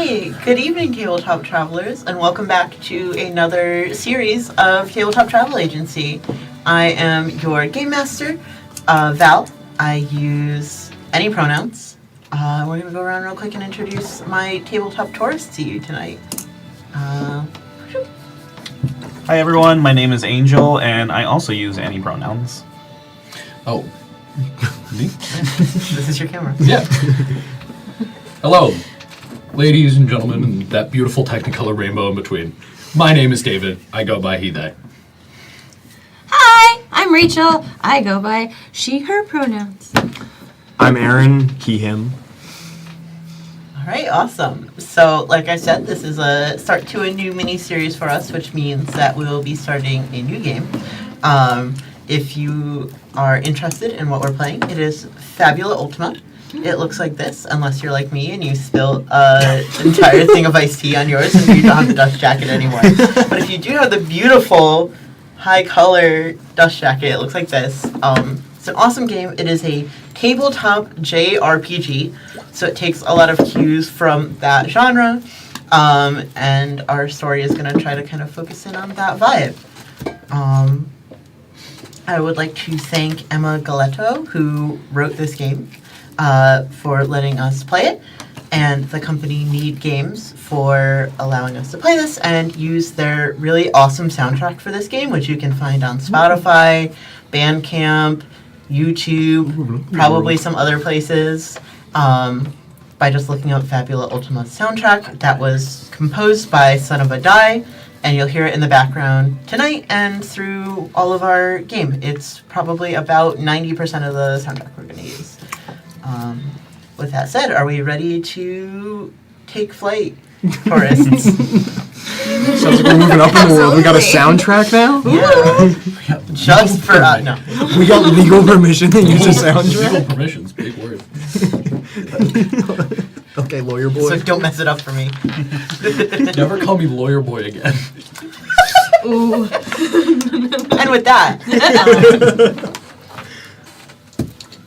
Hey, good evening, Tabletop Travelers, and welcome back to another series of Tabletop Travel Agency. I am your Game Master, Val. I use any pronouns. We're going to go around real quick and introduce my tabletop tourists to you tonight. Hi everyone, my name is Angel, and I also use any pronouns. Oh. Me? This is your camera. Yeah. Hello, ladies and gentlemen, and that beautiful Technicolor rainbow in between. My name is David. I go by he, they. Hi, I'm Rachel. I go by she, her pronouns. I'm Aaron, he, him. Alright, awesome. So, like I said, this is a start to a new mini-series for us, which means that we will be starting a new game. If you are interested in what we're playing, it is Fabula Ultima. It looks like this, unless you're like me and you spill an entire thing of iced tea on yours and you don't have the dust jacket anymore. But if you do have the beautiful high-color dust jacket, it looks like this. It's an awesome game. It is a tabletop JRPG, so it takes a lot of cues from that genre, and our story is going to try to kind of focus in on that vibe. I would like to thank Emma Galetto, who wrote this game, for letting us play it, and the company Need Games for allowing us to play this and use their really awesome soundtrack for this game, which you can find on Spotify, Bandcamp, YouTube, probably some other places, by just looking up Fabula Ultima soundtrack. That was composed by Son of a Die, and you'll hear it in the background tonight and through all of our game. It's probably about 90% of the soundtrack we're going to use. With that said, are we ready to take flight, tourists? Sounds like we're moving up in the world. We got a soundtrack now? Yeah. Just for no. We got legal permission to use a Legal soundtrack? permissions, big word. Okay, lawyer boy. So don't mess it up for me. Never call me lawyer boy again. Ooh. And with that,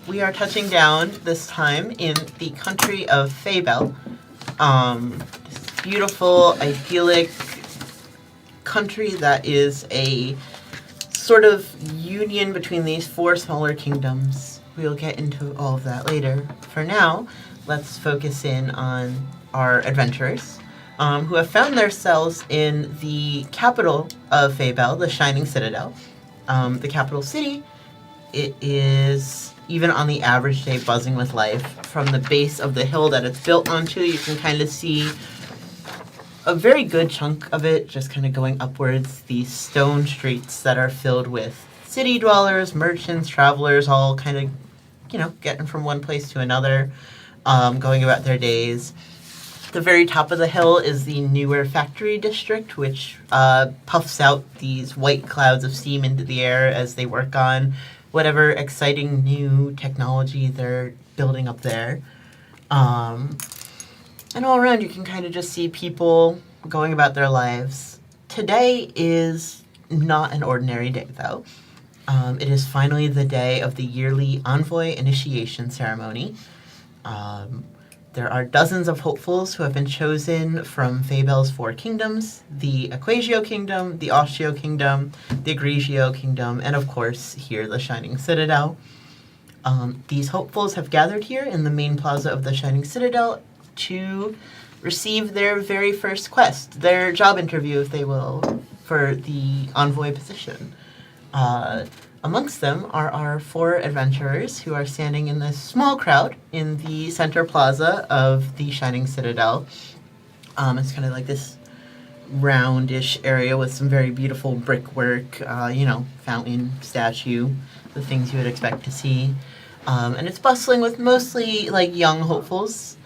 we are touching down this time in the Country of Feybelle. This beautiful, idyllic country that is a sort of union between these four smaller kingdoms. We'll get into all of that later. For now, let's focus in on our adventurers, who have found themselves in the capital of Feybelle, the Shining Citadel. The capital city, it is, even on the average day, buzzing with life. From the base of the hill that it's built onto, you can kind of see a very good chunk of it just kind of going upwards, these stone streets that are filled with city dwellers, merchants, travelers, all kind of, getting from one place to another, going about their days. The very top of the hill is the newer factory district, which puffs out these white clouds of steam into the air as they work on whatever exciting new technology they're building up there. And all around you can kind of just see people going about their lives. Today is not an ordinary day, though. It is finally the day of the yearly Envoy initiation ceremony. There are dozens of hopefuls who have been chosen from Feybelle's four kingdoms: the Aquatio kingdom, the Aquatio kingdom, the Egregio kingdom, and of course here the Shining Citadel. These hopefuls have gathered here in the main plaza of the Shining Citadel to receive their very first quest, their job interview, if they will, for the envoy position. Amongst them are our four adventurers who are standing in this small crowd in the center plaza of the Shining Citadel. It's kind of like this roundish area with some very beautiful brickwork, fountain, statue, the things you would expect to see. And it's bustling with mostly young hopefuls.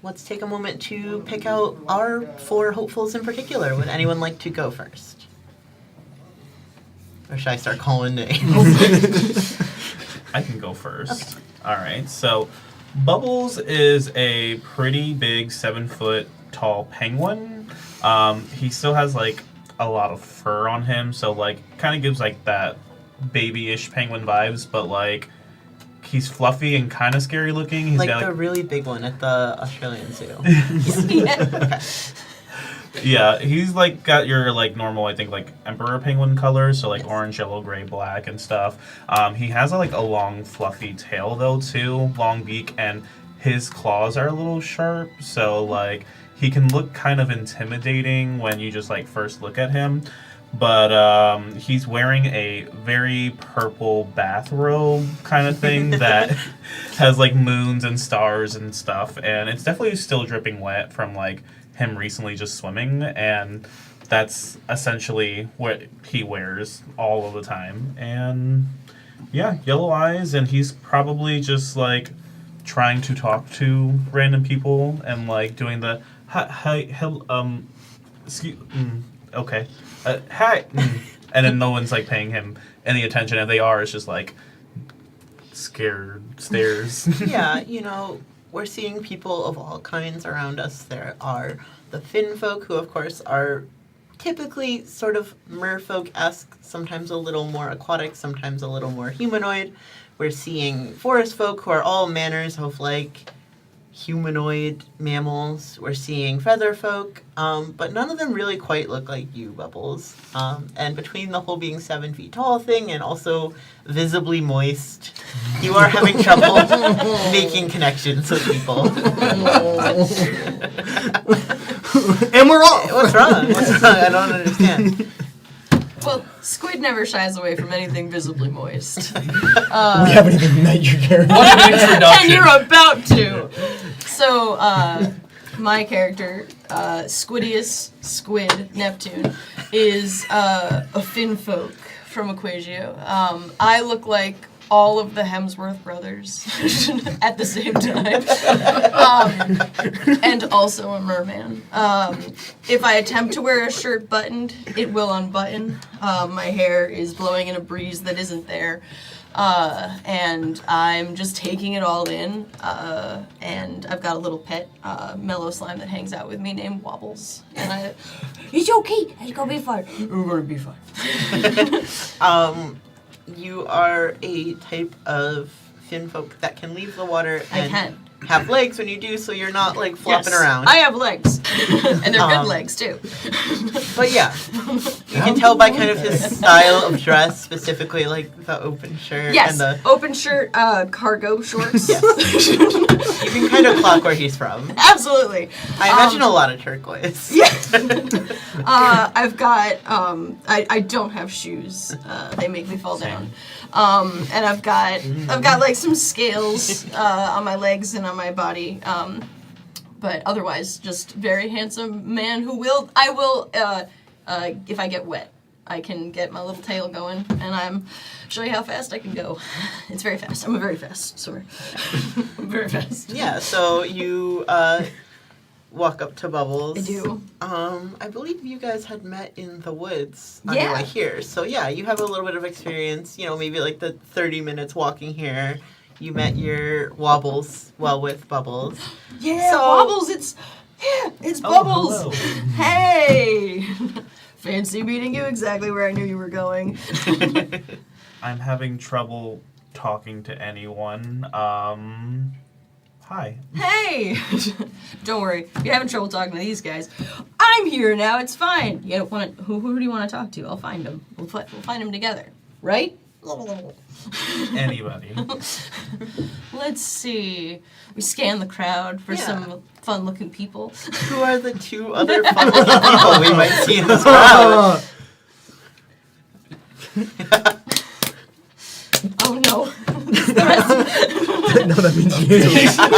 Let's take a moment to pick out our four hopefuls in particular. Would anyone like to go first? Or should I start calling names? I can go first. Alright, so Bubbles is a pretty big 7-foot tall penguin. He still has a lot of fur on him, so kind of gives that babyish penguin vibes, but he's fluffy and kind of scary looking. He's Like got the really big one at the Australian Zoo. yeah, he's like got your like normal, I think, like emperor penguin colors, so like orange, yellow, gray, black, and stuff. He has like a long, fluffy tail though too, long beak, and his claws are a little sharp, so like he can look kind of intimidating when you just like first look at him. But he's wearing a very purple bathrobe kind of thing that has like moons and stars and stuff, and it's definitely still dripping wet from like him recently just swimming, and that's essentially what he wears all of the time. And yeah, yellow eyes, and he's probably just like trying to talk to random people and like doing the hi excuse okay hi and then no one's like paying him any attention. If they are, it's just like scared stares. Yeah, we're seeing people of all kinds around us. There are the finfolk, who of course are typically sort of merfolk-esque, sometimes a little more aquatic, sometimes a little more humanoid. We're seeing forest folk, who are all manners of like humanoid mammals. We're seeing feather folk, but none of them really quite look like you, Bubbles. And between the whole being 7 feet tall thing and also visibly moist, you are having trouble making connections with people. And we're off. What's wrong? I don't understand. Well, Squid never shies away from anything visibly moist. We haven't even met your character. What an introduction. And you're about to. So, my character, Squidius Squid Neptune, is a finfolk from Aquatio. I look like all of the Hemsworth brothers at the same time. And also a merman. If I attempt to wear a shirt buttoned, it will unbutton. My hair is blowing in a breeze that isn't there. And I'm just taking it all in. And I've got a little pet, mellow slime that hangs out with me named Wobbles. And it's okay, it's gonna be fine. We're gonna be fine. You are a type of finfolk that can leave the water I and can. have legs when you do, so you're not like flopping Yes, around. I have legs. And they're good legs, too. But yeah, you can tell by kind of his style of dress, specifically like the open shirt Yes, and the. open shirt, cargo shorts. Yes. You can kind of clock where he's from. Absolutely. I imagine a lot of turquoise. Yeah. I've got, I don't have shoes. They make me fall down. And I've got like some scales on my legs and on my body. But otherwise, just very handsome man I will, if I get wet, I can get my little tail going, and show you how fast I can go. It's very fast. I'm a very fast swimmer. I'm very fast. Yeah, so you walk up to Bubbles. I do. I believe you guys had met in the woods on your Yeah. way here. So yeah, you have a little bit of experience, maybe like the 30 minutes walking here. You met your Wobbles, with Bubbles. Yeah, So- Wobbles, it's Bubbles. Hello. Hey! Fancy meeting you exactly where I knew you were going. I'm having trouble talking to anyone. Hi. Hey! Don't worry, if you're having trouble talking to these guys, I'm here now, it's fine. You don't want who do you want to talk to? I'll find them. We'll find them together. Right? Anybody. Let's see. We scan the crowd for Yeah. some fun-looking people. Who are the two other fun people we might see in this crowd? Oh no. No, that means you.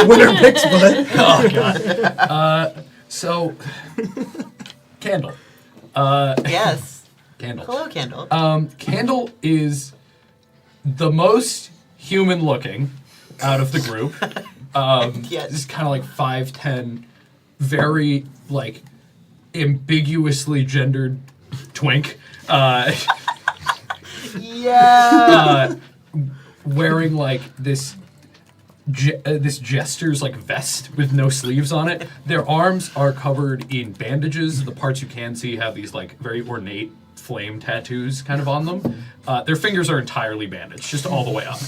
Winner picks, bud. Oh, God. So, Candle. Yes. Candle. Hello, Candle. Candle is the most human looking out of the group. Yes. Just kind of like 5'10", very like ambiguously gendered twink. Yeah. Wearing like this jester's like vest with no sleeves on it. Their arms are covered in bandages. The parts you can see have these like very ornate flame tattoos kind of on them. Their fingers are entirely bandaged, just all the way up.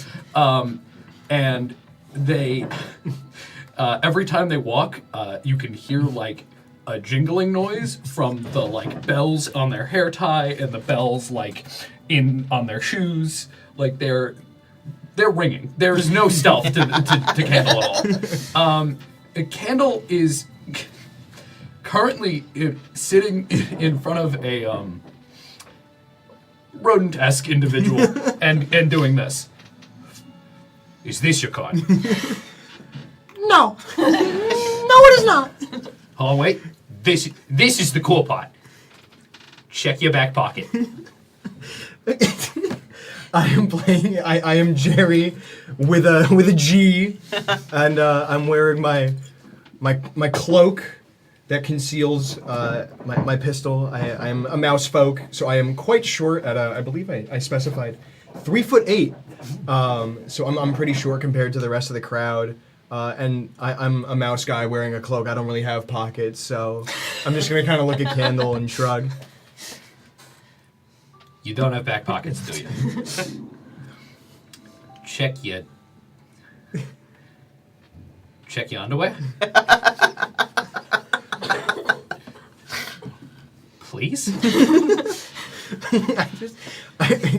and they every time they walk, you can hear like a jingling noise from the like bells on their hair tie and the bells like on their shoes. Like they're ringing. There's no stealth to Candle at all. Candle is currently sitting in front of a rodent-esque individual and doing this. Is this your card? No. No, it is not. Oh wait, this is the cool part. Check your back pocket. I am playing. I am Jerry with a G, and I'm wearing my cloak that conceals my pistol. I'm a mouse folk, so I am quite short. I believe I specified 3'8". So I'm pretty short compared to the rest of the crowd. And I'm a mouse guy wearing a cloak. I don't really have pockets, so I'm just gonna kind of look at Candle and shrug. You don't have back pockets, do you? Check your underwear. Please?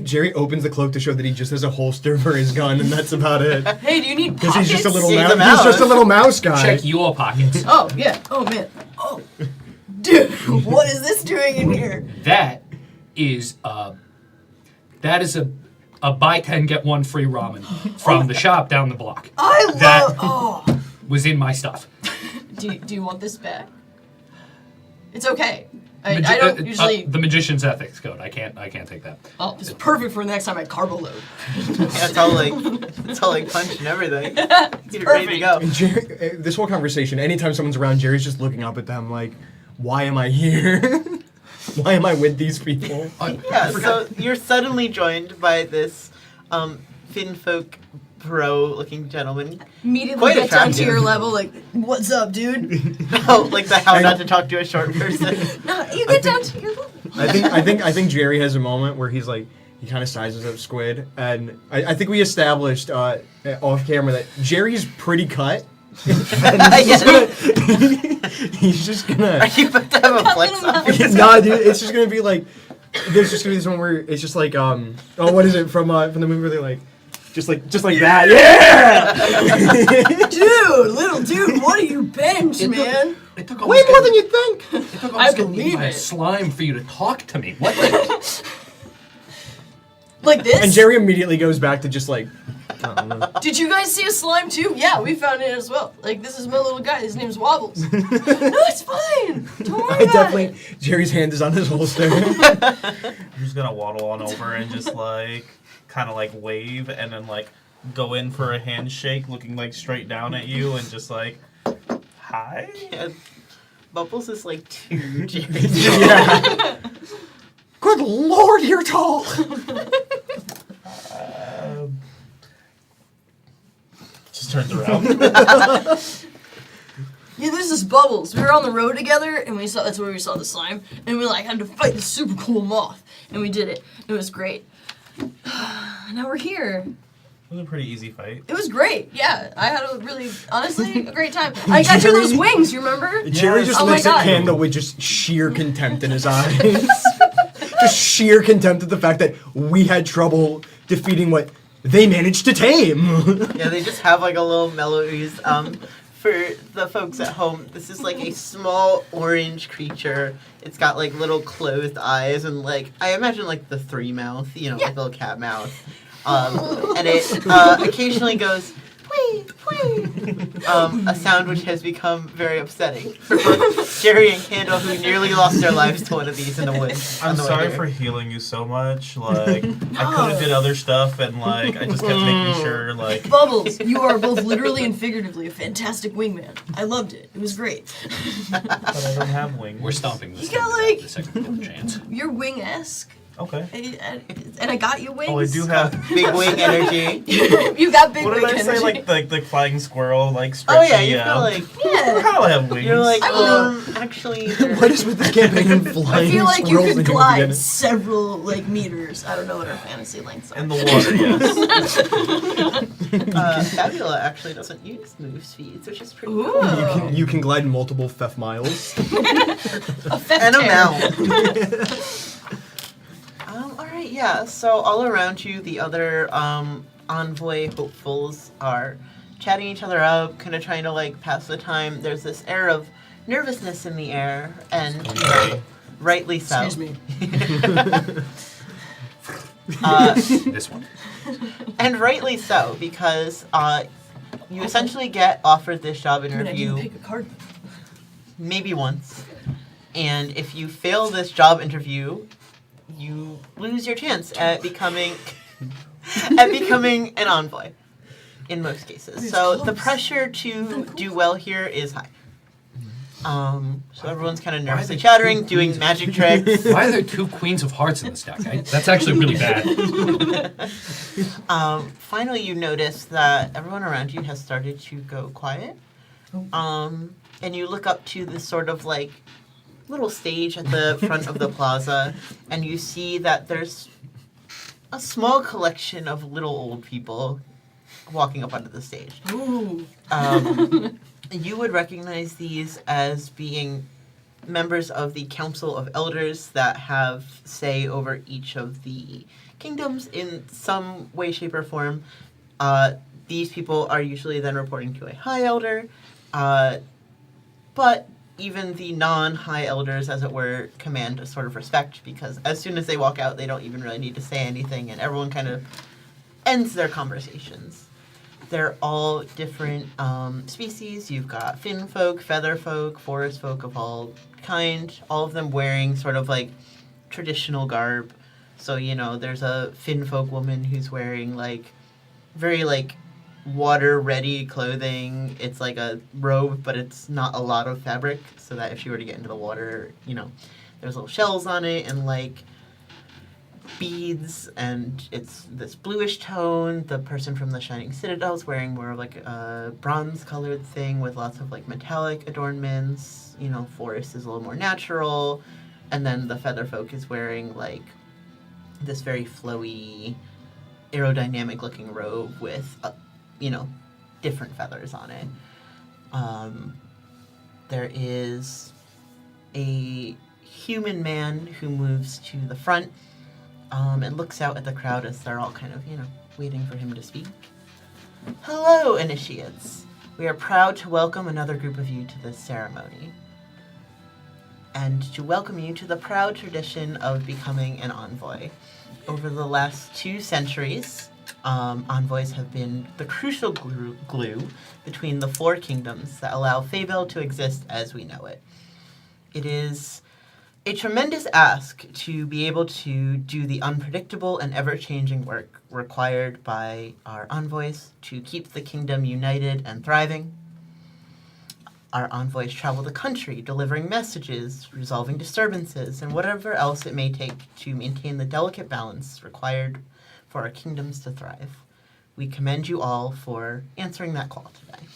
Jerry opens the cloak to show that he just has a holster for his gun, and that's about it. Hey, do you need Because pockets? he's just a little He's a mouse. mouse. He's just a little mouse guy. Check your pockets. Oh, yeah. Oh, man. Oh. Dude, what is this doing in here? That is a buy 10 get 1 free ramen from the shop down the block. I love... That Oh. was in my stuff. Do you want this back? It's okay. I don't usually... the magician's ethics code. I can't take that. Oh, it's perfect for the next time I carbo load. Yeah, it's all like punch and everything. You're ready to go. And Jerry, this whole conversation, anytime someone's around, Jerry's just looking up at them like, why am I here? Why am I with these people? Yeah, so you're suddenly joined by this finfolk bro-looking gentleman. Immediately Quite get down to attractive. your level, like, what's up, dude? Oh, like the how not to talk to a short person. No, you get down to your level. I think Jerry has a moment where he's like, he kind of sizes up Squid, and I think we established off camera that Jerry's pretty cut. He's just gonna. Are you about to have a flex up? Nah, dude, it's just gonna be like. There's just gonna be this one where it's just like what is it from the movie where they're like. Just like that, yeah! Dude, little dude, what do you bench, man? It took Way more than you think! It took I almost getting believe eaten by a it. slime for you to talk to me. What the? Like this? And Jerry immediately goes back to just like, I don't know. Did you guys see a slime too? Yeah, we found it as well. Like, this is my little guy. His name's Wobbles. No, it's fine. Don't worry about it. Jerry's hand is on his holster. I'm just gonna waddle on over and just like kind of like wave and then like go in for a handshake, looking like straight down at you and just like, hi. Yeah, Bubbles is like 2 Jerry. Yeah. Good lord, you're tall! Just turns around. Yeah, there's this Bubbles. We were on the road together, and that's where we saw the slime, and we like had to fight this super cool moth, and we did it. It was great. Now we're here. It was a pretty easy fight. It was great. Yeah, I had a really, honestly, a great time. I got you those wings. You remember? Jerry just Oh my looks at God. Candle with just sheer contempt in his eyes. Just sheer contempt at the fact that we had trouble defeating what they managed to tame. Yeah, they just have like a little melodies. For the folks at home, this is like a small orange creature. It's got like little closed eyes and like I imagine like the 3 mouth, like a little cat mouth. And it occasionally goes wee wee, a sound which has become very upsetting for both Jerry and Candle, who nearly lost their lives to one of these in the woods. I'm on the way sorry here. for healing you so much. Like, I could have did other stuff, and like, I just kept making sure, like. Bubbles, you are both literally and figuratively a fantastic wingman. I loved it. It was great. But I don't have wings. We're stomping this. You got, thing without like- the second chance. You're wing-esque. Okay. And I got you wings. Oh, I do have. Big wing energy. You got big What wing did I say? energy. Like the flying squirrel, like stretchy. Oh yeah, you feel like I kind of have wings. you're like I actually. What is with this campaign and flying I feel like you squirrels could in the glide beginning? several like meters. I don't know what our fantasy lengths are. in the water. Yes. Fabula actually doesn't use move speeds, which is pretty Ooh. cool. You can glide multiple Fef miles. And a mount. All right, yeah. So all around you, the other envoy hopefuls are chatting each other up, kind of trying to like pass the time. There's this air of nervousness in the air, and you know, rightly so. Excuse me. This one. And rightly so, because you essentially get offered this job I mean, I interview didn't pick a card. maybe once, and if you fail this job interview, you lose your chance at becoming an envoy in most cases. So the pressure to do well here is high. So everyone's kind of nervously chattering, doing magic tricks. Why are there 2 queens of hearts in this deck? That's actually really bad. Finally, you notice that everyone around you has started to go quiet. And you look up to this sort of like little stage at the front of the plaza, and you see that there's a small collection of little old people walking up onto the stage. Ooh. You would recognize these as being members of the Council of Elders that have say over each of the kingdoms in some way, shape, or form. These people are usually then reporting to a High Elder, but even the non-High Elders, as it were, command a sort of respect, because as soon as they walk out, they don't even really need to say anything, and everyone kind of ends their conversations. They're all different species. You've got finfolk, featherfolk, forest folk of all kind, all of them wearing sort of like traditional garb. So, you know, there's a finfolk woman who's wearing like very like water-ready clothing. It's like a robe, but it's not a lot of fabric, so that if she were to get into the water, you know, there's little shells on it and like beads, and it's this bluish tone. The person from the Shining Citadel is wearing more of like a bronze-colored thing with lots of like metallic adornments. You know, forest is a little more natural, and then the featherfolk is wearing like this very flowy, aerodynamic-looking robe with you know, different feathers on it. There is a human man who moves to the front and looks out at the crowd as they're all kind of, you know, waiting for him to speak. Hello, initiates. We are proud to welcome another group of you to this ceremony, and to welcome you to the proud tradition of becoming an envoy. Over the last 2 centuries, envoys have been the crucial glue between the 4 kingdoms that allow Feybelle to exist as we know it. It is a tremendous ask to be able to do the unpredictable and ever-changing work required by our envoys to keep the kingdom united and thriving. Our envoys travel the country, delivering messages, resolving disturbances, and whatever else it may take to maintain the delicate balance required for our kingdoms to thrive. We commend you all for answering that call today.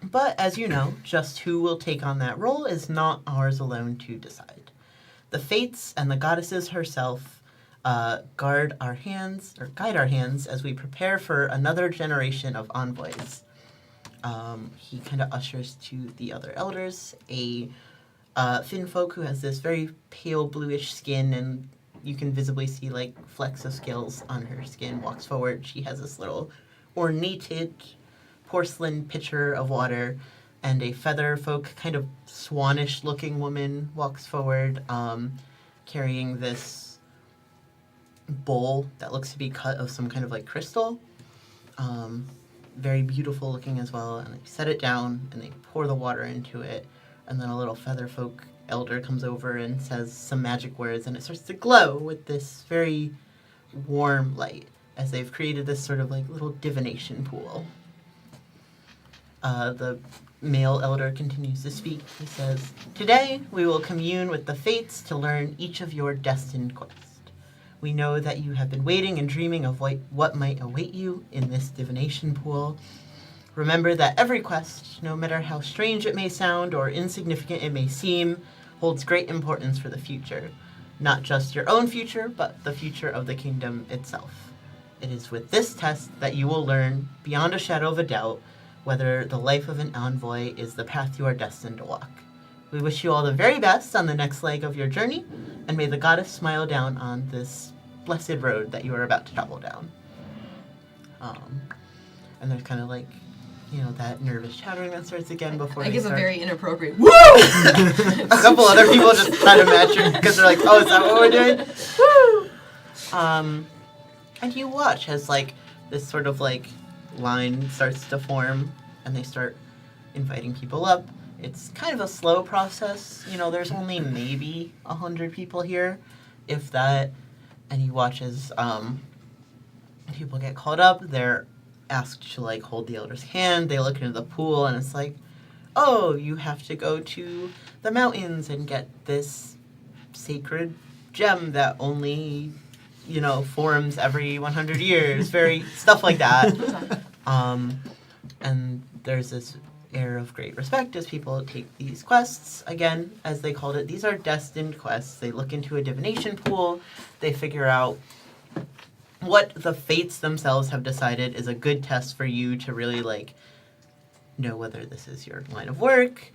But as you know, just who will take on that role is not ours alone to decide. The fates and the goddesses herself guide our hands as we prepare for another generation of envoys. He kind of ushers to the other elders, a finfolk who has this very pale bluish skin, and you can visibly see like flecks of scales on her skin, walks forward. She has this little ornated porcelain pitcher of water, and a feather folk, kind of swannish looking woman walks forward, carrying this bowl that looks to be cut of some kind of like crystal. Very beautiful looking as well, and they set it down and they pour the water into it, and then a little feather folk elder comes over and says some magic words, and it starts to glow with this very warm light as they've created this sort of like little divination pool. The male elder continues to speak. He says, "Today we will commune with the fates to learn each of your destined quest. We know that you have been waiting and dreaming of what might await you in this divination pool. Remember that every quest, no matter how strange it may sound or insignificant it may seem, holds great importance for the future. Not just your own future, but the future of the kingdom itself. It is with this test that you will learn, beyond a shadow of a doubt, whether the life of an envoy is the path you are destined to walk. We wish you all the very best on the next leg of your journey, and may the goddess smile down on this blessed road that you are about to travel down. And there's kind of like, that nervous chattering that starts again before I they give a start. very inappropriate woo! A couple other people just try to match her because they're like, oh, is that what we're doing? Woo! And you watch as this sort of line starts to form, and they start inviting people up. It's kind of a slow process. There's only maybe 100 people here, if that. And you watch as people get called up. They're asked to hold the elder's hand. They look into the pool, and it's like, oh, you have to go to the mountains and get this sacred gem that only forms every 100 years. Very stuff like that. And there's this air of great respect as people take these quests. Again, as they called it, these are destined quests. They look into a divination pool. They figure out what the fates themselves have decided is a good test for you to really know whether this is your line of work,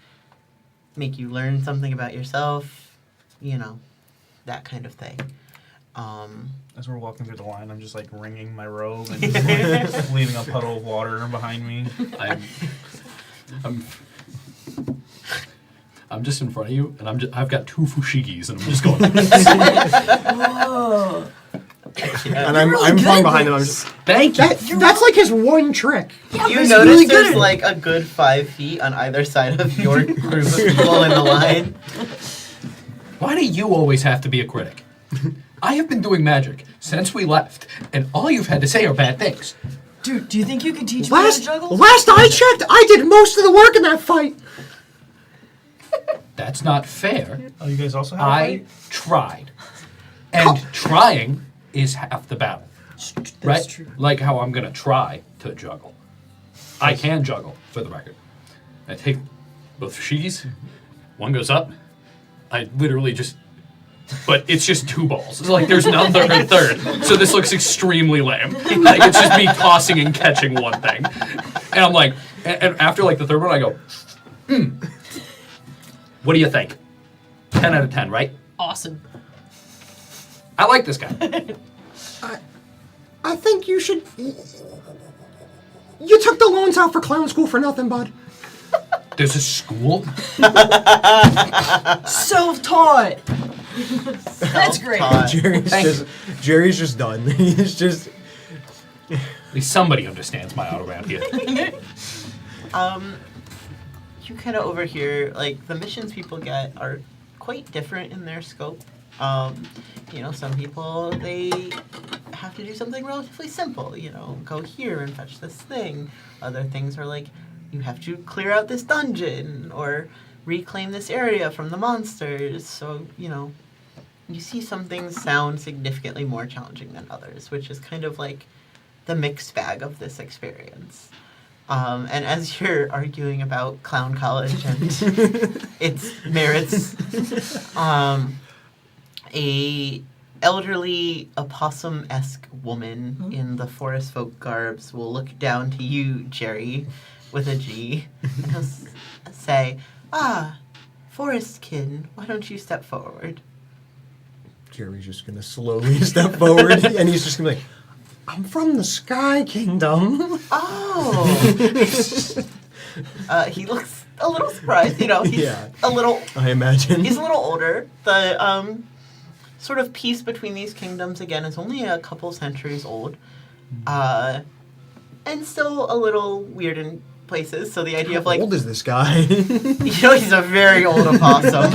make you learn something about yourself, that kind of thing. As we're walking through the line, I'm just wringing my robe and just, leaving a puddle of water behind me. I'm just in front of you, and I've got 2 fushigis, and I'm just going. Oh. And I'm falling behind him. I'm just, Thank you. that's like his one trick. Yeah, You but notice really there's good. a good 5 feet on either side of your group of people in the line. Why do you always have to be a critic? I have been doing magic since we left, and all you've had to say are bad things. Dude, do you think you could teach me how to juggle? Last I checked, I did most of the work in that fight. That's not fair. Oh, you guys also have a I fight? tried. And trying is half the battle. Right? true. Like how I'm going to try to juggle. I can juggle, for the record. I take both fushigis, one goes up, I literally just... But it's just 2 balls. It's there's no third. So this looks extremely lame. It's just me tossing and catching one thing. And I'm and after the third one, I go, what do you think? 10 out of 10, right? Awesome. I like this guy. I think you should. You took the loans out for clown school for nothing, bud. There's a school? Self-taught. That's great. Jerry's just done. He's just. At least somebody understands my out around here. You kind of overhear, the missions people get are quite different in their scope. Some people, they have to do something relatively simple, go here and fetch this thing. Other things are you have to clear out this dungeon or reclaim this area from the monsters. So, you see some things sound significantly more challenging than others, which is kind of the mixed bag of this experience. And as you're arguing about Clown College and its merits, a elderly opossum-esque woman in the forest folk garbs will look down to you, Jerry, with a G, and say, forest kid, why don't you step forward? Jerry's just gonna slowly step forward, and he's just gonna be like, I'm from the Sky Kingdom. Oh. He looks a little surprised. He's a little. I imagine. He's a little older. The sort of peace between these kingdoms again is only a couple centuries old, and still a little weird in places. So the idea of How old is this guy? he's a very old opossum.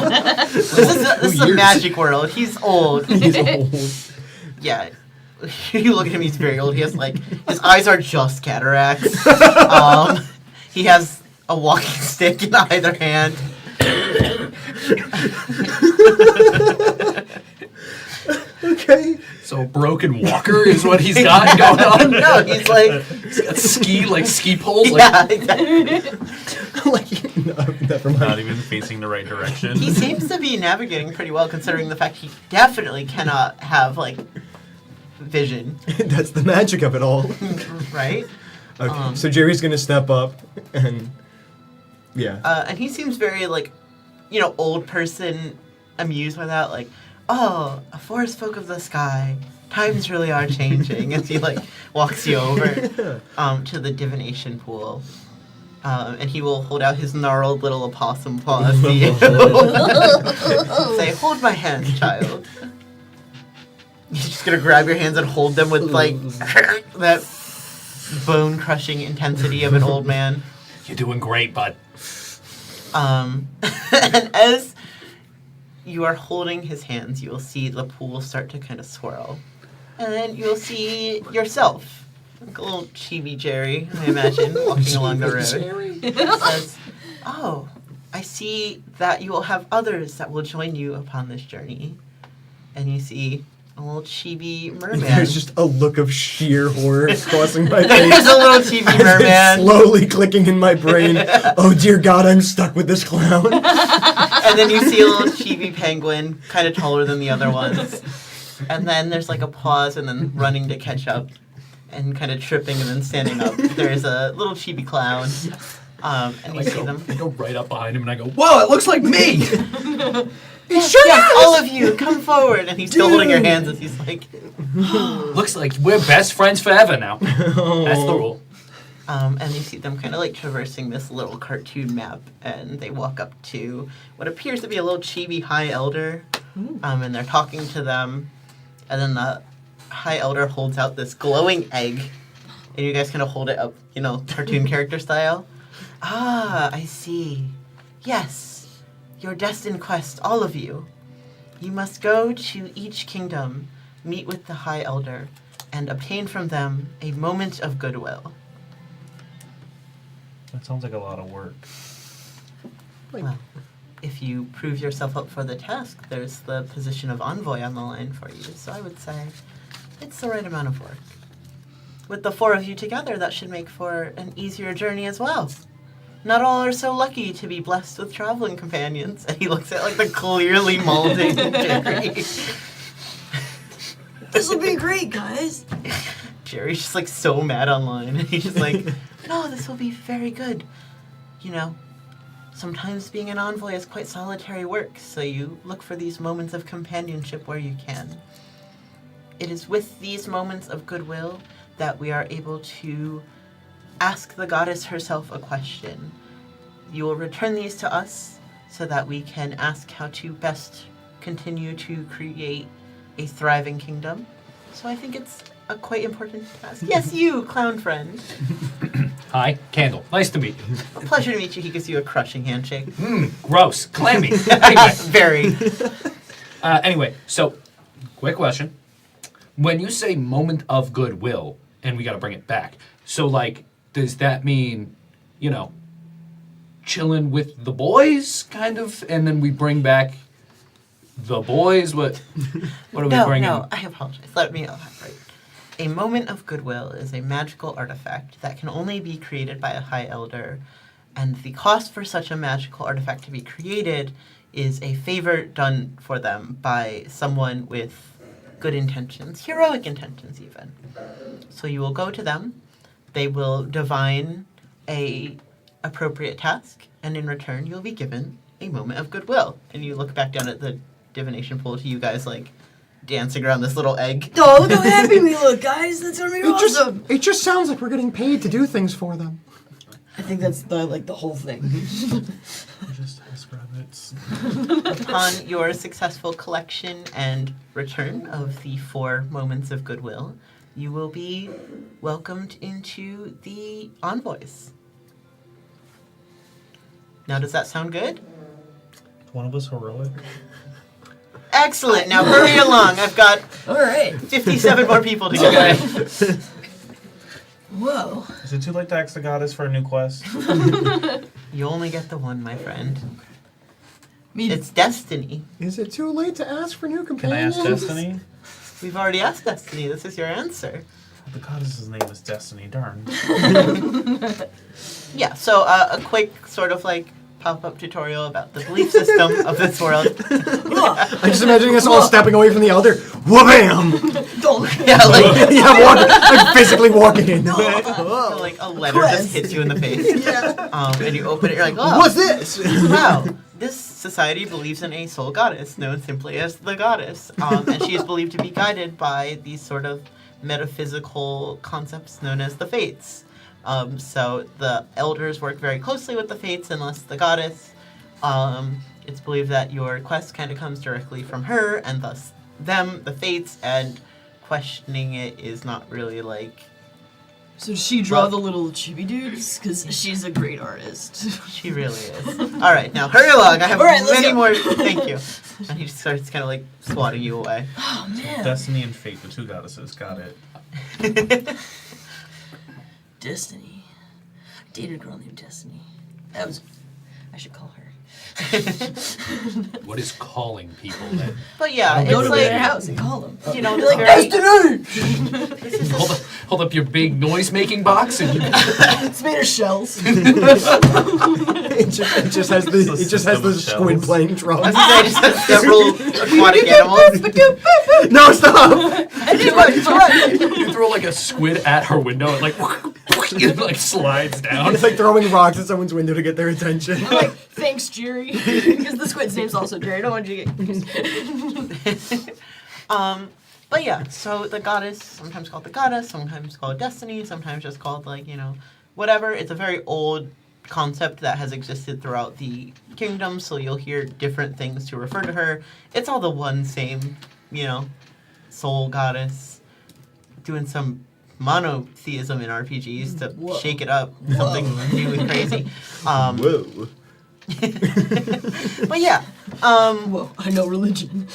This is a magic world. He's old. He's old. Yeah. You look at him, he's very old. He has his eyes are just cataracts. He has a walking stick in either hand. Okay. Okay. So a broken walker is what he's got going on. No, he's like, He's got ski poles. yeah, exactly. Like, no, never mind. Not even facing the right direction. He seems to be navigating pretty well, considering the fact he definitely cannot have like vision, That's the magic of it all. right? Okay, so Jerry's gonna step up and yeah. And he seems very like, old person amused by that. Like, oh, a forest folk of the sky. Times really are changing. As he like walks you over to the divination pool. And he will hold out his gnarled little opossum paws to you. Say, hold my hand, child. He's just gonna grab your hands and hold them with like that bone-crushing intensity of an old man. You're doing great, bud. And as you are holding his hands, you will see the pool start to kind of swirl. And then you'll see yourself, like a little chibi Jerry, I imagine, walking along the road. It says, oh, I see that you will have others that will join you upon this journey. And you see a little chibi merman. There's just a look of sheer horror crossing my face. There's a little chibi As it's merman. slowly clicking in my brain. Oh dear God, I'm stuck with this clown. And then you see a little chibi penguin, kind of taller than the other ones. And then there's like a pause and then running to catch up and kind of tripping and then standing up. There's a little chibi clown. And you see them. I go right up behind him and I go, whoa, it looks like me! Yes, all of you, come forward. And he's still holding your hands as he's like... Looks like we're best friends forever now. That's the rule. And you see them kind of like traversing this little cartoon map, and they walk up to what appears to be a little chibi high elder, and they're talking to them, and then the high elder holds out this glowing egg, and you guys kind of hold it up, cartoon character style. Ah, I see. Yes, your destined quest, all of you. You must go to each kingdom, meet with the high elder, and obtain from them a moment of goodwill. That sounds like a lot of work. Well, if you prove yourself up for the task, there's the position of envoy on the line for you. So I would say it's the right amount of work. With the four of you together, that should make for an easier journey as well. Not all are so lucky to be blessed with traveling companions. And he looks at like the clearly molding Jerry. This will be great, guys. Jerry's just like so mad online. And he's just like, no, this will be very good. Sometimes being an envoy is quite solitary work, so you look for these moments of companionship where you can. It is with these moments of goodwill that we are able to ask the goddess herself a question. You will return these to us so that we can ask how to best continue to create a thriving kingdom. So I think it's a quite important task. Yes, you, clown friend. Hi, Candle. Nice to meet you. A pleasure to meet you. He gives you a crushing handshake. Gross. Clammy. Anyway. Very. Anyway, so, quick question. When you say moment of goodwill, and we got to bring it back, so, like, does that mean, chilling with the boys, kind of, and then we bring back the boys? What are we bringing? No, I apologize. Let me elaborate. A moment of goodwill is a magical artifact that can only be created by a high elder, and the cost for such a magical artifact to be created is a favor done for them by someone with good intentions, heroic intentions even. So you will go to them, they will divine a appropriate task, and in return you'll be given a moment of goodwill. And you look back down at the divination pool to you guys like dancing around this little egg. Oh, look how happy we look, guys. That's gonna be awesome. It just sounds like we're getting paid to do things for them. I think that's the whole thing. Just ask rabbits. Upon your successful collection and return of the 4 moments of goodwill, you will be welcomed into the envoys. Now, does that sound good? Is one of us heroic? Excellent. Now hurry along. I've got All right. 57 more people to get. Whoa. Is it too late to ask the goddess for a new quest? You only get the one, my friend. Me. It's destiny. Is it too late to ask for new Can I companions? ask Destiny? We've already asked Destiny. This is your answer. The goddess's name is Destiny, darn. Yeah, so a quick sort of like pop-up tutorial about the belief system of this world. I'm just imagining us all stepping away from the elder. Wha-bam! Yeah, like, I'm physically walking in. so, like a letter just hits you in the face. And you open it, you're like, oh, What's this? wow. This society believes in a soul goddess, known simply as the goddess. And she is believed to be guided by these sort of metaphysical concepts known as the fates. So the elders work very closely with the fates, and thus the goddess. It's believed that your quest kind of comes directly from her, and thus them, the fates, and questioning it is not really like... So does she draw the little chibi dudes? Because she's a great artist. She really is. All right, now hurry along. I have let's many go. more. Thank you. And he just starts kind of like swatting you away. Oh, man. Destiny and Fate, the two goddesses. Got it. Destiny. I dated a girl named Destiny. I should call her. What is calling people then? But yeah, Go it's to their like, house and call them. you know, You're this like, very, Destiny! hold up your big noise-making box and you It's made of shells. It just has the squid shells. playing I was drums. gonna say, it just has several aquatic animals. No, stop! you throw like a squid at her window and like it like slides down. It's like throwing rocks at someone's window to get their attention. I'm like, thanks, Jerry. Because the squid's name's also Jerry. I don't want you to get confused. But yeah, so the goddess, sometimes called the goddess, sometimes called Destiny, sometimes just called like, you know, whatever. It's a very old concept that has existed throughout the kingdom, so you'll hear different things to refer to her. It's all the one same, you know, soul goddess, doing some monotheism in RPGs to shake it up, something new and crazy. Whoa. But yeah, Whoa, I know religion.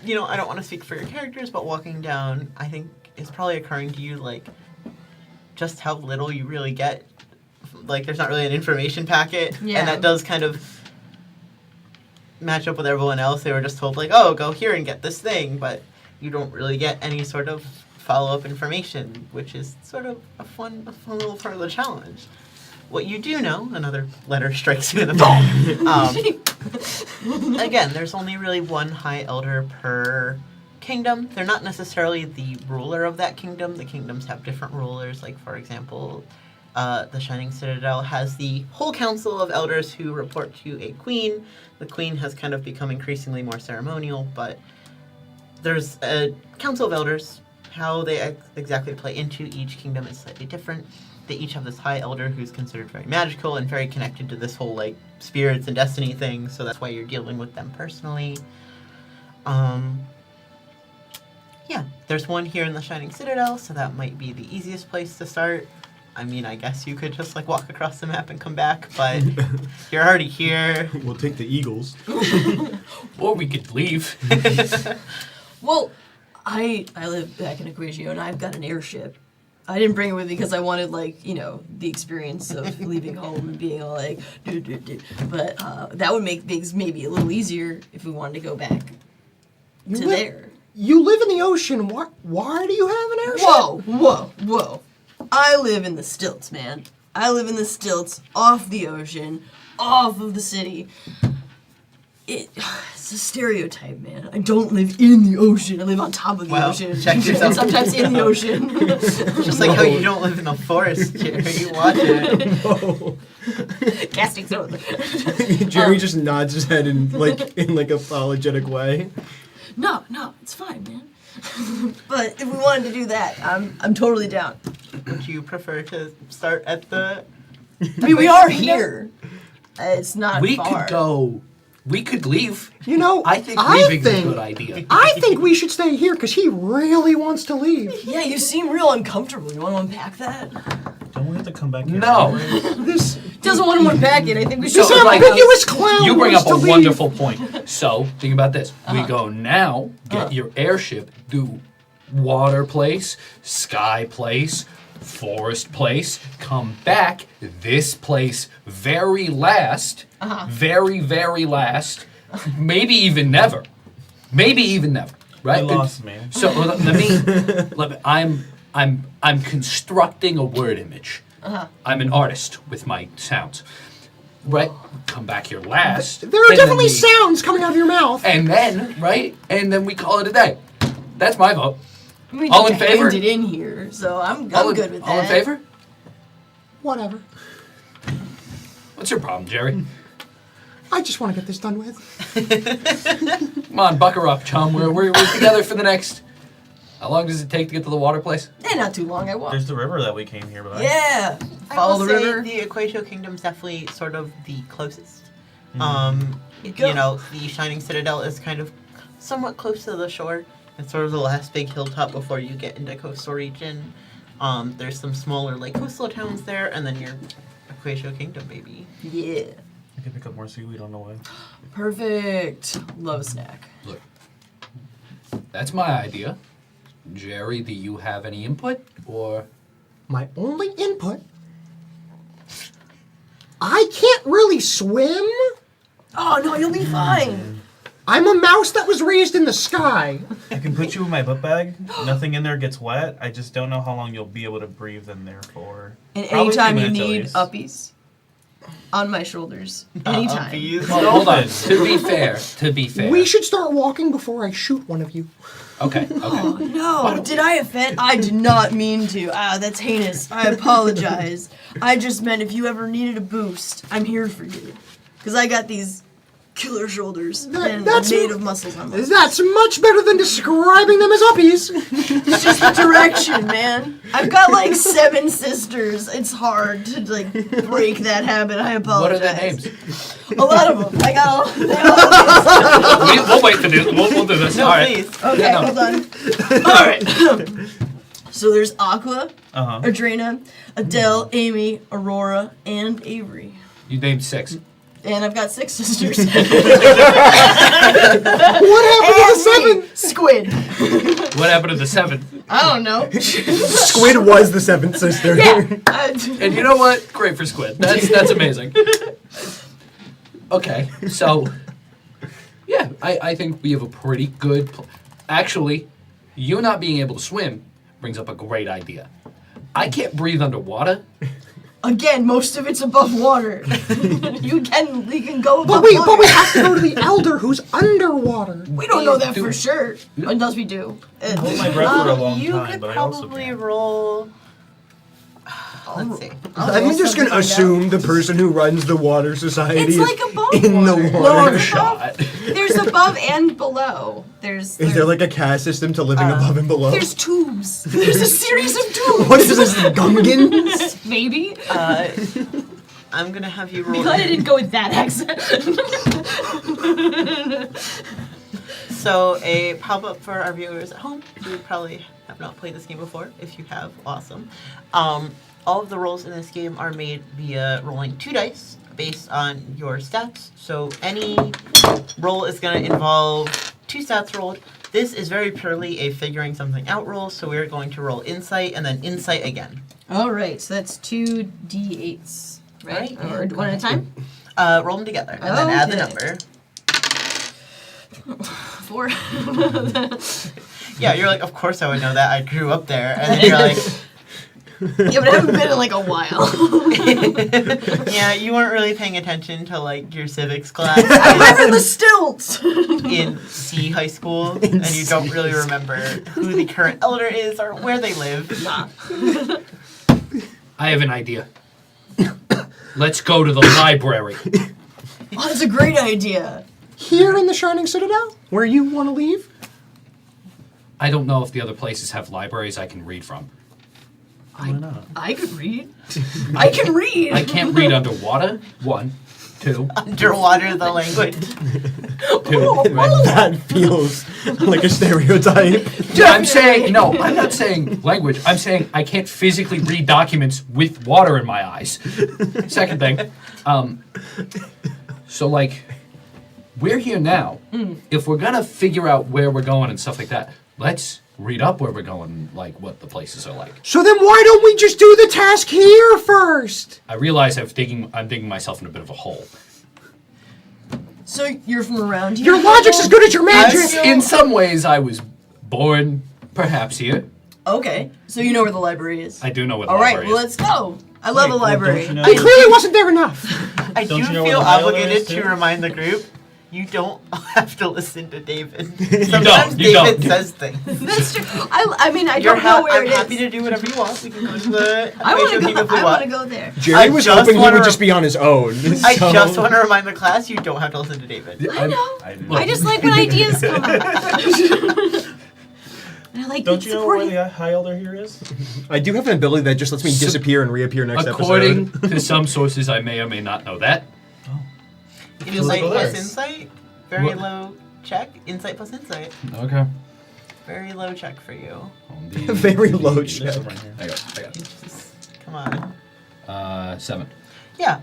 you know, I don't want to speak for your characters, but walking down, I think it's probably occurring to you, like, just how little you really get. Like, there's not really an information packet, Yeah. and that does kind of match up with everyone else. They were just told, like, oh, go here and get this thing, but you don't really get any sort of follow-up information, which is sort of a fun little part of the challenge. What you do know, another letter strikes you in the back. Again, there's only really one High Elder per kingdom. They're not necessarily the ruler of that kingdom. The kingdoms have different rulers. Like, for example, the Shining Citadel has the whole council of elders who report to a queen. The queen has kind of become increasingly more ceremonial, but there's a council of elders. How they exactly play into each kingdom is slightly different. They each have this high elder who's considered very magical and very connected to this whole, like, spirits and destiny thing, so that's why you're dealing with them personally. Yeah, there's one here in the Shining Citadel, so that might be the easiest place to start. I mean, I guess you could just, like, walk across the map and come back, but you're already here. We'll take the Eagles. Or we could leave. Well, I live back in Aquatio, and I've got an airship. I didn't bring it with me because I wanted, like, you know, the experience of leaving home and being all like, do. But that would make things maybe a little easier if we wanted to go back to there. You live in the ocean. Why do you have an airship? Whoa. I live in the Stilts, man. I live in the Stilts, off the ocean, off of the city. It's a stereotype, man. I don't live in the ocean. I live on top of the ocean. Check yourself. And sometimes in the ocean. Just like how you don't live in the forest, Jerry. You watch it. No. Casting stone. Jerry just nods his head in like apologetic way. No, it's fine, man. But if we wanted to do that, I'm totally down. Would you prefer to start at the... I mean, we are here. It's not We far. could go. We could leave. You know, I think leaving's a good idea. I think we should stay here because he really wants to leave. Yeah, you seem real uncomfortable. You want to unpack that? Don't we have to come back here? No. This Doesn't want to unpack it. I think we should. So, like, ambiguous clown. You bring up wants a to leave. wonderful point. So, think about this. We go now, get your airship, do water place, sky place, forest place, come back, this place, very last, very, very last, maybe even never. maybe even never. Right? You lost me. So let me. I'm constructing a word image. I'm an artist with my sounds. Right? Come back here last. There are definitely sounds coming out of your mouth. And then, right? And then we call it a day. That's my vote. We All just in favor? handed in here, so I'm All good with that. All in favor? Whatever. What's your problem, Jerry? I just want to get this done with. Come on, buck her up, chum. We're together for the next... How long does it take to get to the water place? Not too long. I walked. There's the river that we came here by. Yeah. I Follow will the say river. the Aquatio Kingdom's definitely sort of the closest. Go. You know, the Shining Citadel is kind of somewhat close to the shore. It's sort of the last big hilltop before you get into coastal region. There's some smaller like coastal towns there, and then your Aquatio Kingdom, maybe. Yeah. I can pick up more seaweed on the way. Perfect. Love a snack. Look, that's my idea. Jerry, do you have any input? Or... My only input. I can't really swim. Oh, no, you'll be fine. I'm a mouse that was raised in the sky. I can put you in my book bag. Nothing in there gets wet. I just don't know how long you'll be able to breathe in there for. And Probably anytime 2 you minutes at need least. uppies, on my shoulders. Anytime. Uppies. Well, hold on. To be fair. We should start walking before I shoot one of you. Okay. No, did I offend? I did not mean to. That's heinous. I apologize. I just meant if you ever needed a boost, I'm here for you. Because I got these killer shoulders and that's made of muscles on them. That's much better than describing them as uppies. It's just the direction, man. I've got like 7 sisters. It's hard to like break that habit. I apologize. What are their names? A lot of them. I got all. We'll wait for this. We'll do this. No, All right. please. Okay, Yeah, no. hold on. All right. So there's Aqua, Uh-huh. Adrena, Adele, Amy, Aurora, and Avery. You named 6. And I've got 6 sisters. What happened to the 7? Squid. What happened to the 7? I don't know. Squid was the 7th sister. And you know what? Great for Squid. That's amazing. Okay, so yeah, I think we have a pretty good. Actually, you not being able to swim brings up a great idea. I can't breathe underwater. Again, most of it's above water. you can go above But we water. have to go to the elder who's underwater. We don't know that Do for it. sure. Unless we do. Hold my breath for a long You time, could but I also probably can. roll. Let's see. I'm just gonna assume the person who runs the water society It's is like above in water. the Long water. shot. There's above and below. Is there like a caste system to living above and below? There's tubes. There's a series of tubes. What is this, Gungans? Maybe. I'm gonna have you roll. Glad I didn't go with that accent. So a pop-up for our viewers at home. You probably have not played this game before. If you have, awesome. All of the rolls in this game are made via rolling 2 dice based on your stats. So any roll is going to involve 2 stats rolled. This is very purely a figuring something out roll, so we're going to roll insight and then insight again. All right, so that's 2 d8s, right? Right. Or one at a time? Roll them together and then add the Okay. number. 4. Yeah, you're like, of course I would know that. I grew up there. And then you're like, Yeah, but I haven't been in like a while. yeah, you weren't really paying attention to like your civics class I live in the Stilts. in C high school, and you don't really remember who the current elder is or where they live. I have an idea. Let's go to the library. Oh, that's a great idea. Here in the Shining Citadel? Where you want to leave? I don't know if the other places have libraries I can read from. Why not? I could read. I can read. I can't read underwater. 1, 2, Underwater, the language. 2. Right? That feels like a stereotype. I'm saying no. I'm not saying language. I'm saying I can't physically read documents with water in my eyes. Second thing, so like, we're here now. If we're gonna figure out where we're going and stuff like that, let's read up where we're going, like what the places are like. So then why don't we just do the task here first? I realize I'm digging myself in a bit of a hole. So you're from around here? Your logic's as good as your magic! In some ways, I was born, perhaps, here. Okay, so you know where the library is. I do know what the All right, library well, is. let's go. I love a library. Don't you know I clearly wasn't there enough! I Don't do you know where feel the Helio obligated is, to too? remind the group, you don't have to listen to David. don't, Sometimes you David don't. says things. That's true. I mean, I don't know where I'm it is. happy to do whatever you want. We can go to the I want Aquatio to team go. if we I want want. to go there. Jerry was just hoping he wanna would just be on his own. I so- just want to remind the class you don't have to listen to David. I know. I do. I just like when ideas come up. And I like Don't being you know where supportive. the High Elder here is? I do have an ability that just lets me disappear and reappear next According episode. to some sources, I may or may not know that. Insight go plus there. insight. Very What? low check. Insight plus insight. Okay. Very low check for you. Very low There's check. some right here. I got it. Just, come on. 7. Yeah,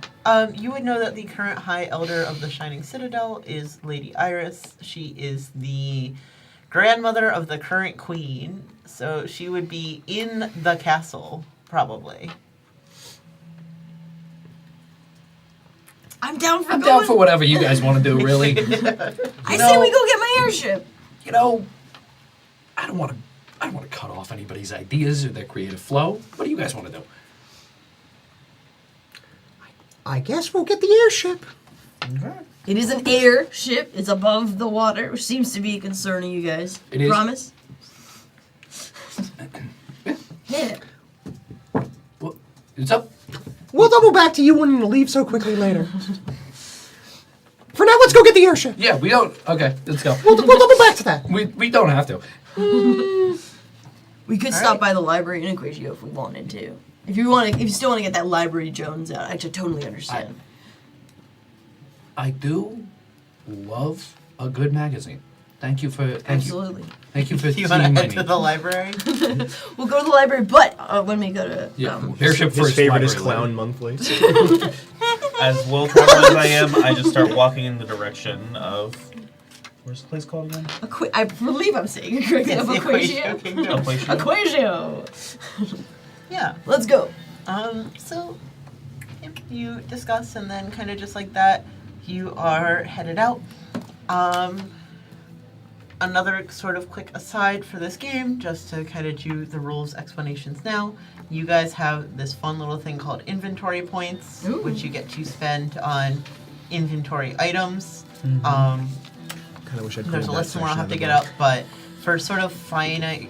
you would know that the current High Elder of the Shining Citadel is Lady Iris. She is the grandmother of the current queen, so she would be in the castle, probably. I'm down for I'm going. down for whatever you guys want to do, really. I You say know- we go get my airship. You know, I don't want to cut off anybody's ideas or their creative flow. What do you guys want to do? I guess we'll get the airship. It is an airship. It's above the water, which seems to be concerning you guys. It is. Promise? Yeah. Well, it's up. We'll double back to you wanting to leave so quickly later. For now, let's go get the airship. Yeah, we don't. Okay, let's go. We'll double back to that. We don't have to. We could stop by the library in Aquatio if we wanted to. If you still want to get that Library Jones out, I should totally understand. I do love a good magazine. Thank you for Absolutely. Thank you for Do you seeing want to my head to needs. the library? We'll go to the library, but when we go to Yeah, airship His first. favorite is library Clown later. Monthly. As well traveled as I am, I just start walking in the direction of. Where's the place called again? I believe I'm saying it correctly. Of the Aquatio. Kingdom. Aquatio. Aquatio. Yeah. Let's go. So you discuss, and then kind of just like that, you are headed out. Another sort of quick aside for this game, just to kind of do the rules explanations now. You guys have this fun little thing called inventory points, Ooh. which you get to spend on inventory items. Kind of wish I'd There's a called that list more I'll section have to of get the up, but for sort of finite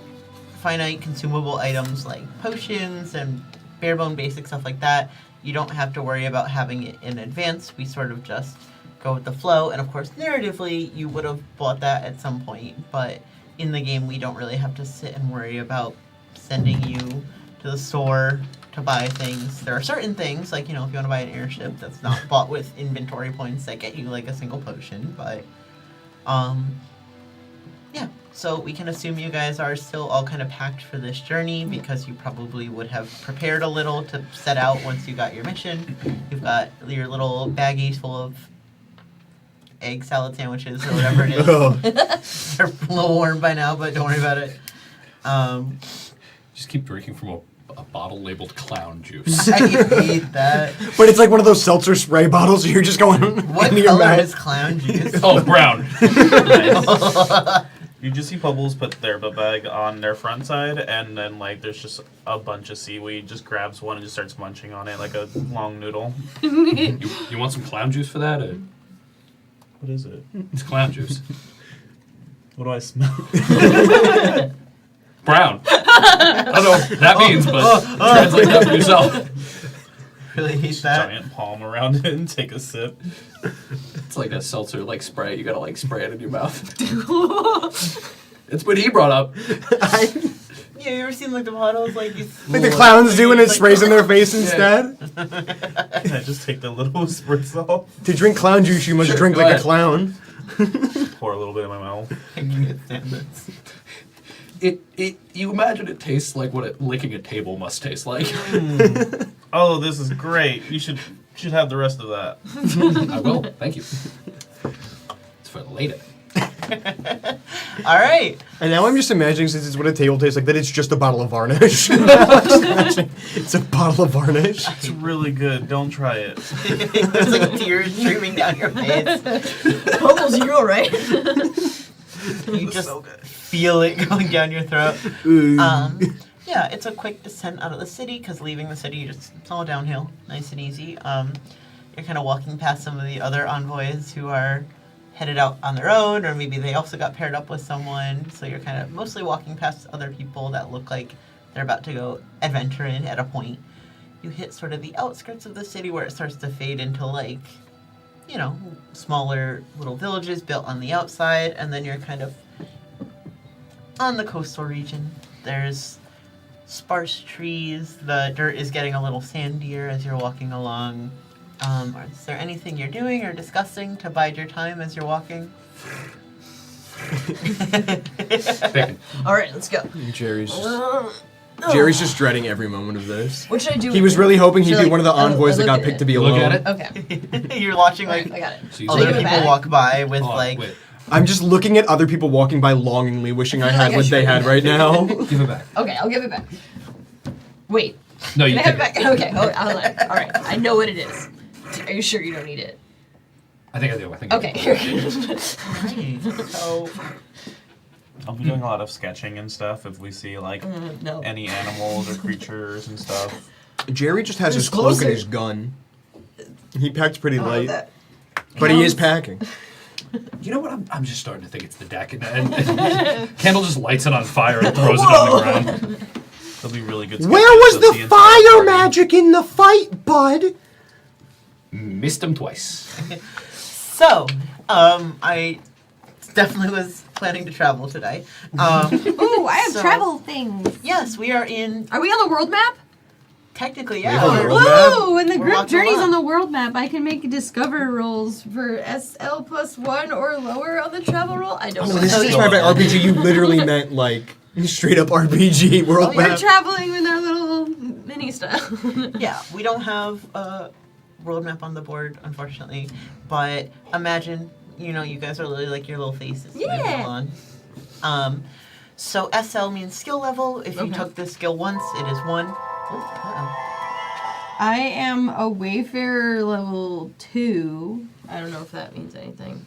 consumable items like potions and barebone basic stuff like that, you don't have to worry about having it in advance. We sort of just go with the flow, and of course narratively you would have bought that at some point, but in the game we don't really have to sit and worry about sending you to the store to buy things. There are certain things, like, if you want to buy an airship that's not bought with inventory points that get you like a single potion, but yeah, so we can assume you guys are still all kind of packed for this journey because you probably would have prepared a little to set out once you got your mission. You've got your little baggies full of egg salad sandwiches or whatever it is. Oh, They're a little warm by now, but don't worry about it. Just keep drinking from a bottle labeled clown juice. I hate that. but it's like one of those seltzer spray bottles. So you're just going What into your color mouth. is clown juice? Oh, brown. You just see Bubbles put their book bag on their front side, and then there's just a bunch of seaweed. Just grabs one and just starts munching on it like a long noodle. You want some clown juice for that? Or? What is it? It's clown juice. What do I smell? Brown. I don't know what that means, but translate that for yourself. Really hate that. Giant palm around it and take a sip. It's like a seltzer spray. You gotta spray it in your mouth. It's what he brought up. Yeah, you ever seen the bottles like you Like the clowns do, and it sprays in their face instead. I just take the little spritz off, To drink clown juice, you must Sure, drink go like ahead. a clown. pour a little bit in my mouth. You imagine it tastes like what licking a table must taste like. Oh, this is great. You should have the rest of that. I will. Thank you. It's for later. All right. And now I'm just imagining, since it's what a table tastes like, that it's just a bottle of varnish. Just imagining it's a bottle of varnish. It's really good. Don't try it. There's like tears streaming down your face. Bubbles, you're all right. You just feel it going down your throat. Yeah, it's a quick descent out of the city, because leaving the city, it's all downhill, nice and easy. You're kind of walking past some of the other envoys who are headed out on their own, or maybe they also got paired up with someone, so you're kind of mostly walking past other people that look like they're about to go adventuring at a point. You hit sort of the outskirts of the city where it starts to fade into, like, you know, smaller little villages built on the outside, and then you're kind of on the coastal region. There's sparse trees, the dirt is getting a little sandier as you're walking along. Is there anything you're doing or discussing to bide your time as you're walking? All right, let's go. Jerry's just dreading every moment of this. What should I do? He was really hoping he'd Should be I, one of the like, envoys that look got at picked it? to be Look alone. at it. Okay. You're watching, All like, right, I got it. So you other take it people back. walk by with, Hold on, like... wait. I'm just looking at other people walking by longingly, wishing I feel had like I what they should- had right now. Give it back. Okay, I'll give it back. Wait. No, you Can I have take it it. back? Okay, all right. I know what it is. Are you sure you don't need it? I think I do. I think I do. Okay, here. Right. So, I'll be doing a lot of sketching and stuff if we see like No. any animals or creatures and stuff. Jerry just has his Who's cloak closer? and his gun. He packed pretty light, That- but he is packing. You know what? I'm just starting to think it's the deck, and Kendall just lights it on fire and throws it on the ground. There'll be really good. Where sketches was of the entire fire party. magic in the fight, bud? Missed him twice. so, I definitely was planning to travel today. Ooh, I have So- travel things. Yes, we are in, Are we on the world map? technically, have yeah. a we're- world map? Ooh, when the We're group walking journeys along. on the world map, I can make discover rolls for SL +1 or lower on the travel roll. I don't Oh, know. this Oh, is yeah. inspired by RPG. You literally meant like straight up RPG world Oh, We're map. traveling with our little mini style. Yeah, we don't have a world map on the board, unfortunately. But imagine, you know, you guys are literally like your little faces moving Yeah. along. So SL means skill level. If you Okay. took this skill once, it is 1. Oh, uh-oh. I am a Wayfarer level 2. I don't know if that means anything.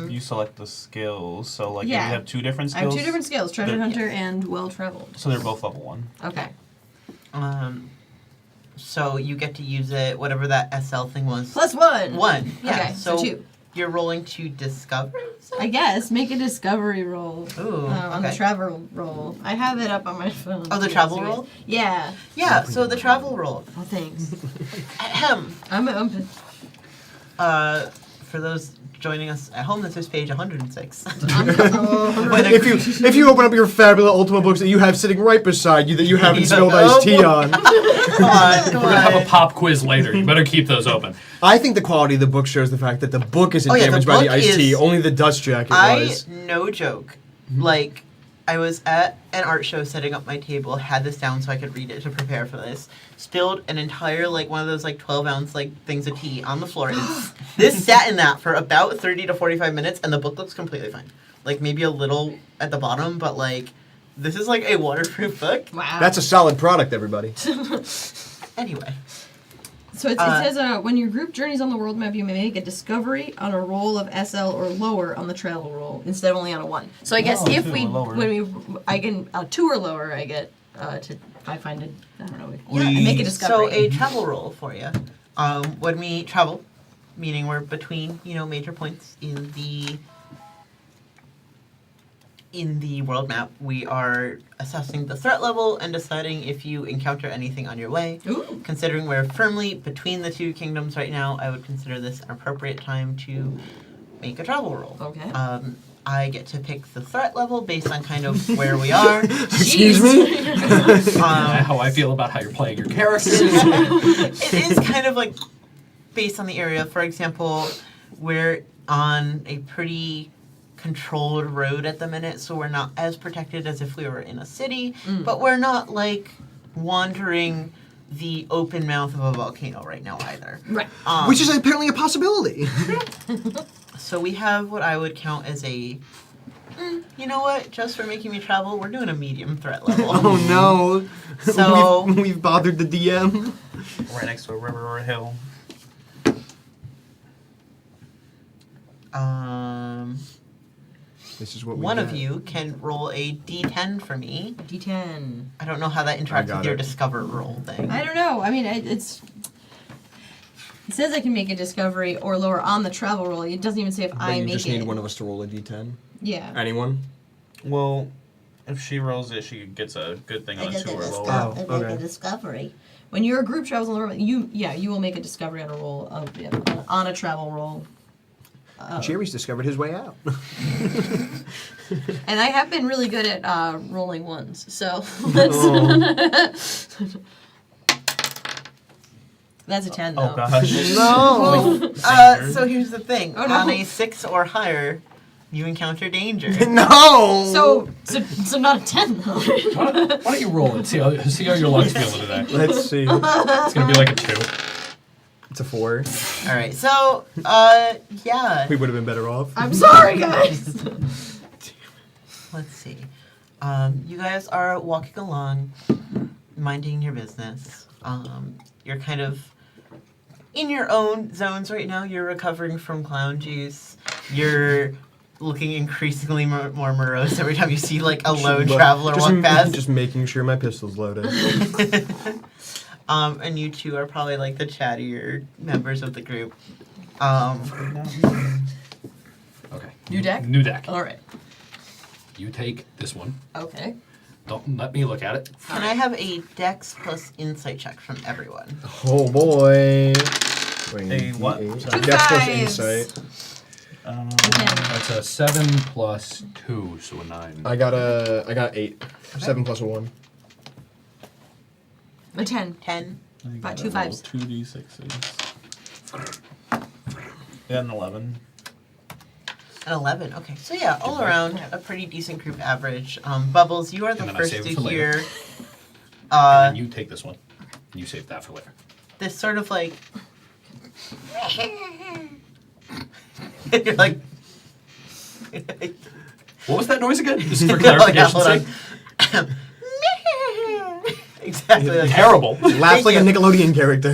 You select the skills, so like if Yeah. you have two different I have skills. 2 different skills: treasure They're- hunter and well traveled. So they're both level 1. Okay. So you get to use it, whatever that SL thing was. +1. 1. Yeah. Okay, so 2. You're rolling to discover? I guess make a discovery roll Ooh, on the okay. travel roll. I have it up on my phone. Oh, the travel roll? Yeah. Yeah, so the travel roll. Oh, thanks. Ahem. I'm For those joining us at home, this is page 106. If you open up your Fabula Ultima books that you have sitting right beside you that you haven't spilled iced tea on, Come on, come We're gonna have on. a pop quiz later. You better keep those open. I think the quality of the book shows the fact that the book isn't Oh, yeah, the damaged by the book iced tea. is- Only the dust jacket was. No joke. Like, I was at an art show setting up my table, had this down so I could read it to prepare for this. Spilled an entire, like, one of those, like, 12-ounce, like, things of tea on the floor. This sat in that for about 30 to 45 minutes, and the book looks completely fine. Like, maybe a little at the bottom, but, like, this is, like, a waterproof book. Wow. That's a solid product, everybody. Anyway. So it says when your group journeys on the world map, you may make a discovery on a roll of SL or lower on the travel roll instead of only on a 1. So I guess Oh, if 2 we, or lower. I can 2 or lower, I get to I find it. I don't know. We- I make a So discovery. a travel roll for you. When we travel, meaning we're between, you know, major points in the world map, we are assessing the threat level and deciding if you encounter anything on your way. Ooh. Considering we're firmly between the two kingdoms right now, I would consider this an appropriate time to make a travel roll. Okay. I get to pick the threat level based on kind of where we are. Excuse me? How I feel about how you're playing your characters. It is kind of like based on the area. For example, we're on a pretty controlled road at the minute, so we're not as protected as if we were in a city, but we're not like wandering the open mouth of a volcano right now either. Right. Which is apparently a possibility. So we have what I would count as a. You know what? Just for making me travel, we're doing a medium threat level. Oh no! So we've bothered the DM. Right next to a river or a hill. This is what we One of get. you can roll a D10 for me. D10. I don't know how that interacts got with your it. discover roll thing. I don't know. I mean, it says I can make a discovery or lower on the travel roll. It doesn't even say if But I you make just it. need one of us to roll a d10. Yeah. Anyone? Well, if she rolls it, she gets a good thing on a 2 or lower. Oh, okay. a discovery. When your group travels on the road, you will make a discovery on a roll of on a travel roll. Jerry's discovered his way out. And I have been really good at rolling ones, so let's. Oh. That's a 10 though. Oh gosh. No! So here's the thing. Oh, no. On a 6 or higher, you encounter danger. No! So not a 10 though. Why don't you roll it? See how your luck's feeling today. Let's see. It's gonna be like a 2. It's a 4. All right. So, yeah. We would have been better off. I'm sorry, guys. Let's see. You guys are walking along, minding your business. You're kind of in your own zones right now. You're recovering from clown juice. You're looking increasingly more morose every time you see like a lone traveler walk past. Just making sure my pistol's loaded. And you two are probably like the chattier members of the group. Okay. New deck? New deck. All right. You take this one. Okay. Don't let me look at it. Can I have a Dex plus Insight check from everyone? Oh boy. Wait, A what? D8. Sorry. Dex plus fives. insight. That's a 7 plus 2, so a 9. I got 8. 7 plus a 1. A 10. 10. About 2 fives. 2d6s. Yeah, an 11. An 11. Okay. So yeah, all around a pretty decent group average. Bubbles, you are the And then I first save it to for later. hear And then you take this one. And you save that for later. this sort of like. You're like. What was that noise again? Just for Oh, yeah, clarification's hold on. sake. Exactly like that. Terrible. Laughs like a you. Nickelodeon character.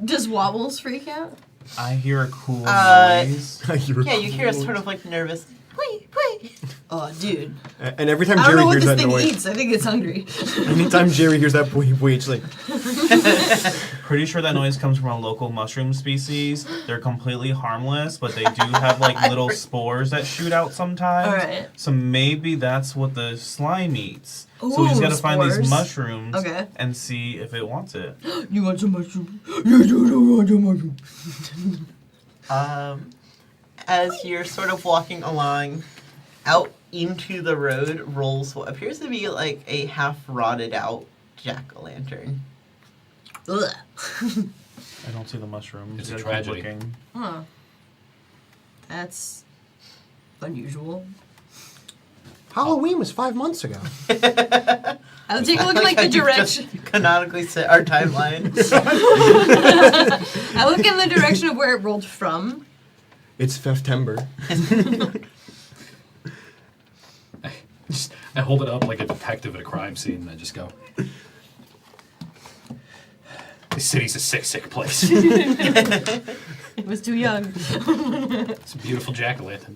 Does Wobbles freak out? I hear a cool noise. Yeah, you hear a sort of like nervous. Wait. Oh, dude. And every time I don't Jerry know what hears this that thing noise, eats. I think it's hungry. anytime Jerry hears that it's like, Pretty sure that noise comes from a local mushroom species. They're completely harmless, but they do have like little spores that shoot out sometimes. Alright. So maybe that's what the slime eats. So we Ooh, just gotta find spores. these mushrooms Okay. and see if it wants it. You want some mushroom? Yes, I want some mushroom. As you're sort of walking along, out into the road rolls what appears to be like a half rotted out jack-o'-lantern. Ugh. I don't see the mushrooms. It's You a gotta keep tragedy. looking. Huh. That's unusual. Halloween was 5 months ago. I'll take a look at like the direction. Just canonically set our timeline. I look in the direction of where it rolled from. It's September. I hold it up like a detective at a crime scene and I just go, this city's a sick place. It was too young. It's a beautiful jack-o'-lantern.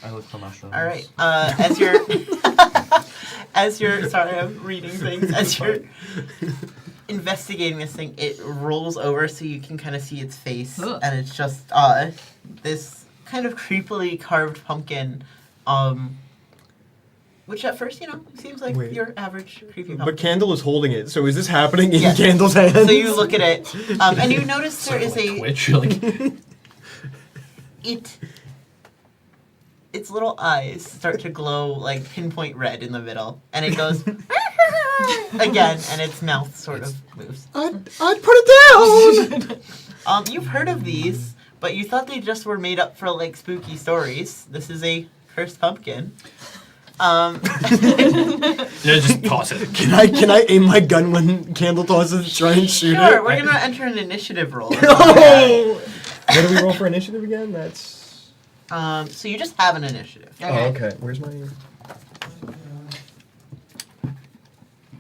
I look for mushrooms. All right. As you're sorry, I'm reading things. As you're investigating this thing, it rolls over so you can kind of see its face, Ugh. and it's just this kind of creepily carved pumpkin, which at first seems like Wait. your average creepy But pumpkin. Candle is holding it, so is this happening in Yes. Candle's hands? So you look at it, and you notice there is like a Twitch, like, its little eyes start to glow like pinpoint red in the middle, and it goes again, and its mouth sort of moves. I'd put it down! You've heard of these, but you thought they just were made up for like spooky stories. This is a cursed pumpkin. yeah, just toss it. Can I aim my gun when Candle tosses it, try and shoot Sure, it? we're gonna enter an initiative roll. No! What do we roll for initiative again? That's. So you just have an initiative. Oh, okay. Where's my?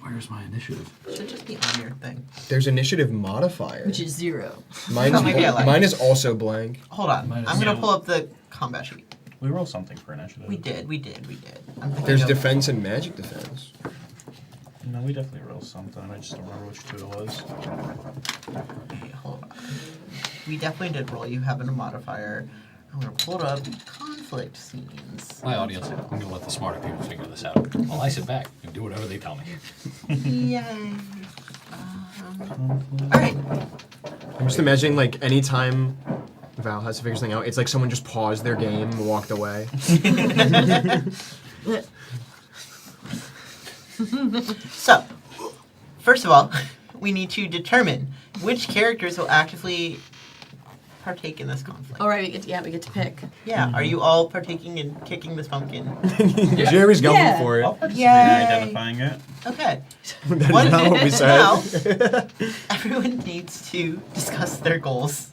Where's my initiative? It should just be on your thing. There's initiative modifier. Which is 0. Mine's Oh, maybe I lied. mine is also blank. Hold on. Minus I'm gonna zero. pull up the combat sheet. We roll something for initiative. We did. I'm thinking There's of- defense and magic defense. No, we definitely rolled something. I just don't remember which two it was. Okay, hold on. We definitely did roll. You have a modifier. I'm gonna pull it up. Conflict scenes. My audience, I'm going to let the smarter people figure this out. While I sit back and do whatever they tell me. Yay. All right. I'm just imagining like anytime Val has to figure something out, it's like someone just paused their game and walked away. So, first of all, we need to determine which characters will actively partake in this conflict. All right, we get to pick. Yeah, are you all partaking in kicking this pumpkin? Jerry's going Yeah. for I'll it. participate Yay. in identifying it. Okay. That's One not what we minute said. now. Everyone needs to discuss their goals.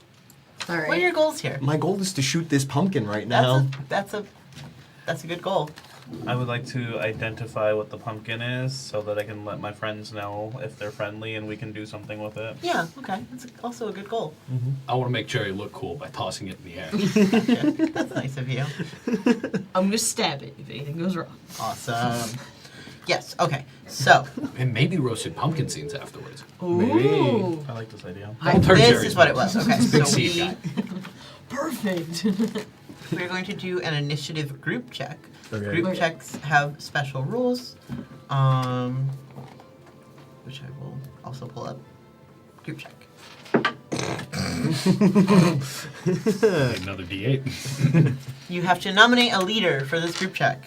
All What are right. your goals here? My goal is to shoot this pumpkin right now. That's a good goal. I would like to identify what the pumpkin is so that I can let my friends know if they're friendly and we can do something with it. Yeah, okay. That's also a good goal. I want to make Jerry look cool by tossing it in the air. Okay. That's nice of you. I'm gonna stab it if anything goes wrong. Awesome. Yes, okay. So, And maybe roasted pumpkin seeds afterwards. Ooh. I like this idea. Don't turn this Jerry's is what it nose. was. Okay, Big so seed guy. Perfect. we're going to do an initiative group check. Okay. Group Okay. checks have special rules, which I will also pull up. Group check. Another D8. You have to nominate a leader for this group check.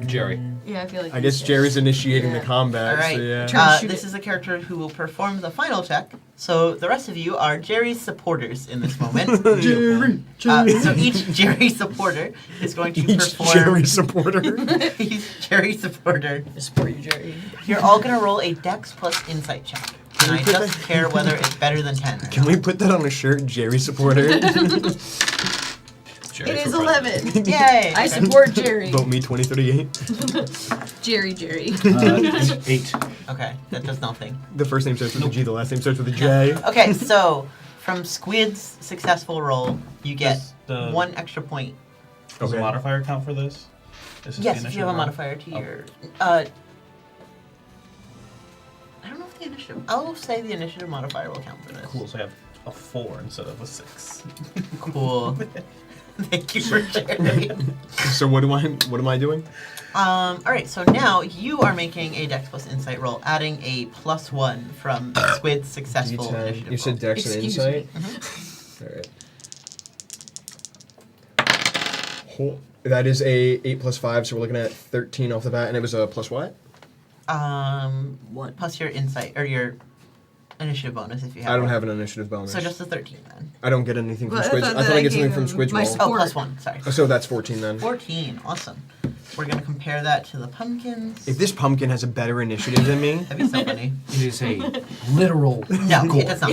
Jerry. Yeah, I feel like. I guess Jerry's initiating Yeah. the combat. All right. So yeah. Try to shoot This it. is a character who will perform the final check. So the rest of you are Jerry's supporters in this moment. Jerry. So each Jerry supporter is going to Each perform. Jerry supporter. Each Jerry supporter. I support you, Jerry. You're all going to roll a Dex plus Insight check. And I just care whether it's better than 10 or Can not. we put that on a shirt? Jerry supporter. Jerry It for is president. 11. Yay! I Okay. support Jerry. Vote me 2038. Jerry. 8. Okay, that does nothing. The first name starts with a G, the last name starts with a J. Okay, so from Squid's successful roll, you get Does the- 1 extra point. Does a Okay. modifier count for this? Is this Yes, the if you have a initiative roll? modifier to Oh. your. I don't know if the initiative. I'll say the initiative modifier will count for this. Cool, so I have a 4 instead of a 6. Cool. Thank you for sharing. So what am I doing? All right, so now you are making a Dex plus Insight roll, adding a +1 from Squid's successful D10. initiative You said roll. Dex and Excuse Insight? Mhm. Alright. That is a 8 plus 5, so we're looking at 13 off the bat, and it was a plus what? What? Plus your Insight or your initiative bonus if you have. I don't one. have an initiative bonus. So just the 13 then. I don't get anything from Well, I Squid's. thought I thought that I I get something gave from him Squid's my roll. Oh, Four. +1. Sorry. So that's 14 then. 14. Awesome. We're gonna compare that to the pumpkins. If this pumpkin has a better initiative than me, That'd be so funny. It is a literal No, it does not.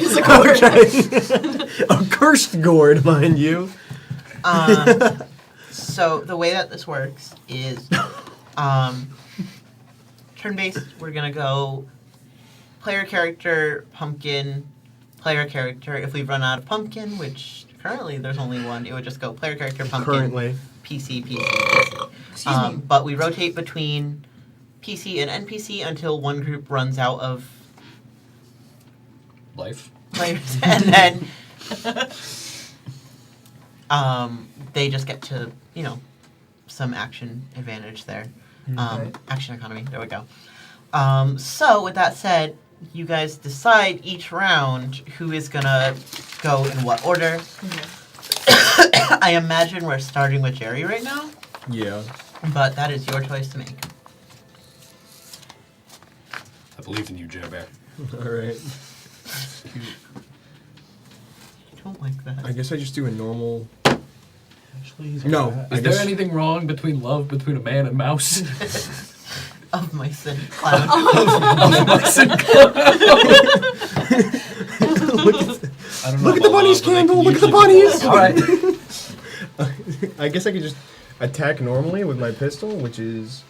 a cursed gourd, mind you. So the way that this works is, turn-based. We're gonna go player character, pumpkin, player character. If we run out of pumpkin, which currently there's only one, it would just go player character, pumpkin, Currently. PC, PC. Excuse me. But we rotate between PC and NPC until one group runs out of life. players, and then they just get to, some action advantage there. Right. Action economy, there we go. So with that said, you guys decide each round who is gonna go in what order. I imagine we're starting with Jerry right now, Yeah. but that is your choice to make. I believe in you, Jerry Bear. Alright. I don't like that. I guess I just do a normal. Actually, he's No. alright. I Is there guess- anything wrong between love between a man and mouse? Of my sin clown. I I don't know. Look at the about bunnies, lava, they Campbell! can Look at the usually bunnies! Alright. I guess I could just attack normally with my pistol, which is,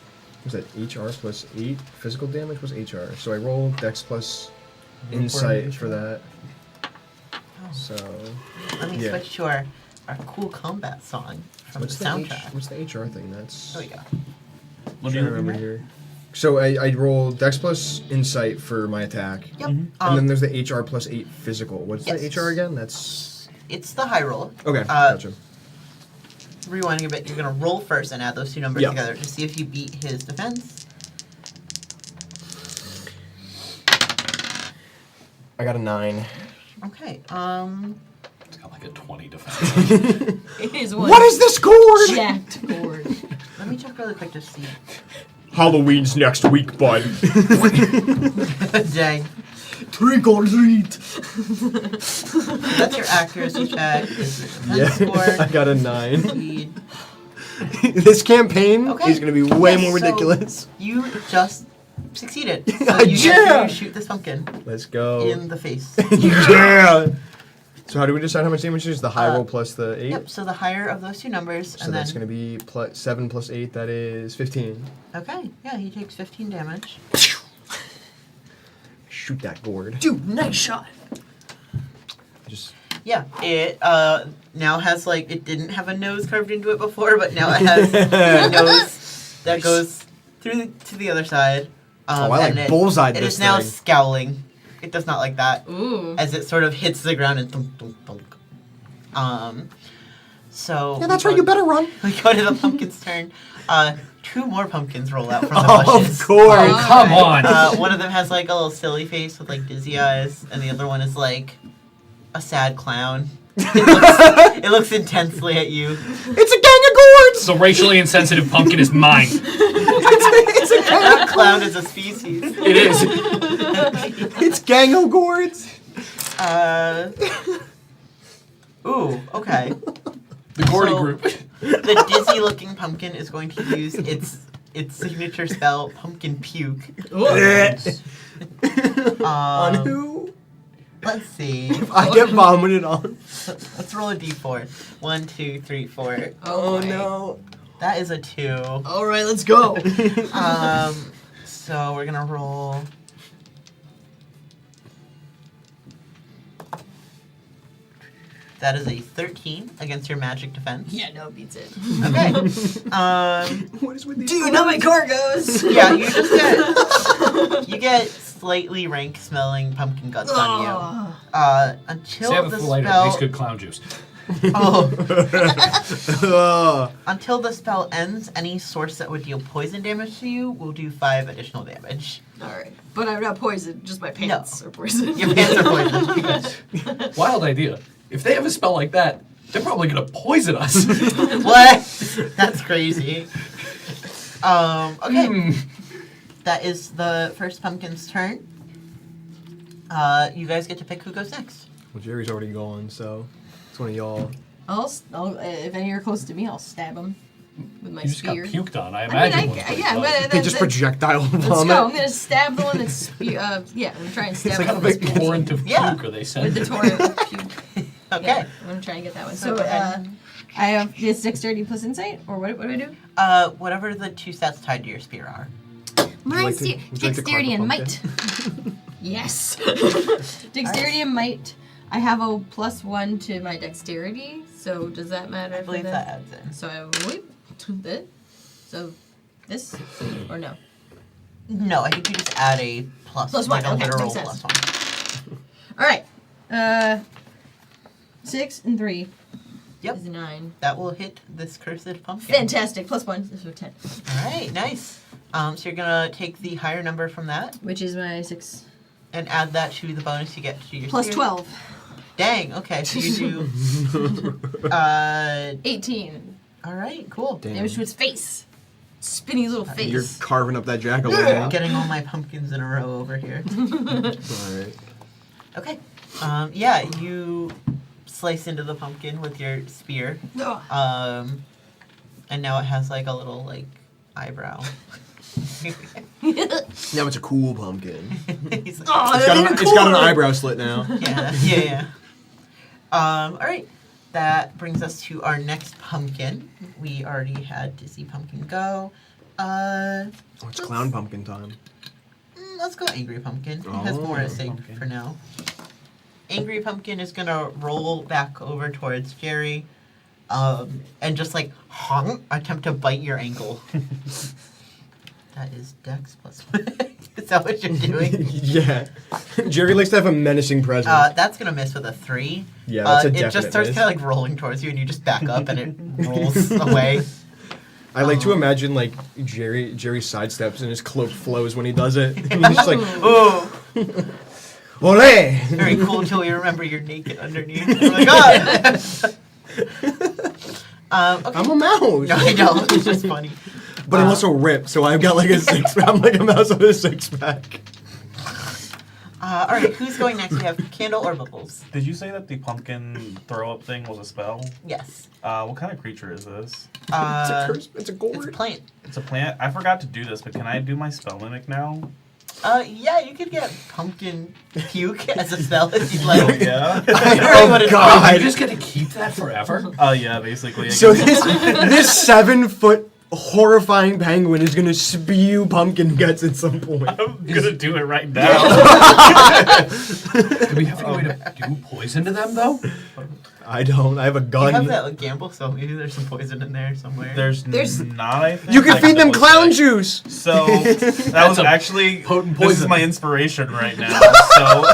what's that, HR plus 8 physical damage was HR. So I roll Dex plus Insight for that. So, Let me yeah. switch to our cool combat song from What's the soundtrack. what's the HR thing? That's. Oh yeah. What Trying to remember here. So I roll Dex plus Insight for my attack. Yep. And then there's the HR plus 8 physical. What's Yes. the HR again? That's. It's the high roll. Okay, gotcha. Rewinding a bit, you're gonna roll first and add those two numbers Yeah. together to see if you beat his defense. I got a 9. Okay. It's got like a 20 defense. It is one What is this gourd? jacked gourd. Let me check really quick to see. Halloween's next week, bud. Dang. Trick or treat. That's your accuracy check. This is your defense score. I got a 9. Speed. This campaign Okay. is going to be way Yes, more so ridiculous. You just succeeded. So you Yeah. get to shoot this pumpkin Let's go. in the face. Yeah. So how do we decide how much damage it is? The high roll plus the 8? Yep, so the higher of those two numbers, So and that's then... going to be 7 plus 8, that is 15. Okay, yeah, he takes 15 damage. Shoot that gourd. Dude, nice shot. Just Yeah, it now has, like, it didn't have a nose carved into it before, but now it has a nose that goes through to the other side. I like and bullseyed It this is now thing. scowling. It does not like that. Ooh. As it sort of hits the ground and thunk, thunk, thunk. So... Yeah, that's we right, go- you better run. We go to the pumpkin's turn. 2 more pumpkins roll out from the Of bushes. course. Oh, come on! One of them has like a little silly face with like dizzy eyes, and the other one is like a sad clown. It looks intensely at you. It's a gang of gourds! The racially insensitive pumpkin is mine. It's a gang That clown is a species. It is. It's gang of gourds. Ooh, okay. The Gordy So- group. The dizzy-looking pumpkin is going to use its signature spell, Pumpkin Puke. On who? Let's see. I get vomited on. Let's roll a d4. 1, 2, 3, 4. Oh no. That is a 2. All right, let's go. So we're gonna roll. That is a 13 against your magic defense. Yeah, no, it beats it. Okay. What is with these Dude, now my car goes. Yeah, you just get slightly rank smelling pumpkin guts on you. Until Save it the for later. Makes spell. good clown juice. Oh, Ugh. until the spell ends, any source that would deal poison damage to you will do 5 additional damage. All right, but I'm not poisoned. Just my pants are poisoned. Your pants are poisoned. Wild idea. If they have a spell like that, they're probably gonna poison us. What? That's crazy. Okay. That is the first pumpkin's turn. You guys get to pick who goes next. Well, Jerry's already gone, so it's one of y'all. I'll if any are close to me, I'll stab them with my You just got spear. puked on. I I imagine. mean, one's pretty yeah, close. but They just projectile vomit. let's go. I'm gonna stab the one that's yeah. I'm gonna try and stab It's the like one a with big spear. torrent of Yeah. puke, or they With said. the torrent of puke. Okay. Yeah, I'm gonna try and get that one. So So, go ahead. I have this dexterity plus insight, or what do I do? Whatever the 2 stats tied to your spear are. Mine's would you like to dexterity carve a and might. Yes. Dexterity and might. I have a +1 to my dexterity, so does that matter? I for believe the- that adds in. So I whip this. So this or no? No, I think you just add a plus. Plus like one, a okay, literal makes sense. +1. All right. 6 and 3 Yep. is 9. That will hit this cursed pumpkin. Fantastic. +1 is 10, Alright, nice. So you're gonna take the higher number from that which is my 6 and add that to the bonus you get to your plus spear. 12. Dang, okay, so you do 18. alright, cool. Damn. Damage to its face. Spinny little face. You're carving up that jack-o'-lantern. Getting all my pumpkins in a row over here. Alright. Okay. Yeah, you slice into the pumpkin with your spear. Ugh. And now it has like a little like eyebrow. Now it's a cool pumpkin. He's like, Oh, It's got an eyebrow slit now. yeah. All right. That brings us to our next pumpkin. We already had Dizzy Pumpkin go. It's clown pumpkin time. Let's go Angry Pumpkin. He has more at stake Pumpkin. for now. Angry Pumpkin is gonna roll back over towards Jerry, and just like attempt to bite your ankle. That is Dex plus. Is that what you're doing? Yeah. Jerry likes to have a menacing presence. That's gonna miss with a 3. Yeah, that's a It definite just starts miss. kind of like rolling towards you, and you just back up, and it rolls away. I like to imagine like Jerry sidesteps and his cloak flows when he does it. And he's just like, Oh, ole! very cool until you remember you're naked underneath. Oh my god. Okay. I'm a mouse. No, I know. It's just funny. But I'm also ripped, so I've got like a I'm like a mouse with a 6-pack. All right, who's going next? We have Candle or Bubbles. Did you say that the pumpkin throw up thing was a spell? Yes. What kind of creature is this? It's a curse. It's a It's gourd. a plant. It's a plant. I forgot to do this, but can I do my spell mimic now? Yeah, you could get pumpkin puke as a spell if you'd like. Yeah. Oh God! You just get to keep that forever? Yeah, basically. So this 7-foot horrifying penguin is gonna spew pumpkin guts at some point. I'm gonna do it right now. Do we have any way to do poison to them, though? I don't. I have a You gun. have that like, gamble, so maybe there's some poison in there somewhere. There's- not. I think. You can Like, feed them double clown check. juice. So that was a actually potent this is poison. my inspiration right now. So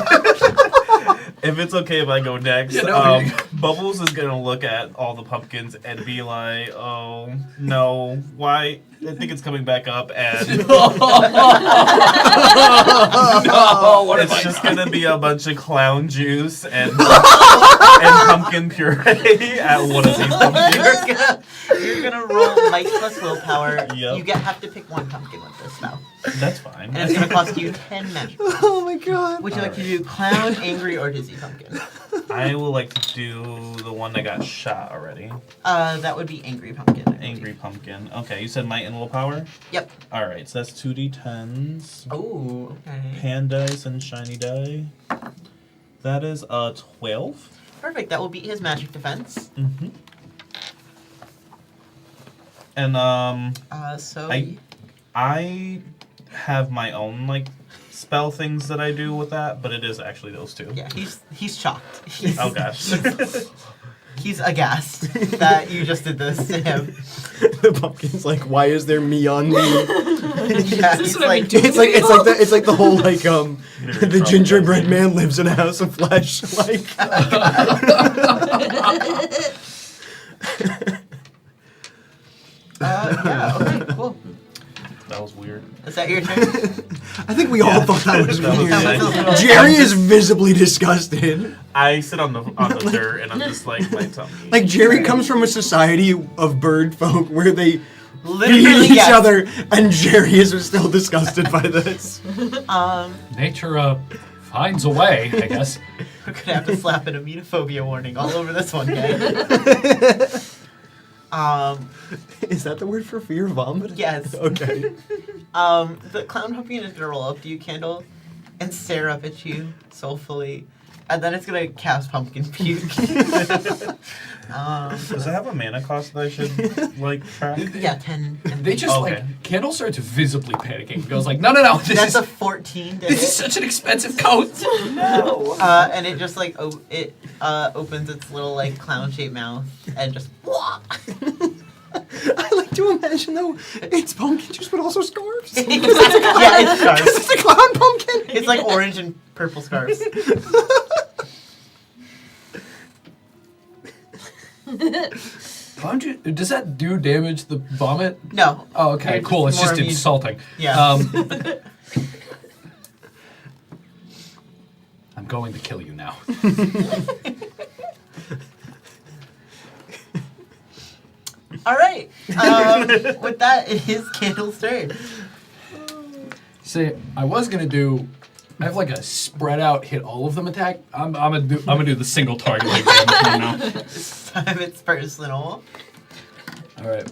if it's okay if I go next, Yeah, no, Bubbles is gonna look at all the pumpkins and be like, "Oh no, why?" I think it's coming back up, and Oh, what it's if I just gonna be a bunch of clown juice and pumpkin puree at one of these pumpkins. You're gonna roll might plus willpower. Yep. You have to pick one pumpkin with this spell, That's fine. and it's gonna cost you 10 magic. Oh my God. Would you like to do clown, angry, or dizzy pumpkin? I will like to do the one that got shot already. That would be angry pumpkin. I believe. Angry pumpkin. Okay, you said might and willpower? Yep. Alright, so that's 2d10s. Oh, okay. Pan dice and shiny die. That is 12. Perfect. That will beat his magic defense. Mm-hmm. And So I have my own like spell things that I do with that, but it is actually those two. yeah, he's shocked. He's, Oh gosh. he's aghast that you just did this to him. The pumpkin's like, why is there me on me? Yeah, he's what I like, It's like the whole like You're in the trouble, gingerbread guys. man lives in a house of flesh. Like yeah, okay, cool. That was weird. Is that your turn? I think we all thought that was That was weird. nice. Jerry is visibly disgusted. I sit on the dirt and I'm just like my tummy. Like Jerry comes from a society of bird folk where they Literally, feed each yes. other, and Jerry is still disgusted by this. Nature finds a way, I guess. We're gonna have to slap an amenophobia warning all over this one, gang. Is that the word for fear of vomit? Yes. Okay. The clown pumpkin is gonna roll up to you, Candle, and stare up at you soulfully, and then it's gonna cast pumpkin puke. Does it have a mana cost that I should like track? Yeah, 10. They just Okay. like Candle starts visibly panicking. Goes like, no, this That's is a 14. this is such an expensive coat. No. And it just like opens its little like clown-shaped mouth and just. I like to imagine though, it's pumpkin juice, but also scarves. Yeah, it's scarves. It's a clown pumpkin. It's like orange and purple scarves. Does that do damage the vomit? No. Oh, okay, It's cool. It's more just immune. insulting. Yeah. I'm going to kill you now. All right. With that, it is Candle's turn. See, I was gonna do. I have like a spread out, hit all of them attack. I'm gonna do the single target like damage now. This time it's personal. All right.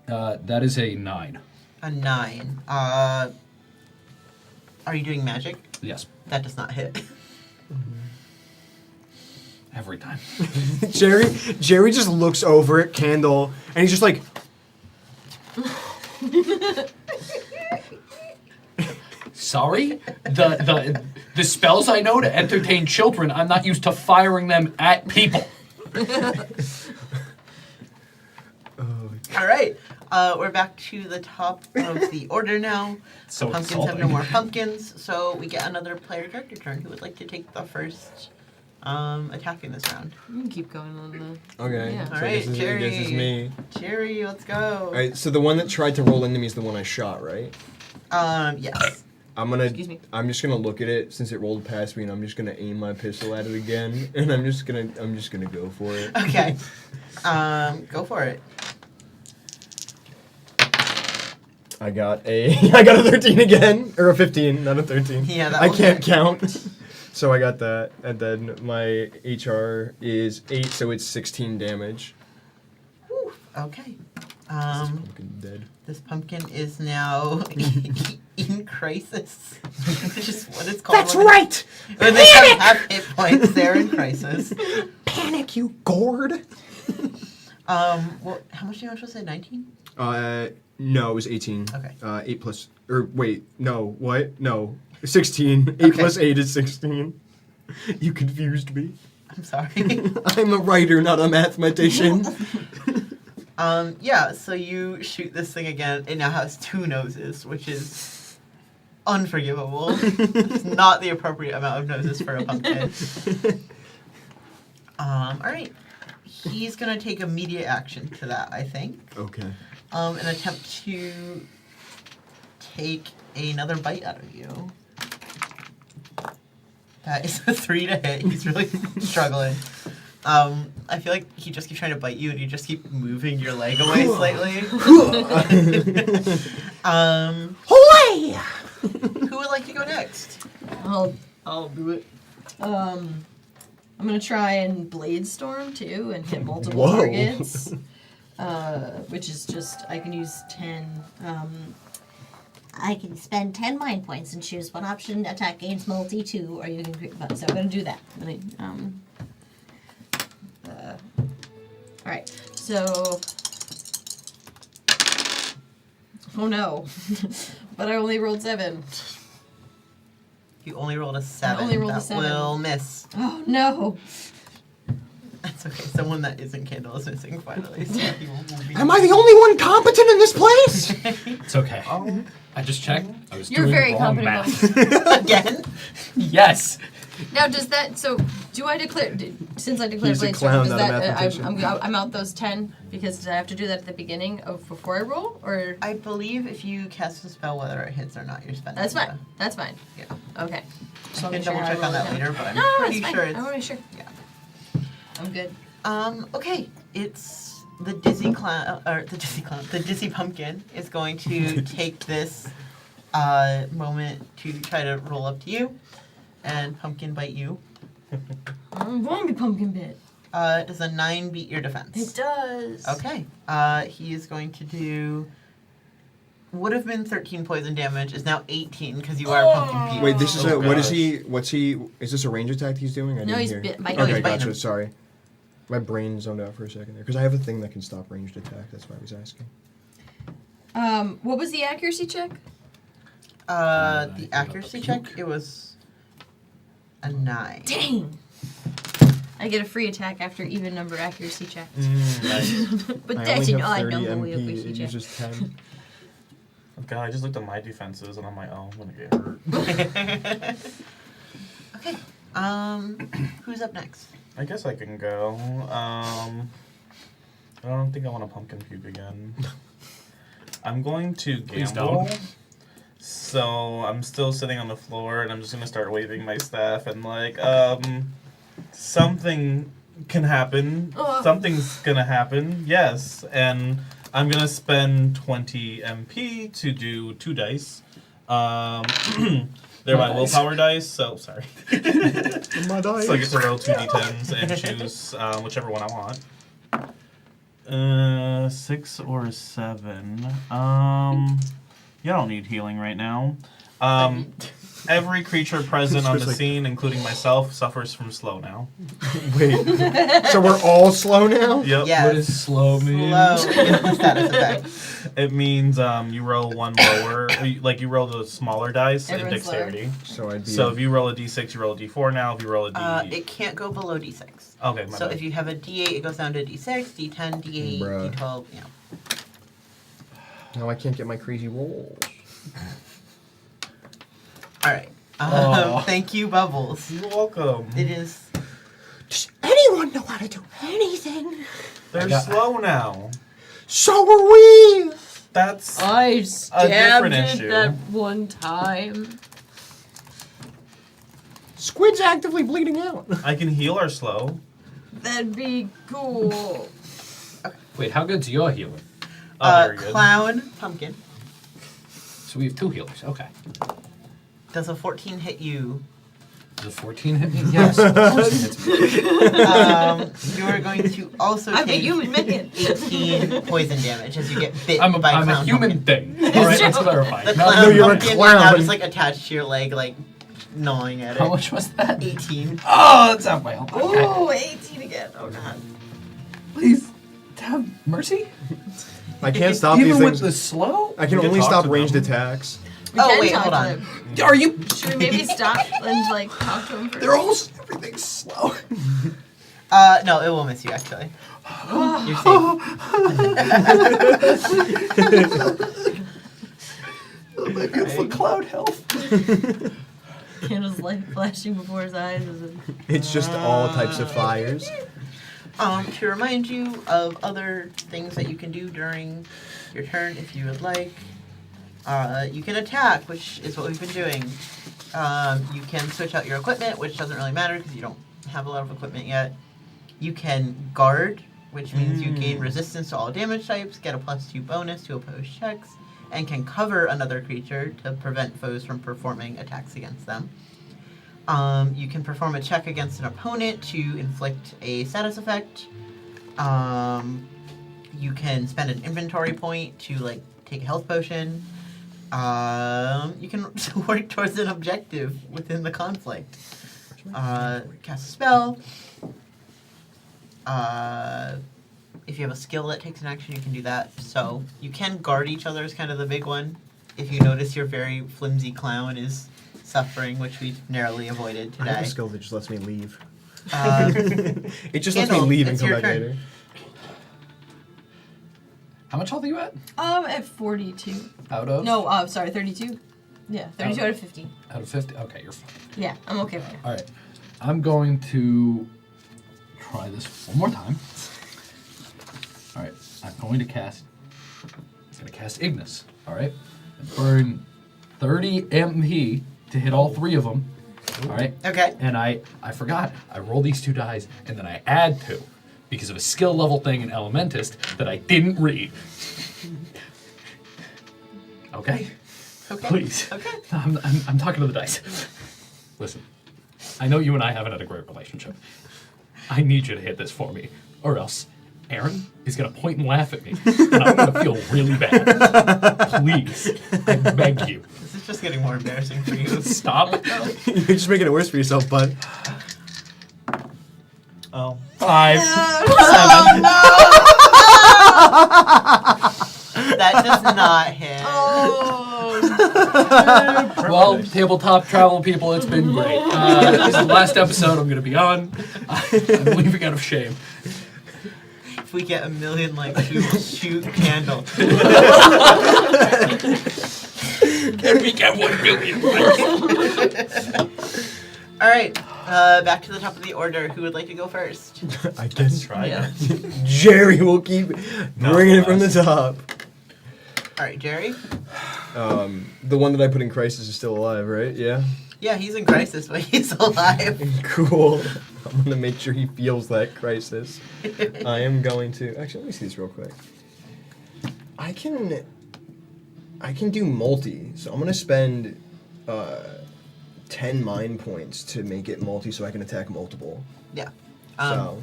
That is a 9. A 9. Are you doing magic? Yes. That does not hit. Every time. Jerry just looks over at Candle, and he's just like, Sorry? The spells I know to entertain children, I'm not used to firing them at people. All right. We're back to the top of the order now. So Pumpkins have no more pumpkins, so we get another player character turn. Who would like to take the first attack in this round? You can keep going on the. okay, Yeah. so All I guess right, I guess it's me. Jerry, let's go. All right, so the one that tried to roll into me is the one I shot, right? Yes. Excuse me. I'm just gonna look at it since it rolled past me, and I'm just gonna aim my pistol at it again, and I'm just gonna go for it. Okay. Go for it. I got a 13 again, or a 15, not a 13. Yeah, that I will can't hit. count. So I got that, and then my HR is 8, so it's 16 damage. Whew. Okay. Fucking dead. This pumpkin is now in crisis, which is what it's called. That's right. When they have half hit points, they're in crisis. Panic, you gourd. Well, how much damage was it? 19? No, it was 18. Okay. 8 plus, or wait, no, what? No, 16. 8 Okay. plus 8 is 16. You confused me. I'm sorry. I'm a writer, not a mathematician. Yeah, so you shoot this thing again. It now has 2 noses, which is unforgivable. It's not the appropriate amount of noses for a pumpkin. Alright. He's gonna take immediate action to that, I think. Okay. And attempt to take another bite out of you. That is a 3 to hit. He's really struggling. I feel like he just keeps trying to bite you, and you just keep moving your leg away slightly. Hooray! Who would like to go next? I'll do it. I'm gonna try and blade storm too and hit multiple Whoa. targets. Which is just I can use 10. I can spend 10 mind points and choose one option. Attack gains multi 2, or you can create one. So I'm gonna do that. All right. So. Oh no! But I only rolled 7. You only rolled a 7. only rolled a that 7. will miss. Oh no! That's okay. Someone that isn't Candle is missing finally. So he will be Am I the only one competent in this place? It's okay. I just checked. I was You're doing very wrong competent. math. again? Yes. Now, does that so? Do I declare since I declared He's a blade clown, storm? Does not a that mathematician. I'm out those 10 because did I have to do that at the beginning of before I roll or? I believe if you cast a spell, whether it hits or not, you're spending. That's fine. That's fine. Yeah. Okay. I can double check on that later, but I'm No, pretty it's fine. sure I it's. want to be sure. Yeah. I'm good. Okay. It's the dizzy clown, or the dizzy pumpkin is going to take this moment to try to roll up to you, and pumpkin bite you. I want to be pumpkin bit. Does a 9 beat your defense? It does. Okay. He is going to do. Would have been 13 poison damage. Is now 18 because you are pumpkin Pete. Wait, this is Oh, what is gosh. he? What's he? Is this a range attack he's doing? I No, didn't he's hear. biting. Oh, Okay, he's biting gotcha. him. Sorry, my brain zoned out for a second there because I have a thing that can stop ranged attack. That's why I was asking. What was the accuracy check? The accuracy check. It was a 9. Dang. I get a free attack after even number accuracy check. But I that's only an have odd 30 number MP. accuracy It check. uses 10. God, I just looked at my defenses and I'm like, oh, I'm gonna get hurt. Okay. Who's up next? I guess I can go. I don't think I want a pumpkin puke again. I'm going to Please gamble. don't. So I'm still sitting on the floor and I'm just gonna start waving my staff and like, something can happen. Something's gonna happen, yes. And I'm gonna spend 20 MP to do 2 dice. They're my willpower dice, so sorry. My dice. So I get to roll 2 d10s and choose whichever one I want. 6 or 7. You don't need healing right now. Every creature present on the Seriously. scene, including myself, suffers from slow now. Wait. So we're all slow now? Yep. Yes. What does slow mean? Slow is the status effect. It means you roll one lower, like you roll the smaller dice in Everyone's dexterity. So I'd be. So if you roll a d6, you roll a d4 now. If you roll a d... It can't go below d6. okay, my So bad. if you have a d8, it goes down to d6, d10, d8, Bruh. d12, Now I can't get my crazy rolls. Alright. Aw. Thank you, Bubbles. You're welcome. It is... Does anyone know how to do anything? They're got- slow now. So are we! That's... I different stabbed it issue. that one time. Squid's actively bleeding out. I can heal our slow. That'd be cool. Wait, how good's your healing? Oh, very good. Clown, pumpkin. So we have 2 healers. Okay. Does a 14 hit you? Does a 14 hit me? Yes. Of course it hits me. You are going to also I'm a take human minion. 18 poison damage as you get bit I'm by a clown human pumpkin. thing. All right, let's clarify. The Not- clown No, you're a pumpkin is clown. now just like attached to your leg, like gnawing at How it. much was that? 18. Oh, that's out my health. Okay. Ooh, 18 again. Oh god. Please, have mercy. I can't stop Even these with things. the slow? I can We can only talk stop to ranged them. attacks. We Oh, can wait, talk hold to on. them. Are you? Should we maybe stop and like talk to him first? They're all everything's slow. No, it will miss you actually. You're safe. My beautiful cloud health. Candles light flashing before his eyes. It's just all types of fires. To remind you of other things that you can do during your turn if you would like. You can attack, which is what we've been doing. You can switch out your equipment, which doesn't really matter because you don't have a lot of equipment yet. You can guard, which means you gain resistance to all damage types, get a +2 bonus to opposed checks, and can cover another creature to prevent foes from performing attacks against them. You can perform a check against an opponent to inflict a status effect. You can spend an inventory point to like take a health potion. You can work towards an objective within the conflict. Cast a spell. If you have a skill that takes an action, you can do that. So you can guard each other is kind of the big one. If you notice your very flimsy clown is suffering, which we narrowly avoided I have a today. skill that just lets me leave. It It just lets me leave and come back later. How much health are you at? At 42. Out of? No, sorry, 32. Yeah, 32 out of 50. Out of 50? Okay, you're fine. Yeah, I'm okay with it. All right. I'm going to try this one more time. All right. I'm going to cast Ignis. All right. And burn 30 MP to hit all 3 of them. All right. Okay. And I forgot. I roll these 2 dice and then I add 2 because of a skill level thing in Elementist that I didn't read. Okay. Okay. Please. Okay. I'm talking to the dice. Listen, I know you and I haven't had a great relationship. I need you to hit this for me, or else Aaron is gonna point and laugh at me, and I'm gonna feel really bad. Please, I beg you, This is just getting more embarrassing for you. stop. You're just making it worse for yourself, bud. Oh. 5, 7. That does not hit. Well, tabletop travel people, it's been great. This is the last episode I'm gonna be on. I'm leaving out of shame. If we get 1 million like shoot candle. Can we get 1 million likes? All right. Back to the top of the order. Who would like to go first? I guess Try Yeah. it. Jerry will keep bringing it from the top. All right, Jerry. The one that I put in crisis is still alive, right? Yeah. Yeah, he's in crisis, but he's alive. Cool. I'm gonna make sure he feels that crisis. I am going to actually let me see this real quick. I can do multi, so I'm gonna spend 10 mind points to make it multi, so I can attack multiple. Yeah. So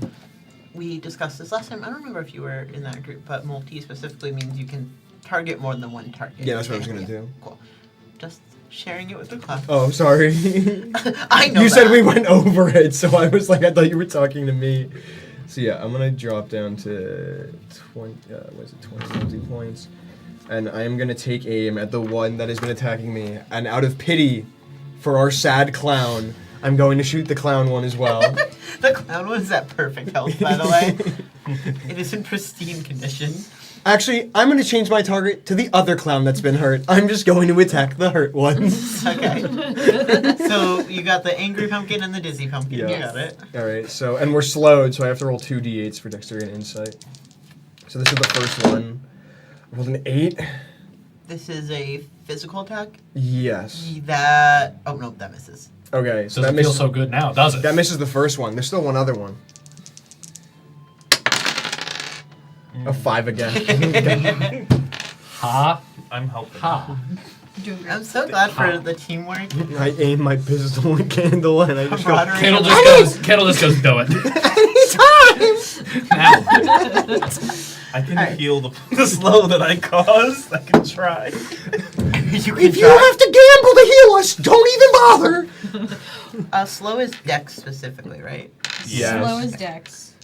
We discussed this last time. I don't remember if you were in that group, but multi specifically means you can target more than one target. yeah, that's what I was gonna do. Cool. Just sharing it with the class. Oh, sorry. I know You that. said we went over it, so I was like, I thought you were talking to me. So yeah, I'm gonna drop down to 20. 20 multi-points, and I am gonna take aim at the one that has been attacking me. And out of pity for our sad clown, I'm going to shoot the clown one as well. The clown one's at perfect health, by the way. It is in pristine condition. Actually, I'm gonna change my target to the other clown that's been hurt. I'm just going to attack the hurt one. Okay. So you got the angry pumpkin and the dizzy pumpkin. Yeah. You got it. All right. So, and we're slowed, so I have to roll 2 d8s for dexterity and insight. So this is the first one. I rolled an 8. This is a physical attack. Yes. That. Oh no, that misses. Okay. So Doesn't that feel misses. so good now, does it? That misses the first one. There's still one other one. A 5 again. Ha. I'm helping. Ha. Doing great. I'm so glad for the teamwork. I aim my pistol and candle, and I just go. Camaraderie. Candle just goes, do it. I can heal the slow that I caused. I can try. You If can you try. have to gamble to heal us, don't even bother. Slow is dex specifically, right? Yes. Slow is dex.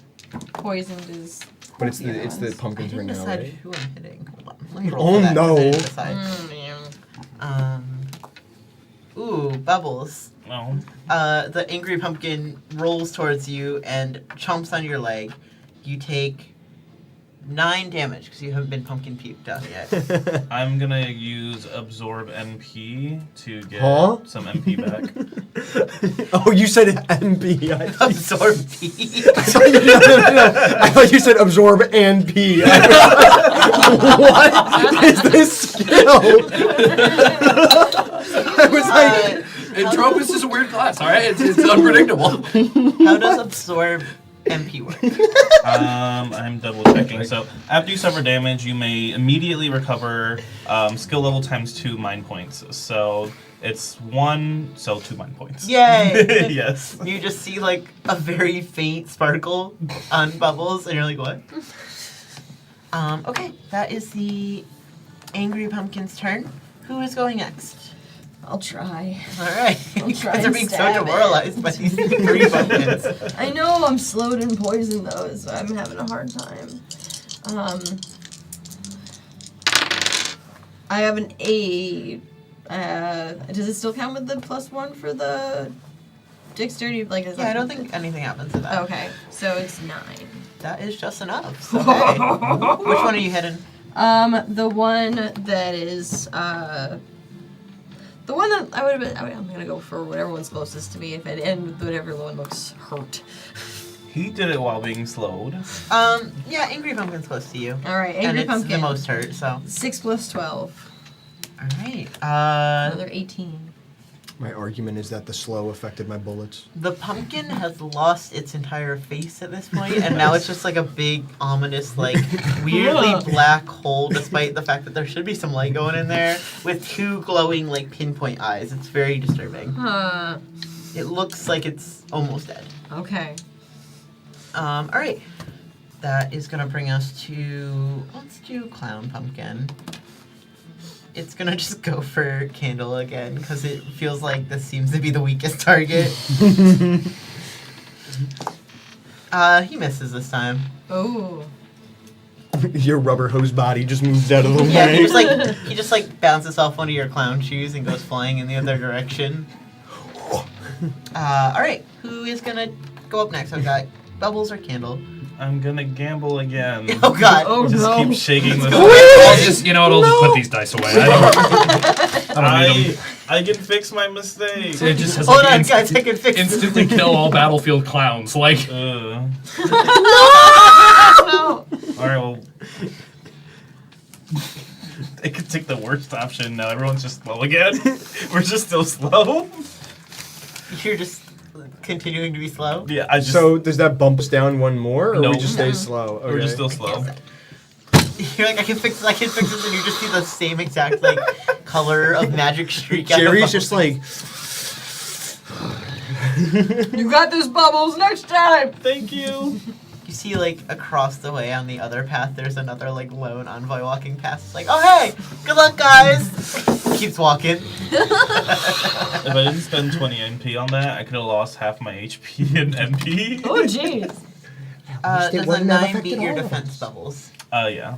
Poisoned is. But it's the I pumpkins right didn't now, decide right? who I'm hitting. Hold on. Let me roll Oh, for that, 'cause I no. didn't decide. Ooh, Bubbles. No. The angry pumpkin rolls towards you and chomps on your leg. You take 9 damage because you haven't been pumpkin puked out yet. I'm gonna use absorb NP to get Huh? some MP back. Oh, you said MP. Absorb P. I thought you said absorb and pee. What is this skill? I was like, Entropist is a weird class, alright? It's unpredictable. How does absorb MP work? I'm double checking. So after you suffer damage, you may immediately recover skill level times 2 mind points. So it's 1, so 2 mind points. Yay! Yes. You just see like a very faint sparkle on Bubbles, and you're like, what? Okay, that is the angry pumpkin's turn. Who is going next? I'll try. All right. I'll You try guys are and being so stab it. demoralized by these 3 pumpkins. I know I'm slowed and poisoned though, so I'm having a hard time. I have an 8. Does it still count with the +1 for the dexterity? Like, is Yeah, I that don't think anything happens to that. Okay, so it's 9. That is just enough. So, hey. Which one are you hitting? The one that is the one that I would have been. I'm gonna go for whatever one's closest to me. If it and whatever one looks hurt. He did it while being slowed. Yeah, angry pumpkin's close to you. All right, And angry it's pumpkin. the most hurt, so. 6 + 12. All right. Another 18. my argument is that the slow affected my bullets. The pumpkin has lost its entire face at this point, and now it's just like a big, ominous, like, weirdly black hole, despite the fact that there should be some light going in there, with 2 glowing, like, pinpoint eyes. It's very disturbing. It looks like it's almost dead. Okay. Alright. That is gonna bring us to, let's do Clown Pumpkin. It's gonna just go for Candle again, because it feels like this seems to be the weakest target. He misses this time. Oh. Your rubber hose body just moved out of the Yeah, way. he just like bounces off one of your clown shoes and goes flying in the other direction. Alright, who is gonna go up next? I've got Bubbles or Candle. I'm gonna gamble again. Oh god. Oh Just no. keep shaking the. I'll just, I'll just put these dice away. I don't need them. I can fix my mistake. It just has Hold like on, guys, I can fix this. instantly kill all battlefield clowns. Like, All No. right, well, I could take the worst option. Now everyone's just slow again. We're just still slow. You're just continuing to be slow? Yeah, I just. So does that bump us down one more, or No. we just stay slow? we're just Okay. still slow. You're like, I can fix this, and you just see the same exact, like, color of magic streak out of Jerry's Bubbles. just like, You got this, Bubbles. Next time. Thank you. You see, like, across the way on the other path, there's another, like, lone envoy walking past. It's like, oh, hey! Good luck, guys! Keeps walking. If I didn't spend 20 NP on that, I could have lost half my HP and MP. Oh, jeez. Does a wouldn't have 9 beat affected your all of defense us. bubbles? Yeah.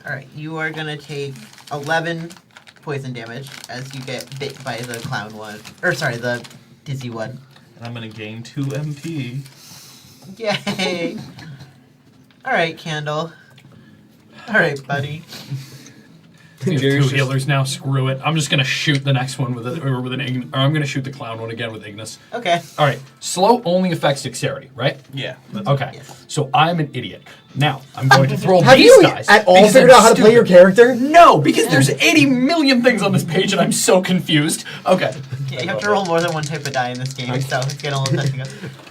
Alright, you are gonna take 11 poison damage as you get bit by the clown one. Or, sorry, the dizzy one. And I'm gonna gain 2 MP. Yay! Alright, Candle. Alright, buddy. Two Jerry's just- healers now. Screw it. I'm just gonna shoot the next one with I'm gonna shoot the clown one again with Ignis. Okay. All right. Slow only affects dexterity, right? Yeah. That's Okay. Yes. So I'm an idiot. Now I'm going to throw Have these you guys. at all because figured I'm out how to play your stupid. character? No, because there's 80 million things on this page and I'm so confused. Okay. Yeah, you have to roll more than one type of die in this game, so it's getting a little touchy.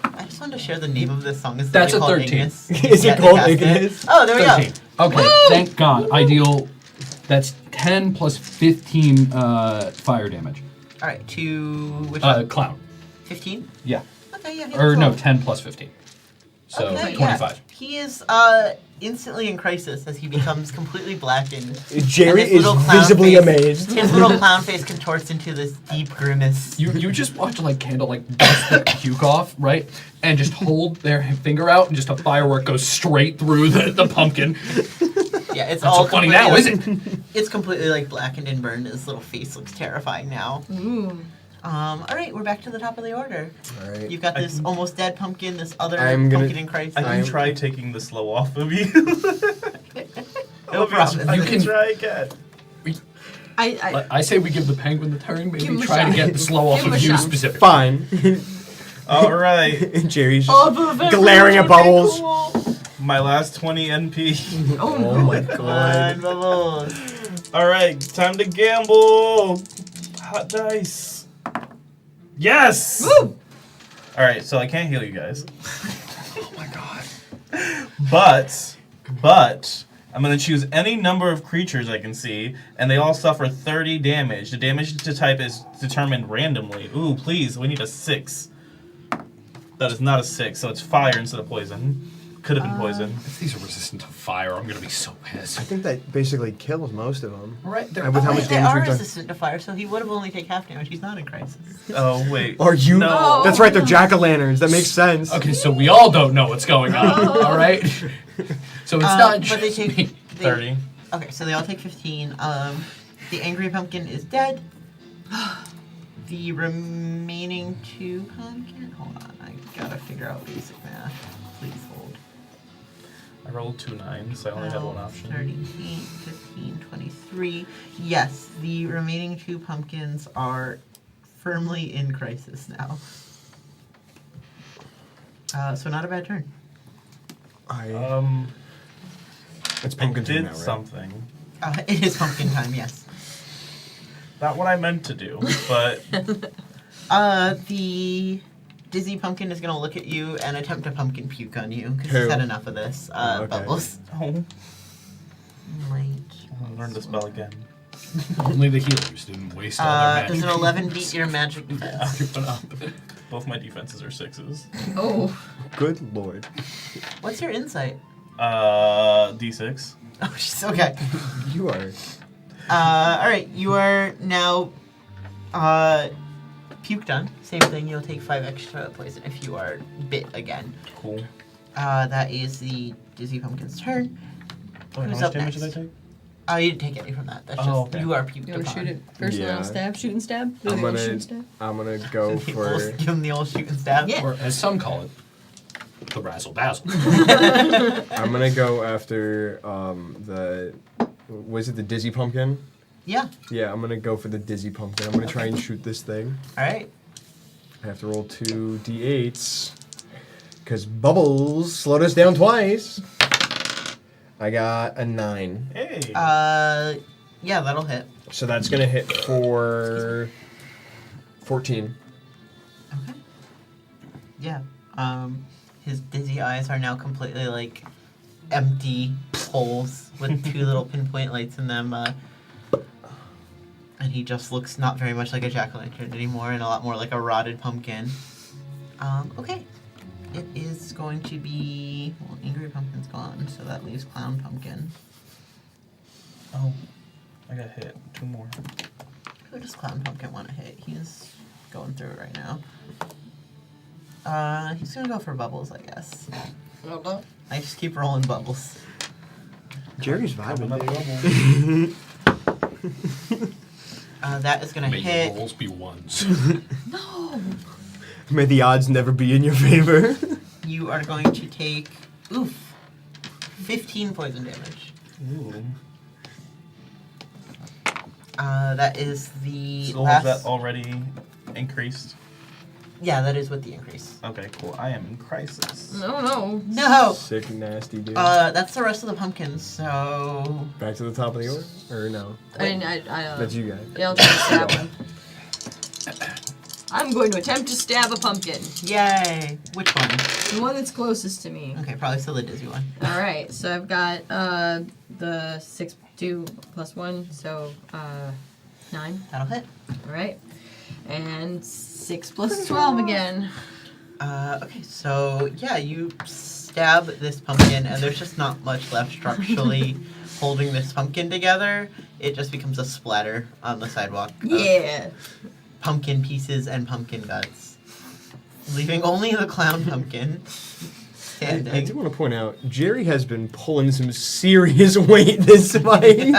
I just wanted to share the name of this song. Is That's a called 13. Ignis? Is it Yeah, they called cast it. Ignis? Oh, there we 13. go. Okay. Thank God. I deal. That's 10 plus 15 fire damage. Alright, to which one? Clown. 15? Yeah. Okay, yeah. Or no, roll. 10 plus 15. So Okay, 25. Yeah. He is instantly in crisis as he becomes completely blackened. Jerry And his is little clown visibly face- amazed. His little clown face contorts into this deep grimace. You just watch like Candle like dust the puke off, right? And just hold their finger out and just a firework goes straight through the pumpkin. Yeah, it's Not all so funny completely, now, is like- it? It's completely like blackened and burned. His little face looks terrifying now. Alright, we're back to the top of the order. Alright. You've got this almost dead pumpkin, this other I'm gonna- pumpkin in crisis. I can I'm- try taking the slow off of you. No problem. I You can can- try again. I say we give the penguin the turn, Give maybe him a try to shot. get the slow off Give him of a you shot. specifically. Fine. All right. Jerry's Oh, just but glaring at Bubbles. My last 20 NP. Oh, Oh no. my Come god. on, Bubbles. All right, time to gamble. Hot dice. Yes. Woo! All right, so I can't heal you guys, Oh my god. but I'm gonna choose any number of creatures I can see, and they all suffer 30 damage. The damage to type is determined randomly. Ooh, please, we need a 6. That is not a 6, so it's fire instead of poison. Could have been poison. If these are resistant to fire, I'm gonna be so pissed. I think that basically kills most of them. Right, they're With how much They damage are we've done. resistant to fire, so he would have only take half damage. He's not in crisis. Oh wait. Are you? No. That's right, they're jack-o'-lanterns. That makes sense. Okay, so we all don't know what's going on. All right. So it's not. But they just take me. 30. Okay, so they all take 15. The angry pumpkin is dead. The remaining 2 pumpkin. Hold on, I gotta figure out basic math. Please hold. I rolled 2 9s, so I only had one 12, option. 13, 15, 23. Yes, the remaining 2 pumpkins are firmly in crisis now. So not a bad turn. It's I pumpkin time did now, right? something. It is pumpkin time, yes. Not what I meant to do, but The dizzy pumpkin is gonna look at you and attempt to pumpkin puke on you because Who? he's had enough of this. Okay. Bubbles. oh, Right. I'll learn the spell again. Only the healers didn't waste all their Does magic. an 11 beat your magic defense? Keep it up. Both my defenses are 6s. Oh. Good lord. What's your insight? D6. Oh, she's okay. You are. Alright, you are now puked on. Same thing, you'll take 5 extra poison if you are bit again. Cool. That is the dizzy pumpkin's turn. Oh, Who's how much up damage next? did I take? Oh, you didn't take any from that. That's just, Oh, okay. you are puked You want to upon. shoot it first Yeah. and then stab? Shoot and stab? Do I'm the old shoot gonna, and stab? I'm gonna go The for. old- give him the old shoot and stab. Yeah. Or as some call it, the razzle dazzle. I'm gonna go after the. Was it the dizzy pumpkin? Yeah. Yeah, I'm gonna go for the dizzy pumpkin. I'm gonna try and shoot this thing. Alright. I have to roll 2 d8s. Because Bubbles slowed us down twice. I got a 9. Hey. Yeah, that'll hit. So that's gonna hit for 14. Okay. Yeah. His dizzy eyes are now completely like empty holes with 2 little pinpoint lights in them. And he just looks not very much like a jack-o'-lantern anymore and a lot more like a rotted pumpkin. Okay. it is going to be... Well, Angry Pumpkin's gone, so that leaves Clown Pumpkin. Oh, I got hit. 2 more. Who does Clown Pumpkin want to hit? He's going through it right now. He's gonna go for Bubbles, I guess. Okay. I just keep rolling Bubbles. Jerry's Coming up vibing. double. That is gonna May your hit. rolls be ones. No. May the odds never be in your favor. You are going to take, 15 poison damage. Ooh. That is the So last... was that already increased? Yeah, that is with the increase. Okay, cool. I am in crisis. No. No! Sick, nasty dude. That's the rest of the pumpkins, so... Back to the top of the order? Or no? I That's you guys. Yeah, I'll try to stab one. I'm going to attempt to stab a pumpkin. Yay! Which one? The one that's closest to me. Okay, probably still the dizzy one. Alright, so I've got the 6, 2 plus 1, so 9. That'll hit. Alright. And 6 plus 12 again. Okay, so yeah, you stab this pumpkin, and there's just not much left structurally holding this pumpkin together. It just becomes a splatter on the sidewalk. of Yeah. Pumpkin pieces and pumpkin guts, leaving only the clown pumpkin I do standing. want to point out, Jerry has been pulling some serious weight this fight.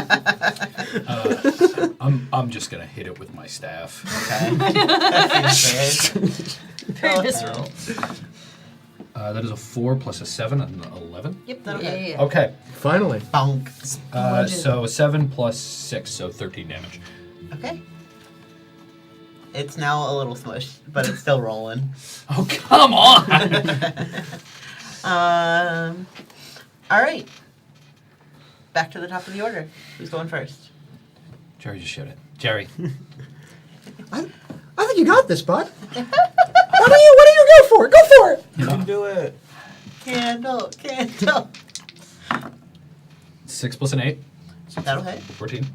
I'm just gonna hit it with my staff. Okay. That seems fair. Very visceral. That is a 4 plus a 7 and an 11. Yep, that'll hit. Yeah. Okay. Finally. Bonk. So 7 plus 6, so 13 damage. Okay. It's now a little smushed, but it's still rolling. Oh, come on! All right. Back to the top of the order. Who's going first? Jerry, just shoot it. Jerry. I think you got this, bud. What do you go for? Go for it! You can do it. Candle, candle. 6 plus an 8. That'll hit. 14.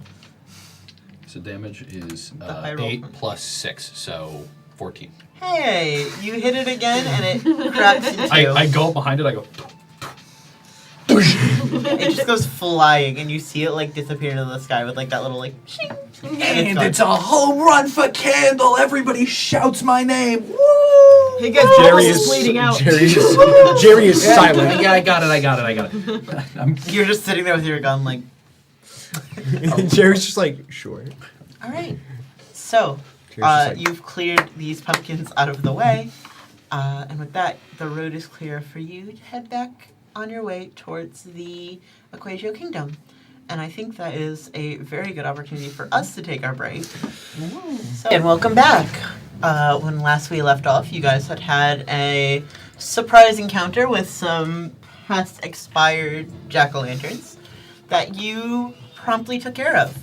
So damage is high roll 8 from- plus 6, so 14. Hey, you hit it again, and it cracks in two. I go up behind it, I go, It just goes flying, and you see it like disappear into the sky with like that little like. Shing, and it's a home run for Candle. Everybody shouts my name. Woo! Hey guys, Jerry Bubbles is is bleeding out. Jerry is silent. yeah, I got it. I'm, You're just sitting there with your gun, like. Jerry's just like, sure. All right. So, Jerry's just like, you've cleared these pumpkins out of the way, and with that, the road is clear for you to head back on your way towards the Aquatio Kingdom. And I think that is a very good opportunity for us to take our break. So, and welcome back. When last we left off, you guys had a surprise encounter with some past expired jack-o'-lanterns that you promptly took care of.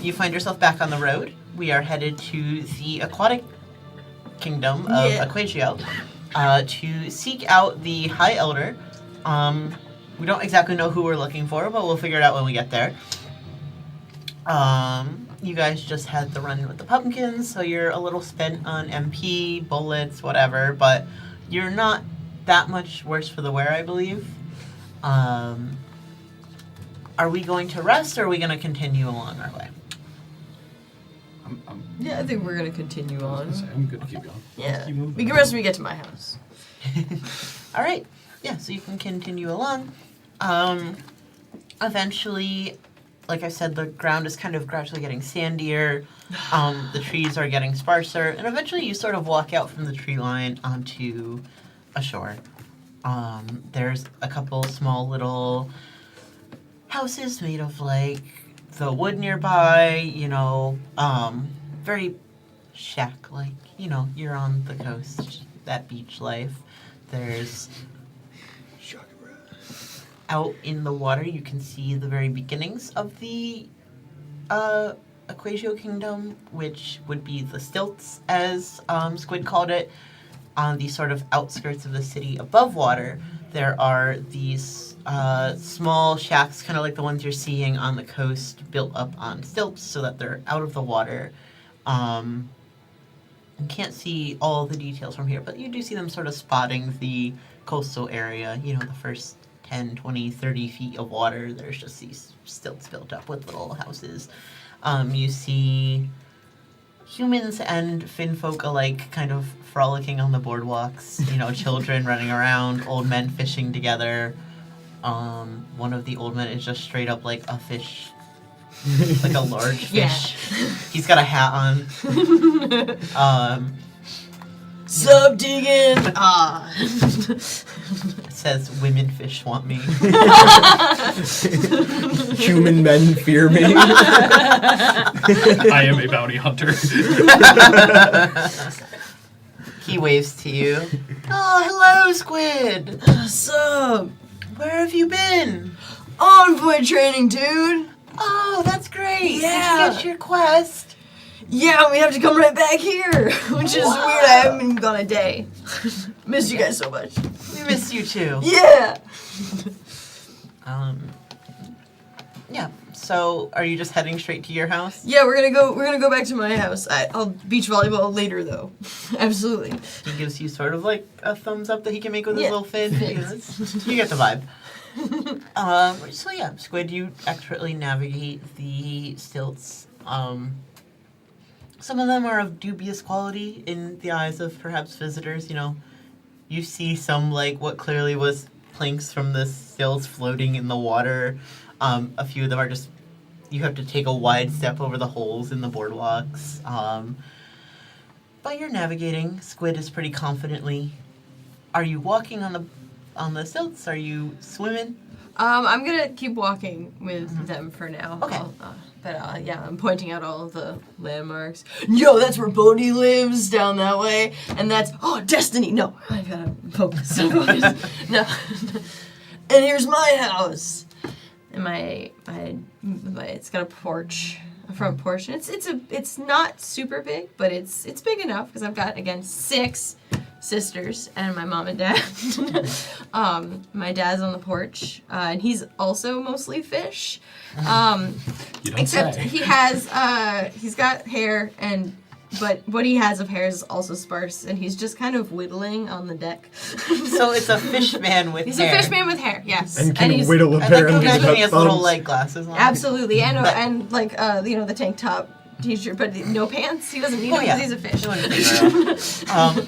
You find yourself back on the road. We are headed to the aquatic kingdom of Aquatio to seek out the High Elder. We don't exactly know who we're looking for, but we'll figure it out when we get there. You guys just had the run with the pumpkins, so you're a little spent on MP, bullets, whatever, but you're not that much worse for the wear, I believe. Are we going to rest, or are we going to continue along our way? Yeah, I think we're gonna continue on. I'm good to keep going. Yeah. keep moving. We can rest when we get to my house. All right. Yeah, so you can continue along. Eventually, like I said, the ground is kind of gradually getting sandier. The trees are getting sparser, and eventually you sort of walk out from the tree line onto a shore. There's a couple small little houses made of like the wood nearby, you know, very shack-like. You know, you're on the coast, that beach life. There's out in the water, you can see the very beginnings of the Aquatio Kingdom, which would be the Stilts, as Squid called it. On the sort of outskirts of the city above water, there are these small shacks, kind of like the ones you're seeing on the coast, built up on stilts so that they're out of the water. You can't see all the details from here, but you do see them sort of spotting the coastal area. You know, the first 10, 20, 30 feet of water, there's just these stilts built up with little houses. You see humans and finfolk alike kind of frolicking on the boardwalks. You know, children running around, old men fishing together. One of the old men is just straight up like a fish. Like a large fish. He's got a hat on. Sub digging. It says women fish want me. Human men fear me. I am a bounty hunter. He waves to you. Oh, hello, Squid. Sub. Where have you been? Envoy training, dude. Oh, that's great. Yeah. Did you get your quest? Yeah, we have to come right back here, which is weird. I haven't been gone a day. Missed you guys so much. We missed you too. Yeah. Yeah. So, are you just heading straight to your house? Yeah, we're gonna go back to my house. I'll beach volleyball later though. Absolutely. He gives you sort of like a thumbs up that he can make with his Yeah. little fin. You get the vibe. So yeah, Squid, you expertly navigate the stilts. Some of them are of dubious quality in the eyes of perhaps visitors. You know, you see some like what clearly was planks from the stilts floating in the water. A few of them are just, you have to take a wide step over the holes in the boardwalks. But you're navigating. Squid is pretty confidently. Are you walking on the stilts? Are you swimming? I'm gonna keep walking with them for now. Okay. Yeah, I'm pointing out all of the landmarks. Yo, that's where Bodhi lives down that way, and that's Destiny. No, I gotta focus. No. And here's my house. And my it's got a porch, a front porch. And it's not super big, but it's big enough because I've got again 6 sisters and my mom and dad. My dad's on the porch, and he's also mostly fish. You don't Except say. he has he's got hair, but what he has of hair is also sparse, and he's just kind of whittling on the deck. So it's a fish man with He's hair. a fish man with hair, yes. And can he's, whittle I like apparently to imagine he has without little thumbs. like glasses on. Absolutely, and like the tank top t-shirt, but no pants. He doesn't need them because he's a fish.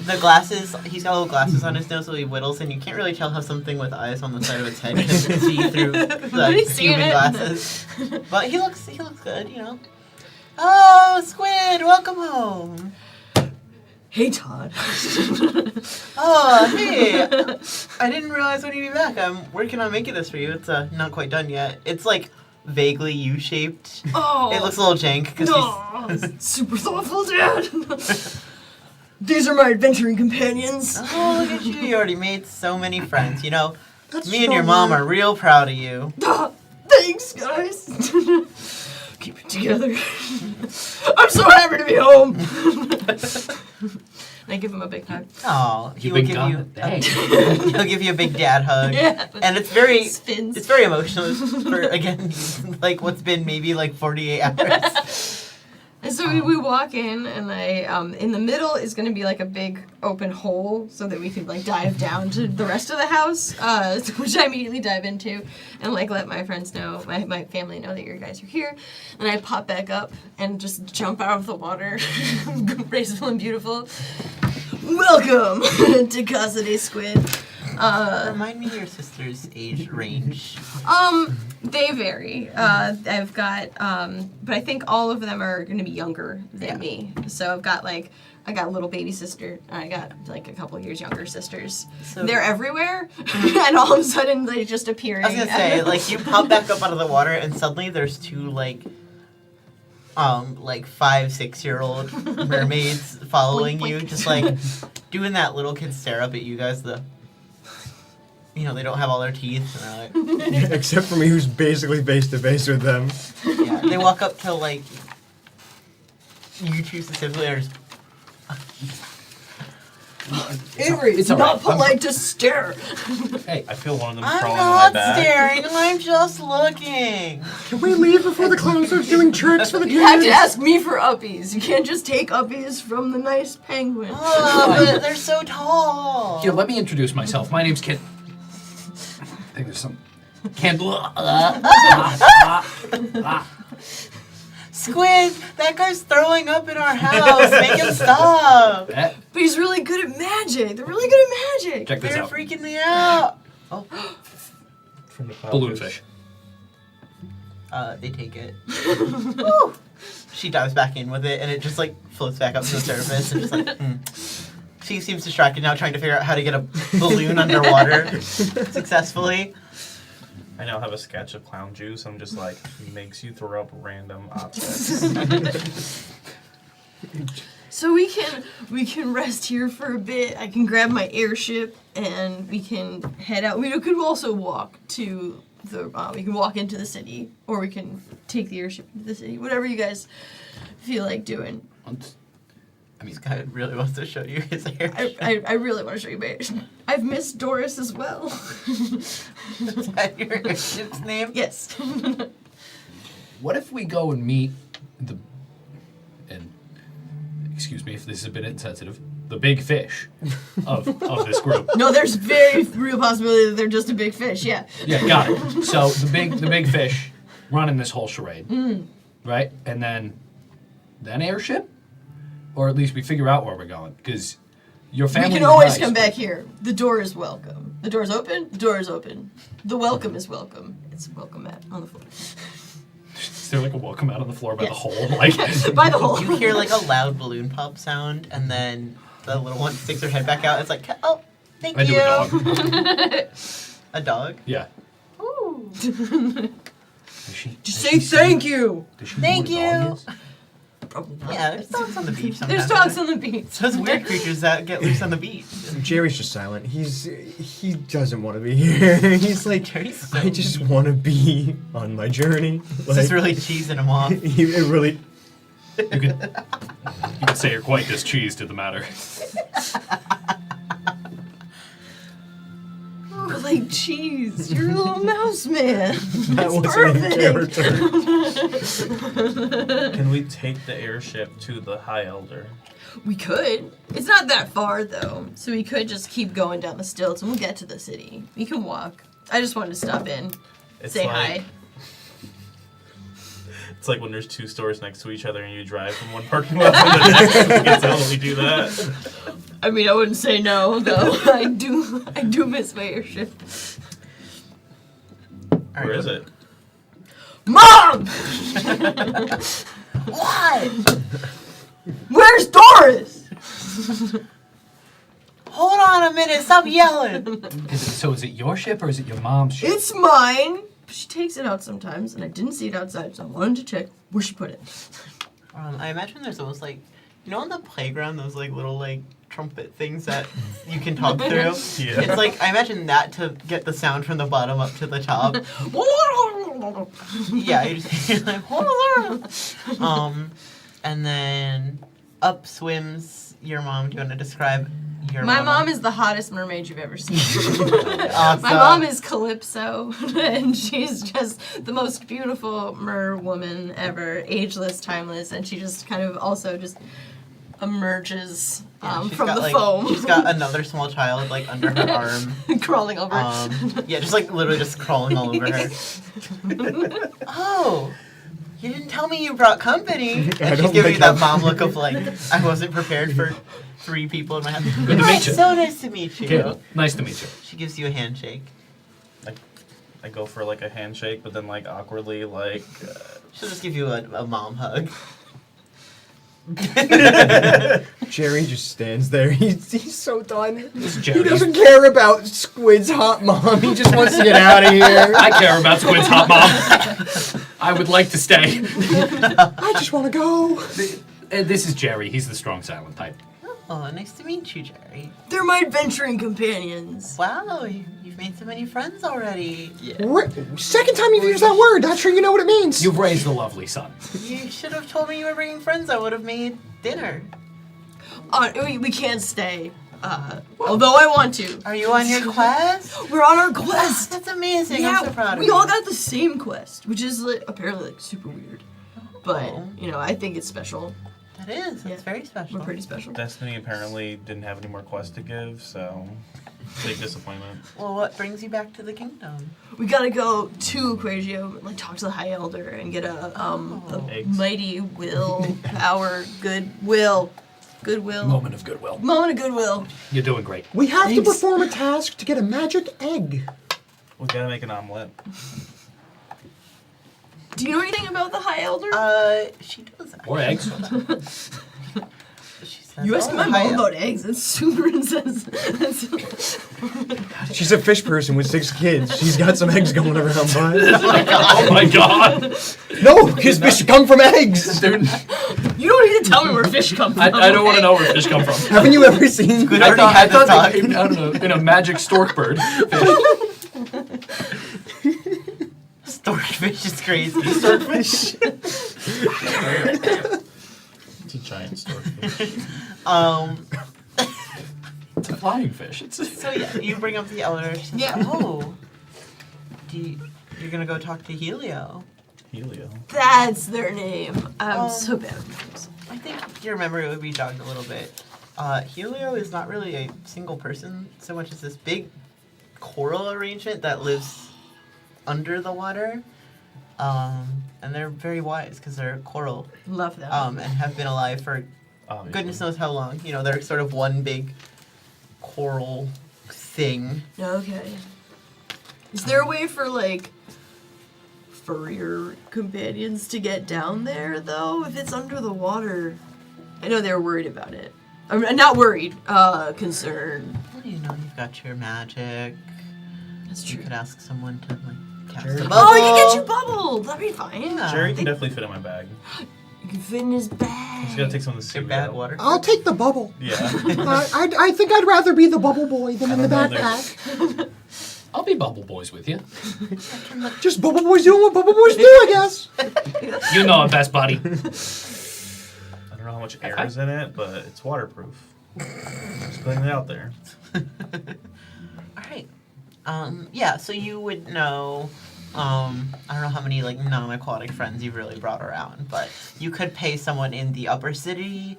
The glasses, he's got little glasses on his nose so he whittles, and you can't really tell how something with eyes on the side of its head can see through the He's seeing human it. glasses. But he looks good, you know. Oh, Squid, welcome home. Hey, Todd. Oh, hey. I didn't realize when you'd be back. I'm working on making this for you. It's not quite done yet. It's like vaguely U-shaped. Oh. It looks a little jank because No, super thoughtful, Dad. These are my adventuring companions. Oh, look at you. You already made so many friends. You know, That's me and your mom are real proud of you. Thanks, guys. Keep it together. I'm so happy to be home. I give him a big hug. Oh, he You will been give gone you a day. he'll give you a big dad hug. Yeah. And it's very Spins. it's very emotional for again like what's been maybe like 48 hours. And so we walk in, and in the middle is going to be like a big open hole so that we can like dive down to the rest of the house, which I immediately dive into and like let my friends know, my family know that you guys are here. And I pop back up and just jump out of the water, graceful and beautiful. Welcome to Casa de Squid. Remind me your sister's age range. They vary. I've got, but I think all of them are going to be younger than me. So I got a little baby sister, and I got like a couple years younger sisters. So- They're everywhere, and all of a sudden they just appearing. I was gonna say, like, you pop back up out of the water, and suddenly there's 2, like 5-6-year-old mermaids following Boink, you, boink. just like doing that little kid stare up at you guys. They don't have all their teeth. And they're like, Except for me, who's basically face to face with them. yeah, they walk up to like you two specifically are just, Avery, it's all not right. polite to stare. Hey, I feel one of them I'm crawling on my not back. staring. I'm just looking. Can we leave before the clown starts doing tricks for the kids? You have to ask me for uppies. You can't just take uppies from the nice penguin. Oh, but they're so tall. here, let me introduce myself. My name's Kid. I think there's some candle. Squid, that guy's throwing up in our house. Make him stop. That- But he's really good at magic. They're really good at magic. Check this They're out. freaking me out. From the Balloonfish. They take it. Woo. She dives back in with it, and it just like floats back up to the surface. And just like, She seems distracted now, trying to figure out how to get a balloon underwater successfully. I now have a sketch of clown juice. I'm just like, makes you throw up random objects. So we can rest here for a bit. I can grab my airship and we can head out. We could also walk to the. We can walk into the city, or we can take the airship into the city. Whatever you guys feel like doing. This guy really wants to show you his airship. I really want to show you my airship. I've missed Doris as well. Is that your airship's name? Yes. What if we go and meet the, and excuse me if this is a bit insensitive, the big fish of this group? No, there's very real possibility that they're just a big fish. Yeah. Yeah, got it. So the big fish running this whole charade, right? And then airship, or at least we figure out where we're going, because your family. We can is always nice, come but- back here. The door is welcome. The door's open. The door is open. The welcome is welcome. It's a welcome mat on the floor. Is there like a welcome out on the floor by the Yes. hole? Like By the hole. You hear like a loud balloon pop sound, and then the little one sticks her head back out. It's like, oh, thank I you. do a dog. A dog? Yeah. Ooh. Does she, Just say thank you. Does she know Thank what a dog you. is? Probably not. Yeah, there's dogs on the beach sometimes. There's dogs on the beach. Those weird creatures that get loose on the beach. Jerry's just silent. He doesn't want to be here. He's like, Jerry's so I just want to be on my journey. This is really cheesing him off. It really. You could say you're quite discheesed in the matter. Ooh, like cheese. You're a little mouse man. That It's wasn't in perfect. character. Can we take the airship to the High Elder? We could. It's not that far though, so we could just keep going down the stilts and we'll get to the city. We can walk. I just wanted to stop in, It's say like, hi. It's like when there's two stores next to each other and you drive from one parking lot to the next. We can totally do that. I mean, I wouldn't say no though. I do miss my airship. Where is it? Mom! What? Where's Doris? Hold on a minute. Stop yelling. So is it your ship or is it your mom's ship? It's mine. She takes it out sometimes, and I didn't see it outside, so I wanted to check where she put it. I imagine there's almost like, you know, on the playground, those like little like trumpet things that you can talk through. Yeah. It's like, I imagine that to get the sound from the bottom up to the top. Yeah, you're like, and then up swims your mom. Do you want to describe your My mom? mom is the hottest mermaid you've ever seen. Awesome. My mom is Calypso, and she's just the most beautiful mer woman ever, ageless, timeless, and she just kind of also just emerges Yeah, she's from got, the like, foam, She's got another small child like under her arm. crawling over. Yeah, just like literally just crawling all over her. Oh, you didn't tell me you brought company. And I she's don't giving you think that mom look of like, I wasn't prepared for 3 people in my house. Good to Hi, meet you. so nice to meet you. Okay, nice to meet you. She gives you a handshake. I go for like a handshake, but then like awkwardly like. She'll just give you a mom hug. Jerry just stands there. He's so done. This is He Jerry. doesn't care about Squid's hot mom. He just wants to get out of here. I care about Squid's hot mom. I would like to stay. I just want to go. This is Jerry. He's the strong, silent type. Oh, nice to meet you, Jerry. They're my adventuring companions. Wow, you've made so many friends already. Second time you've used that word. Not sure you know what it means. You've raised a lovely son. You should have told me you were bringing friends. I would have made dinner. We can't stay. Although I want to. Are you on your quest? We're on our quest. That's amazing. Yeah, I'm so proud of we you. all got the same quest, which is like, apparently like super weird. But, Oh. you know, I think it's special. That is. That's Yeah. very special. We're pretty special. Destiny apparently didn't have any more quests to give, so big disappointment. Well, what brings you back to the kingdom? We gotta go to Aquatio, like talk to the High Elder and get a Eggs. mighty will, power, goodwill. Moment of goodwill. Moment of goodwill. You're doing great. We have to Thanks. perform a task to get a magic egg. We gotta make an omelet. Do you know anything about the High Elder? She does. Or eggs. She says, You asked "Oh, my hi, mom about eggs. That's super insensitive. She's a fish person with 6 kids. She's got some eggs going around, bud. Oh my god. No, because fish come from eggs. Dude, You don't need to tell me where fish come from. I don't want to know where fish come from. Haven't you ever seen? Good. I already had thought this they came out in a magic stork bird. Fish. Storyfish is crazy. Starfish. It's a giant storefish. It's a flying fish. It's So yeah, you bring up the elder. She says, Yeah. Oh. You're gonna go talk to Helio. Helio. That's their name. I'm so bad with names. I think your memory would be jogged a little bit. Helio is not really a single person so much as this big coral arrangement that lives under the water. And they're very wise because they're coral. Love that. And have been alive for Obviously. goodness knows how long. You know, they're sort of one big coral thing. Okay. Is there a way for like furrier companions to get down there though? If it's under the water, I know they were worried about it. I'm not worried. Concerned. Well, you know, you've got your magic. That's You true. could ask someone to like cast Jerry. a bubble. Oh, I can get you bubbled. That'd be fine. Yeah. Jerry can definitely fit in my bag. You can fit in his bag. Just gotta take some of the Your seaweed bad out. water. I'll take the bubble. Yeah. I think I'd rather be the bubble boy than in the I don't know, backpack. I'll be Bubble Boys with you. Just bubble boys doing what bubble boys do, I guess. You know it best, buddy. I don't know how much air is in it, but it's waterproof. Just putting it out there. All right. Yeah, so you would know, I don't know how many like non-aquatic friends you've really brought around, but you could pay someone in the upper city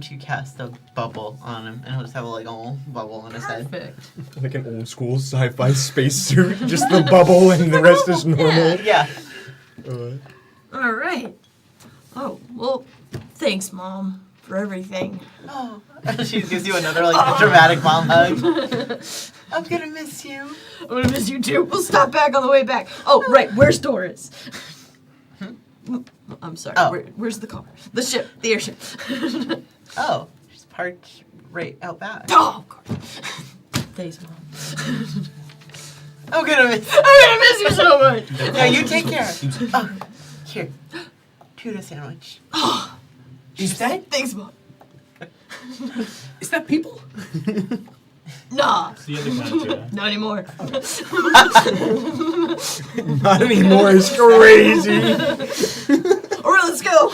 to cast a bubble on him, and he'll just have like a little bubble on his head. Perfect. Like an old school sci-fi spacesuit, just the bubble and the rest is normal. Yeah. All right. Oh well, thanks, Mom, for everything. Oh. She gives you another like dramatic mom hug. I'm gonna miss you. I'm gonna miss you too. We'll stop back on the way back. Oh, right. Where's Doris? I'm sorry. Oh. Where's the car? The ship. The airship. Oh, she's parked right out back. Oh, God. Thanks, Mom. I'm gonna miss. I'm gonna miss you so much. No, you take care. Oh, here, tuna sandwich. Is that Thanks, Mom. is that people? Nah, It's the other kind of tuna. not anymore. Not anymore is crazy. All right, let's go.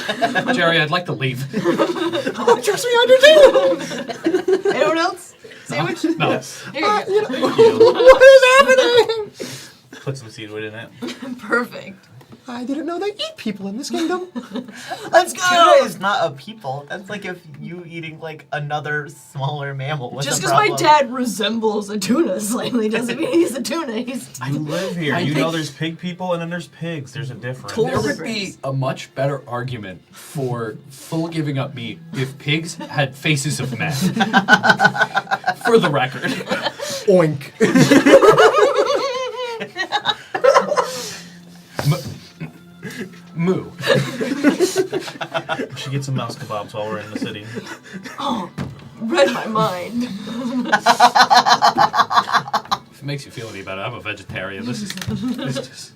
Jerry, I'd like to leave. Oh, trust me, I do too. Anyone else? Sandwich? No. Yes. Here you go. What is happening? Put some seaweed in it. Perfect. I didn't know they eat people in this kingdom. Let's go. Tuna is not a people. That's like if you eating like another smaller mammal. What's Just the because my problem? dad resembles a tuna slightly doesn't mean he's a tuna. He's You live here. I You think- know there's pig people and then there's pigs. There's a difference. There would be a much better argument for full giving up meat if pigs had faces of men. For the record. Oink. Moo. We should get some mouse kebabs while we're in the city. oh, read my mind. If it makes you feel any better, I'm a vegetarian. This is just.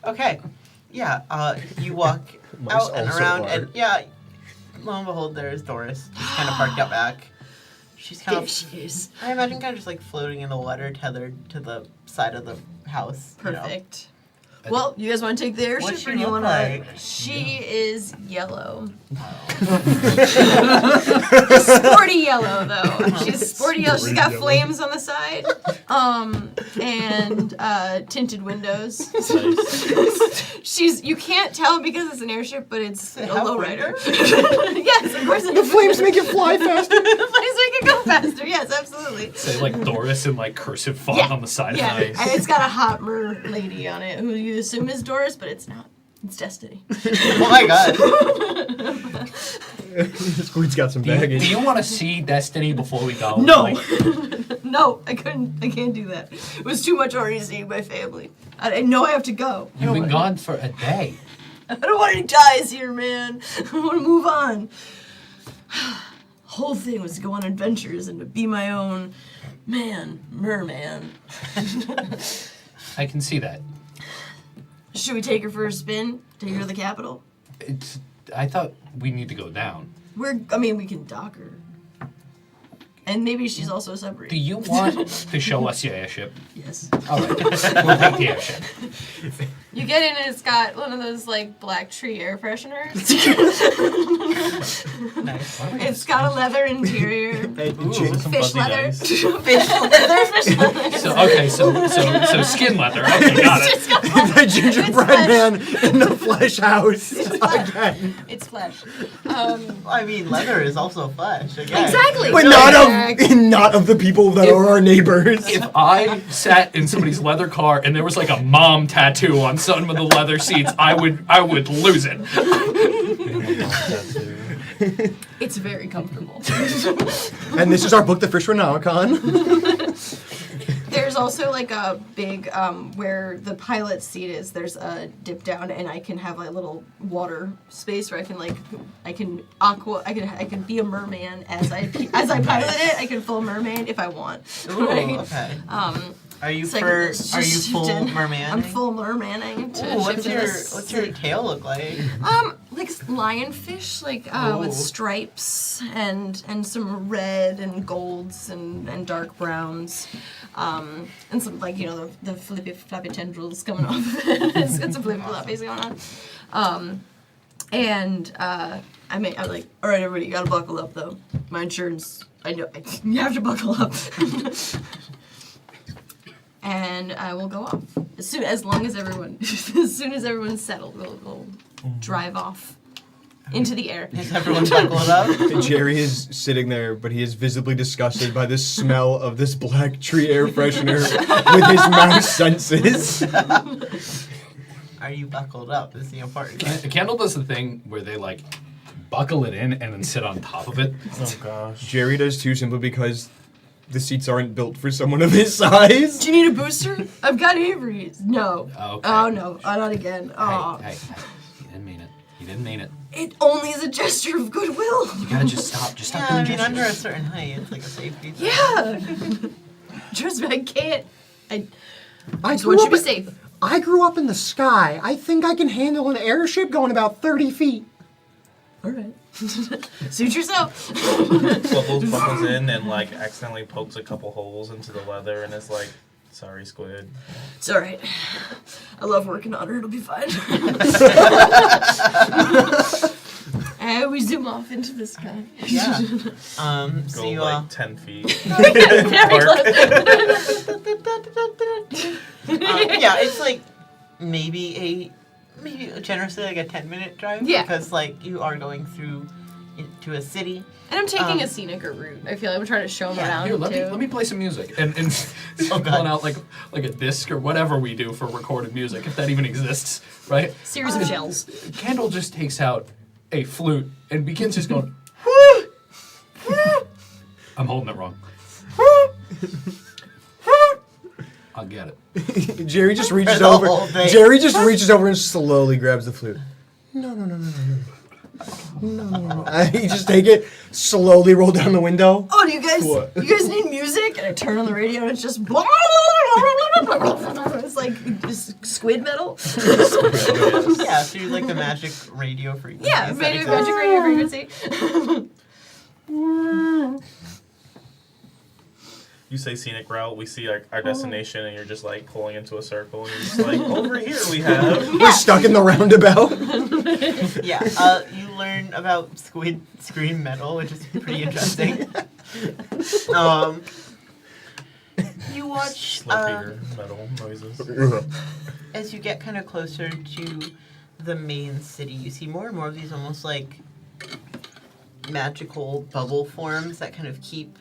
Okay. Yeah. You walk Mice out and also around, are. and yeah, lo and behold, there's Doris, just kind of parked out back. She's kind There of, she is. I imagine, kind of just like floating in the water, tethered to the side of the house. you know. Perfect. Well, you guys want to take the airship, What's she or do you look want to? like? She is yellow. Sporty yellow, though. She's sporty yellow. She's got flames on the side, and tinted windows. You can't tell because it's an airship, but it's a lowrider. Yes, of course. The flames make it fly faster. The flames make it go faster. Yes, absolutely. Say like Doris in like cursive font on the side. Yeah, Nice. and it's got a hot mer lady on it who you assume is Doris, but it's not. It's Destiny. Oh my god. Squid's got some Do baggage. you want to see Destiny before we go? No. Like, No, I couldn't. I can't do that. It was too much already seeing my family. I know I have to go. you've been gone for a day. I don't want any ties here, man. I want to move on. Whole thing was to go on adventures and to be my own merman. I can see that. Should we take her for a spin? Take her to the capital? I thought we need to go down. We can dock her. And maybe she's also a submarine. Do you want to show us your airship? Yes. All right, we'll take the airship. You get in and it's got one of those like black tree air fresheners. Nice. It's got a leather interior. Ooh, some Fish fuzzy leather. dice. Fish leather. So skin leather. Okay, got it. The gingerbread man in the flesh house. Again. It's flesh. I mean, leather is also flesh. Again. Exactly. But not of the people that are our neighbors. If I sat in somebody's leather car and there was like a mom tattoo on some of the leather seats, I would lose it. It's very comfortable. And this is our book, The Fish Renaucon. There's also like a big where the pilot's seat is. There's a dip down, and I can have a little water space where I can I can be a merman as I pilot it. I can full mermaid if I want. Ooh, Right? okay. Are you So I can just are you shift full in. mermaning? I'm full mermaning to Ooh, shift into this what's your tail look like? like lionfish, Ooh. with stripes and some red and golds and dark browns, and some the flippy floppy tendrils coming off. It's got some flippy floppies going on, and I'm like, all right, everybody, you gotta buckle up though. My insurance, I know you have to buckle up. And I will go off as soon as everyone's settled. We'll drive off into the air. Is everyone buckled up? Jerry is sitting there, but he is visibly disgusted by the smell of this black tree air freshener with his mouse senses. Are you buckled up? Is the important question. Kendall does the thing where they like buckle it in and then sit on top of it. Oh gosh. Jerry does too, simply because the seats aren't built for someone of his size. Do you need a booster? I've got Avery's. No. Okay. Oh no, not again. Oh. Hey, you didn't mean it. You didn't mean it. It only is a gesture of goodwill. You gotta just stop. Just stop Yeah, doing I mean, gestures. under a certain height, it's like a safety zone. Yeah. Trust me, I can't. I I just want you to be safe. I grew up in the sky. I think I can handle an airship going about 30 feet. All right. Suit yourself. Wobbles buckles in and like accidentally pokes a couple holes into the leather and is like, "Sorry, Squid." It's all right. I love working on her. It'll be fine. And we zoom off into the sky. Yeah. Go So you like 10 feet. Very close. yeah, it's like maybe generously like a 10-minute drive. Yeah. Because like you are going through into a city. And I'm taking a scenic route. I feel like I'm trying to show them Yeah. around Here, too. let me play some music and Oh, God. pulling out like a disc or whatever we do for recorded music, if that even exists, right? Series of shells. Kendall just takes out a flute and begins just going. I'm holding it wrong. I'll get it. Jerry just reaches The over. whole thing. Jerry just reaches over and slowly grabs the flute. No. You just take it, slowly roll down the window. Oh, do you guys need music? And I turn on the radio and it's just it's like this squid metal. Yeah, so you like the magic radio frequency. Yeah, magic radio frequency. you say scenic route, we see our destination, and you're just like pulling into a circle, and you're just like, over here we have. We're stuck in the roundabout. Yeah, you learn about squid scream metal, which is pretty interesting. You watch Slippier metal noises. as you get kind of closer to the main city. You see more and more of these almost like magical bubble forms that kind of keep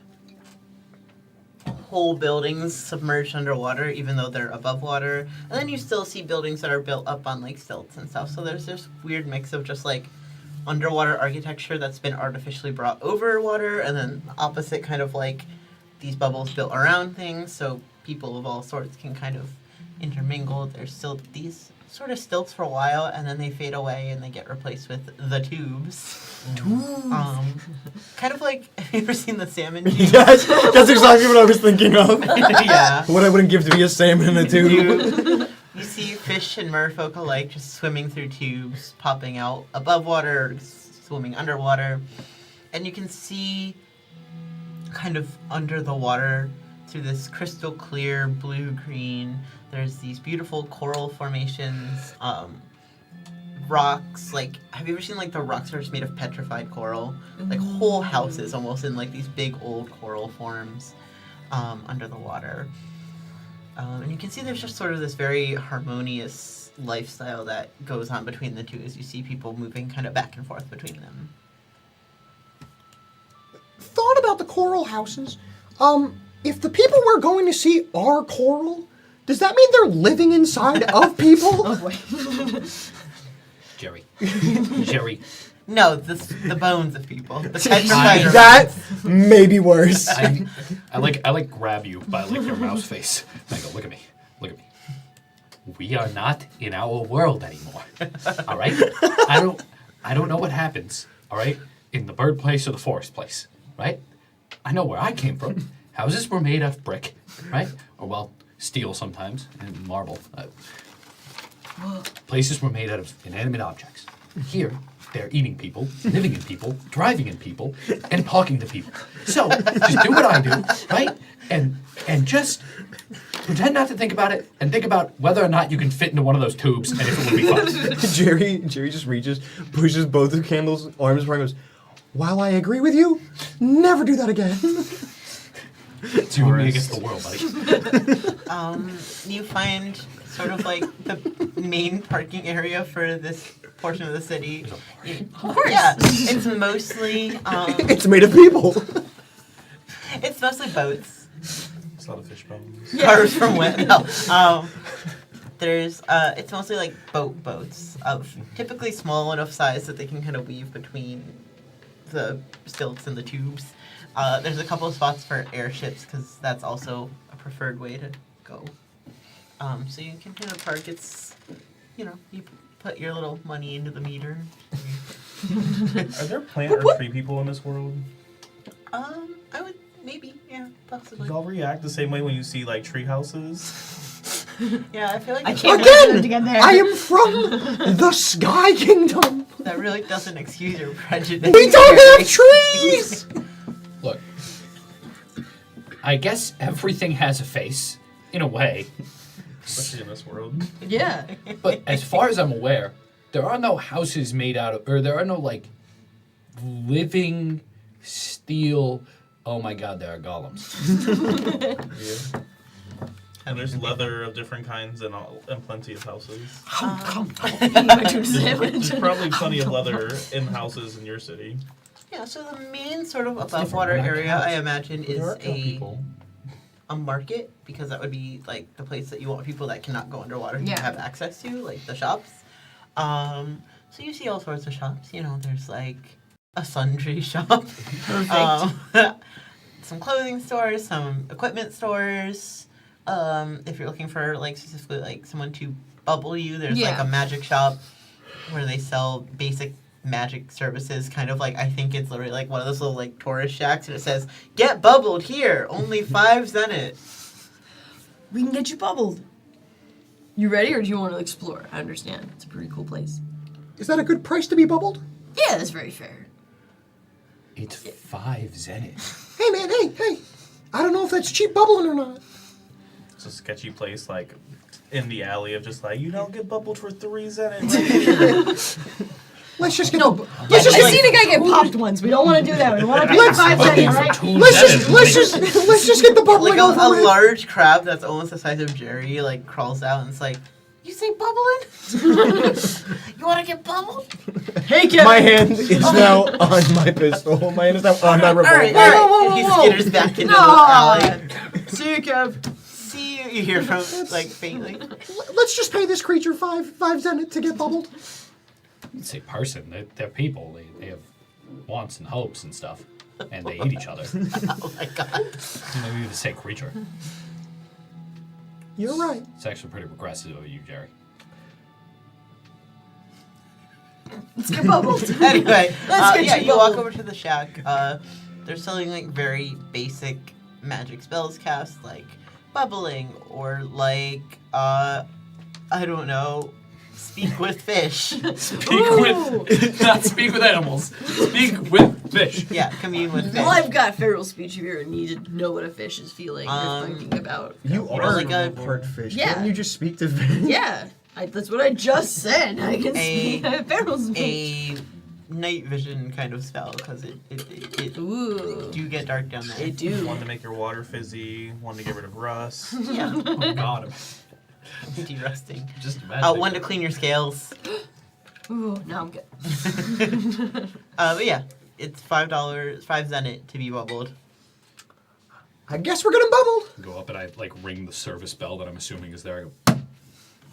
whole buildings submerged underwater, even though they're above water. And then you still see buildings that are built up on like stilts and stuff. So there's this weird mix of just like underwater architecture that's been artificially brought over water, and then the opposite kind of like these bubbles built around things, so people of all sorts can kind of intermingle. There's still these sort of stilts for a while, and then they fade away and they get replaced with the tubes. Kind of like, have you ever seen the salmon tube? Yes, that's exactly what I was thinking of. Yeah. What I wouldn't give to be a salmon in a tube. You see fish and merfolk alike just swimming through tubes, popping out above water, or swimming underwater. And you can see kind of under the water through this crystal clear blue-green, there's these beautiful coral formations, rocks, like, have you ever seen like the rocks that are just made of petrified coral? Like whole houses almost in like these big old coral forms under the water. And you can see there's just sort of this very harmonious lifestyle that goes on between the two as you see people moving kind of back and forth between them. Thought about the coral houses. If the people we're going to see are coral, does that mean they're living inside of people? Oh boy. Jerry. No, the bones of people. The petrified That may be worse. I like grab you by like your mouse face. And I go, look at me. We are not in our world anymore. All right? I don't know what happens, all right, in the bird place or the forest place, right? I know where I came from. Houses were made of brick, right? Or, well, steel sometimes, and marble. Places were made out of inanimate objects. Here, they're eating people, living in people, driving in people, and talking to people. So, just do what I do, right? And just pretend not to think about it, and think about whether or not you can fit into one of those tubes, and if it would be fun. Jerry just reaches, pushes both the candles' arms apart, and goes, "While I agree with you, never do that again." It's you and me against the world, buddy. You find sort of like the main parking area for this portion of the city. Of course. Yeah, it's mostly It's made of people. it's mostly boats. It's a lot of fish bones. Cars from when? No. There's it's mostly like boats of typically small enough size that they can kind of weave between the stilts and the tubes. There's a couple of spots for airships because that's also a preferred way to go. So you can kind of park. It's, you put your little money into the meter. Are there plant or tree people in this world? I would maybe, yeah, possibly. Y'all react the same way when you see like tree houses? Yeah, I feel like I can't Again, to get there. I am from the Sky Kingdom. that really doesn't excuse your prejudice. We don't have trees. Look, I guess everything has a face, in a way. Especially in this world. Yeah. But as far as I'm aware, there are no houses made out of, or there are no, like, living steel. Oh my god, there are golems. Yeah. And there's leather of different kinds and plenty of houses. There's probably plenty of leather in houses in your city. Yeah, so the main sort of above water area, I imagine, is a market, because that would be like the place that you want people that cannot go underwater to have access to, like the shops. So you see all sorts of shops. There's like a sundry shop. Perfect. Some clothing stores, some equipment stores. If you're looking for like specifically like someone to bubble you, there's like a magic shop where they sell basic magic services, kind of like, I think it's literally like one of those little like tourist shacks, and it says, "Get bubbled here, only 5 zenit." We can get you bubbled. You ready, or do you want to explore? I understand. It's a pretty cool place. Is that a good price to be bubbled? Yeah, that's very fair. It's 5 zenith. Hey man, hey. I don't know if that's cheap bubbling or not. It's a sketchy place, like in the alley of just like, you don't get bubbled for 3 zenit. Let's just get No, the. let's just I've seen a guy get popped once. We don't want to do that. We want to pay Let's- 5 cents, all right? Let's just get the bubbling Like a over with. large crab that's almost the size of Jerry, like crawls out and it's like, you say bubbling? You want to get bubbled? Hey, Kevin. My hand is now on my pistol. My hand is now on my All right, revolver. all right. Whoa, whoa, He whoa, whoa. skitters back into No. the alley. See you, Kev. See you. You hear from like faintly. Let's just pay this creature five zenit to get bubbled. You'd say person. They're people. They have wants and hopes and stuff. And they eat each other. Oh my god. Maybe the same creature. You're right. It's actually pretty regressive of you, Jerry. Let's get bubbled. Anyway, Let's get yeah, you you walk bubbled. over to the shack. They're selling like very basic magic spells cast, like bubbling or like I don't know, speak with fish. Not speak with animals. Speak with fish. Yeah, commune with fish. Well, I've got feral speech if you ever need to know what a fish is feeling or thinking about. You know, are like a- part fish. Yeah. Can't you just speak to fish? Yeah, that's what I just said. I can speak feral speech. A night vision kind of spell because it Ooh. do get dark down there. It do. One to make your water fizzy, one to get rid of rust. Yeah, Oh, God. de-rusting. Just imagine. One to clean your scales. Ooh, now I'm good. But yeah, it's $5, 5 zenit to be bubbled. I guess we're getting bubbled. Go up and I like ring the service bell that I'm assuming is there.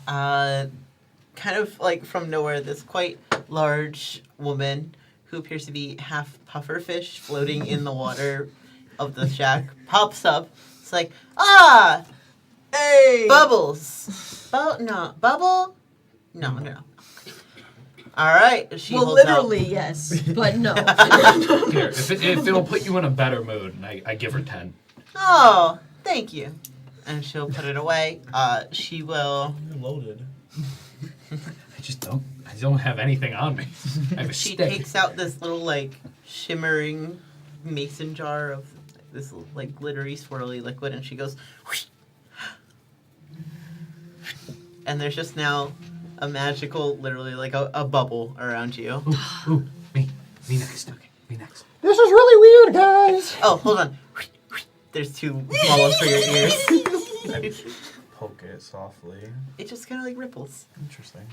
Kind of like from nowhere, this quite large woman who appears to be half pufferfish floating in the water of the shack pops up. It's like, ah, Hey! bubbles. No, bubble? No. All right. She Well, holds literally, yes, but no. Here, if it'll put you in a better mood, and I give her 10. Oh, thank you. And she'll put it away. She will. You're loaded. I don't have anything on me. I have a She stick. takes out this little like shimmering mason jar of this like glittery swirly liquid, and she goes, whoosh. And there's just now a magical, literally like a bubble around you. Ooh, me next. Okay, me next. This is really weird, guys. Oh, hold on. There's 2 swallows for your ears. Poke it softly. It just kind of like ripples. Interesting.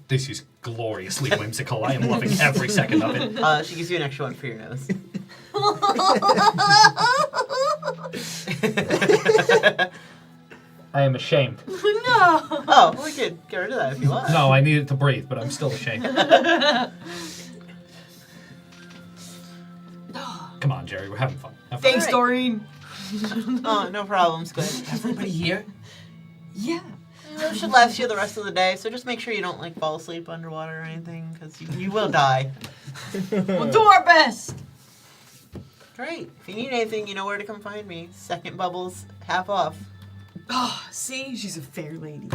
This is gloriously whimsical. I am loving every second of it. She gives you an extra one for your nose. I am ashamed. No! Oh, we could get rid of that if you want. No, I needed to breathe, but I'm still ashamed. Come on, Jerry, we're having fun. Have fun. Thanks, Doreen. Oh, no problem, Squid. Everybody here? Yeah. It should last you the rest of the day, so just make sure you don't like fall asleep underwater or anything, because you will die. We'll do our best. Great. If you need anything, you know where to come find me. Second bubbles, half off. Oh, see? She's a fair lady.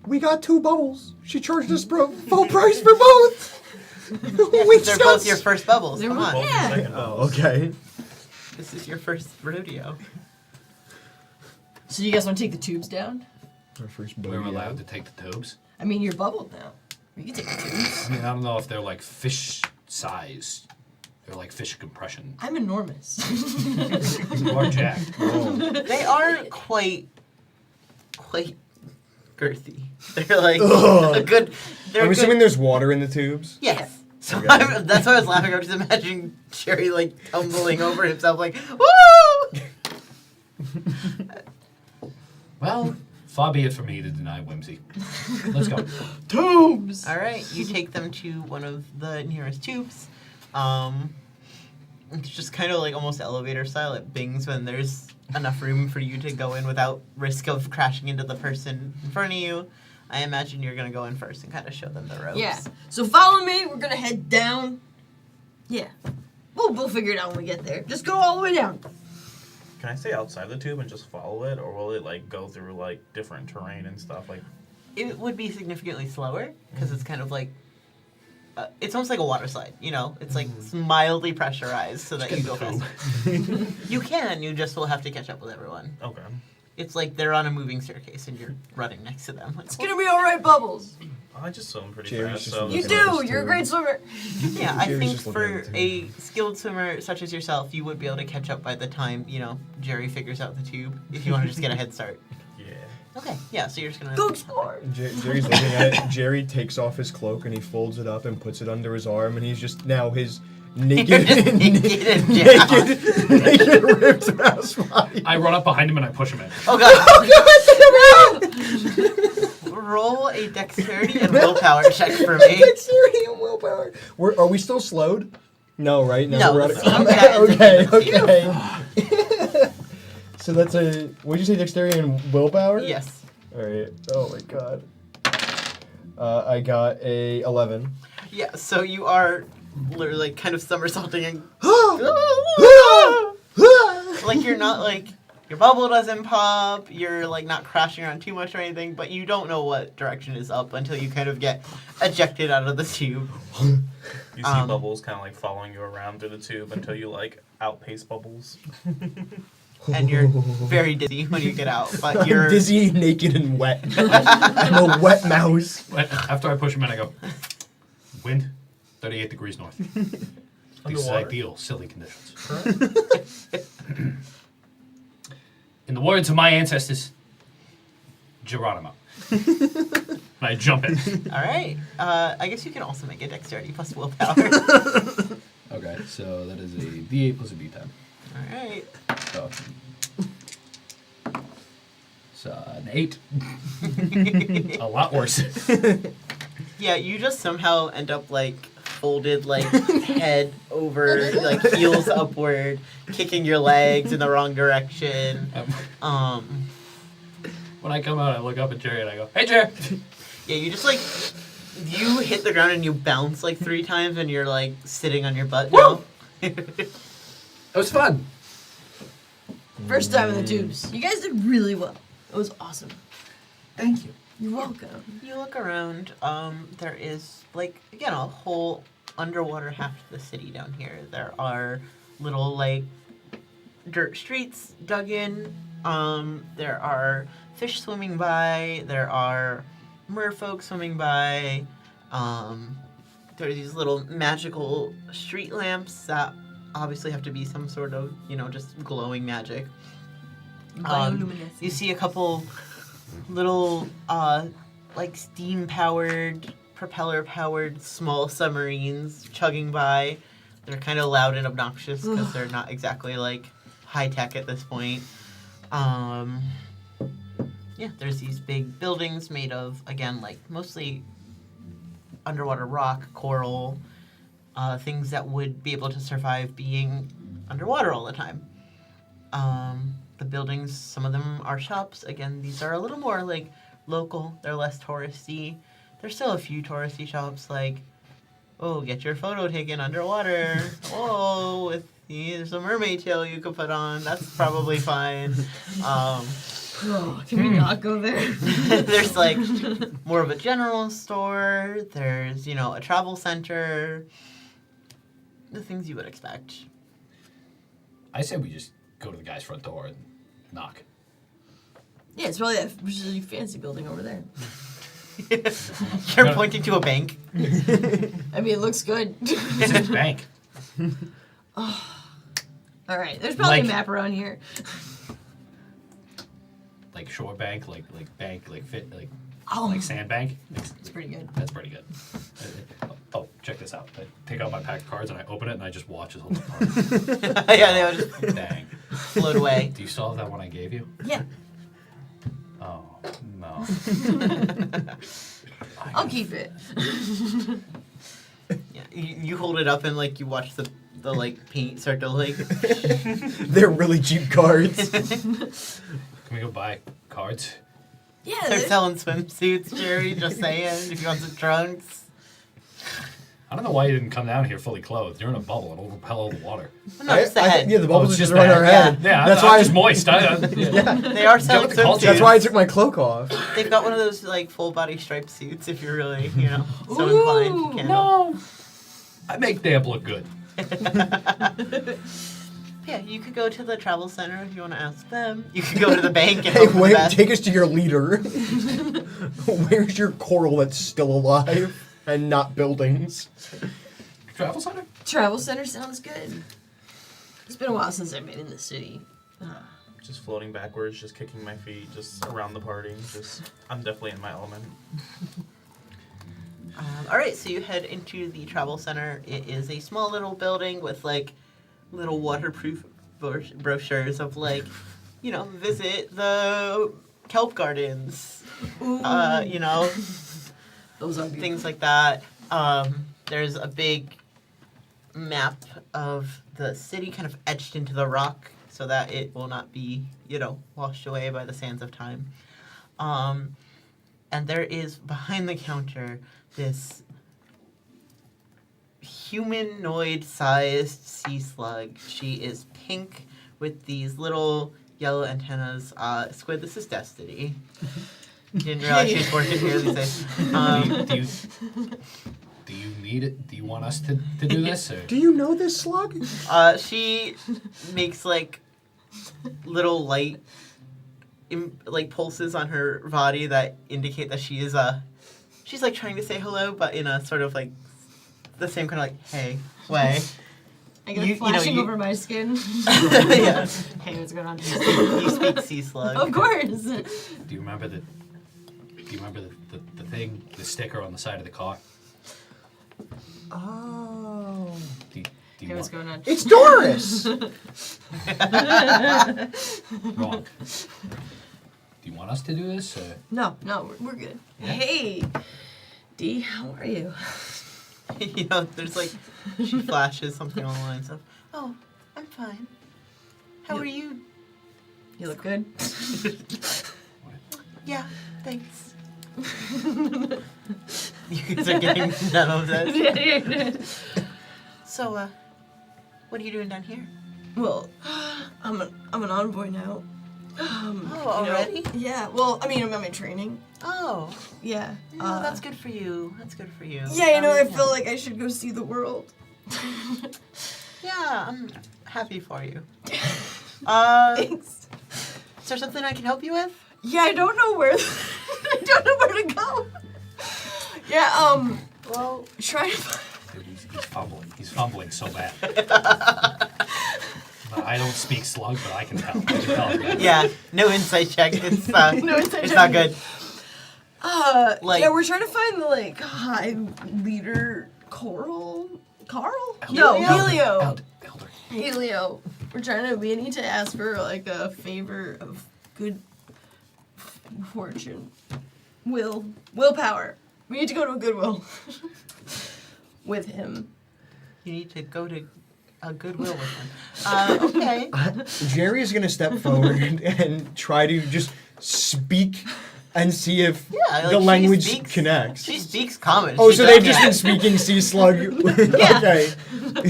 We got 2 bubbles. She charged us full price for both. We They're both your first bubbles. Come on. Both your second Oh, bubbles. okay. This is your first rodeo. So you guys want to take the tubes down? Our first We're allowed to take the tubes. I mean, you're bubbled now. You can take the tubes. I mean, I don't know if they're like fish size. They're like fish compression. I'm enormous. You are jacked. They are quite girthy. They're like Ugh. a good. They're I'm a assuming good, there's water in the tubes. yes. So Okay. that's why I was laughing. I was just imagining Jerry like tumbling over himself, like woo. Well, far be it for me to deny whimsy. Let's go. Tubes! All right, you take them to one of the nearest tubes. It's just kind of like almost elevator style. It bings when there's enough room for you to go in without risk of crashing into the person in front of you. I imagine you're gonna go in first and kind of show them the ropes. Yeah. So follow me. We're gonna head down. Yeah. We'll figure it out when we get there. Just go all the way down. Can I stay outside the tube and just follow it, or will it like go through like different terrain and stuff? Like, It would be significantly slower because it's kind of like it's almost like a water slide, you know? It's like mildly pressurized so that you go faster. You can, you just will have to catch up with everyone. Okay. It's like they're on a moving staircase and you're running next to them. Like, It's gonna be alright, Bubbles. I just swim pretty Jerry's fast, just so... looking You at do. us, You're a too. great swimmer. yeah, I Jerry's think just looking for at it, a skilled swimmer such as yourself, you would be able to catch up by the time, you know, Jerry figures out the tube, if you want to just get a head start. Yeah. Okay, yeah, so you're just gonna... Go explore. Jerry's looking at it. Jerry takes off his cloak and he folds it up and puts it under his arm, and he's just now his naked, You're just naked and down. naked ripped mouse body. I run up behind him and I push him in. Oh god. Roll a dexterity and willpower check for me. Dexterity and willpower. Are we still slowed? No, right? No, we're out it's of combat. Okay. So that's a. What did you say? Dexterity and willpower? Yes. All right. Oh my god. I got a 11. Yeah, so you are literally kind of somersaulting and like you're not like your bubble doesn't pop, you're like not crashing around too much or anything, but you don't know what direction is up until you kind of get ejected out of the tube. You see Bubbles kind of like following you around through the tube until you like outpace Bubbles. And you're very dizzy when you get out, but I'm you're dizzy, naked, and wet. I'm a wet mouse. After I push him in, I go, wind, 38 degrees north. These are Underwater. ideal, silly conditions. In the words of my ancestors, Geronimo. And I jump in. alright. I guess you can also make a dexterity plus willpower. Okay, so that is a D8 plus a D10. Alright. So, it's an 8. A lot worse. Yeah, you just somehow end up like folded like head over, like heels upward, kicking your legs in the wrong direction. When I come out, I look up at Jerry and I go, "Hey, Jerry!" Yeah, you just like you hit the ground and you bounce like 3 times and you're like sitting on your butt now. It was fun. First time in the tubes. You guys did really well. It was awesome. Thank you. You're welcome. You look around, there is like again a whole underwater half of the city down here. There are little like dirt streets dug in. There are fish swimming by, there are merfolk swimming by. There are these little magical street lamps that obviously have to be some sort of, you know, just glowing magic. You see a couple little, like steam-powered, propeller-powered small submarines chugging by. They're kind of loud and obnoxious because they're not exactly, like, high-tech at this point. Yeah, there's these big buildings made of, again, like, mostly underwater rock, coral, things that would be able to survive being underwater all the time. The buildings, some of them are shops. Again, these are a little more like local. They're less touristy. There's still a few touristy shops like, oh, get your photo taken underwater. Oh, with there's a mermaid tail you could put on. That's probably fine. Can we not go there? There's like more of a general store. There's, you know, a travel center. The things you would expect. I say we just go to the guy's front door and knock. Yeah, it's probably that really fancy building over there. You're pointing to a bank. I mean, it looks good. It's his bank. All right, there's probably Like- a map around here. Like shore bank, like bank, like fit, like Oh, like sand bank. it's pretty good. That's pretty good. Oh, check this out. I take out my pack of cards and I open it and I just watch his whole card. Yeah, they would just Dang. float away. Do you still have that one I gave you? Yeah, Oh, no. I'll keep it. Yeah, you hold it up and like you watch the like paint start to like. They're really cheap cards. Can we go buy cards? Yeah, They're selling swimsuits, Jerry. Just saying, if you want some trunks. I don't know why you didn't come down here fully clothed. You're in a bubble. It'll repel all the water. No, it's the head. Yeah, the bubbles it's are just just around the our head. head. Yeah, that's I'm why just moist. They are selling the culture. swimsuits. That's why I took my cloak off. They've got one of those like full body striped suits if you're really, so inclined. Candle. No. I make Damp look good. Yeah, you could go to the travel center if you want to ask them. You could go to the bank and Hey, hope for the wait, best. take us to your leader. Where's your coral that's still alive and not buildings? Travel center? Travel center sounds good. It's been a while since I've been in the city. Just floating backwards, just kicking my feet, just around the party. I'm definitely in my element. All right, so you head into the travel center. It is a small little building with like little waterproof brochures of like, visit the kelp gardens. Those are Things like that. There's a big map of the city kind of etched into the rock so that it will not be, washed away by the sands of time. And there is behind the counter this humanoid-sized sea slug. She is pink with these little yellow antennas. Squid, this is Destiny. Didn't realize she was working here these days. Do you need it? Do you want us to do this? Or? Do you know this slug? She makes like little light pulses on her body that indicate that she is she's like trying to say hello, but in a sort of like the same kind of like hey way. I get flashing over my skin. Yeah. Hey, what's going on? You speak sea slug. Of course. Do you remember the thing, the sticker on the side of the car? Oh. Do you Hey, what's want- going on? It's Doris! Wrong. Do you want us to do this? Or? No, we're good. Hey, D, how are you? There's like she flashes something along the lines of, "Oh, I'm fine. How are you?" You look good. Yeah, thanks. You guys are getting none of this. So, what are you doing down here? Well, I'm an envoy now. Already? Yeah. Well, I'm in training. Oh, Yeah. no, that's good for you. That's good for you. Yeah, I feel like I should go see the world. Yeah, I'm happy for you. Thanks. Is there something I can help you with? Yeah, I don't know where. I don't know where to go. Yeah. Well, Trying to find. Dude, he's fumbling. He's fumbling so bad. I don't speak slug, but I can tell. yeah, no insight check. It's No insight it's check. not good. Yeah, we're trying to find the high leader Carl? No, Helio. Elder. Helio. We need to ask for a favor of good fortune. Willpower. We need to go to a Goodwill. With him. You need to go to a Goodwill with him. Okay. Jerry is going to step forward and try to just speak and see if the language connects. She speaks common. Oh, She so does they've just that. been speaking sea slug. Okay. Yeah.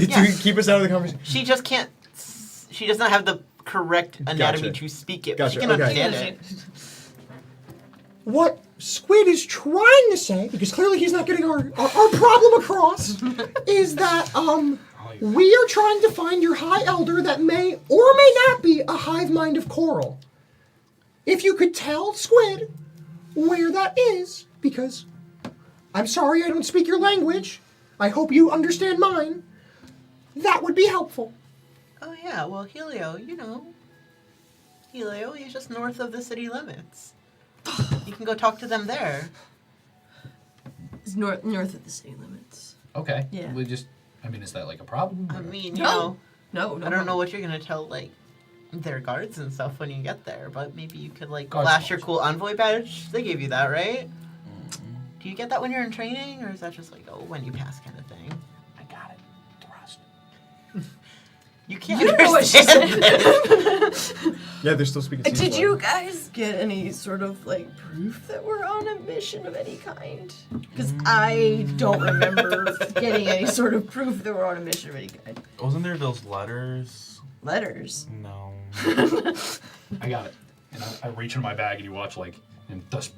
To keep us out of the conversation. She just can't. She does not have the correct anatomy Gotcha. to speak it. Gotcha, She can okay. understand it. What Squid is trying to say, because clearly he's not getting our problem across, is that we are trying to find your high elder that may or may not be a hive mind of coral. If you could tell Squid where that is, because I'm sorry I don't speak your language, I hope you understand mine, that would be helpful. Oh yeah. Well, Helio, Helio, he's just north of the city limits. You can go talk to them there. It's north of the city limits. Okay. Yeah. Is that like a problem? I mean, No, I don't know what you're gonna tell their guards and stuff when you get there, but maybe you could Guards flash your don't. cool envoy badge. They gave you that, right? Do you get that when you're in training, or is that just when you pass kind of thing? I got it. Trust. You can't You know what she understand said. this. Yeah, they're still speaking sea Did slug. you guys get any sort of like proof that we're on a mission of any kind? Because I don't remember getting any sort of proof that we're on a mission of any kind. Wasn't there those letters? Letters. No. I got it. And I reach in my bag and you watch like and dust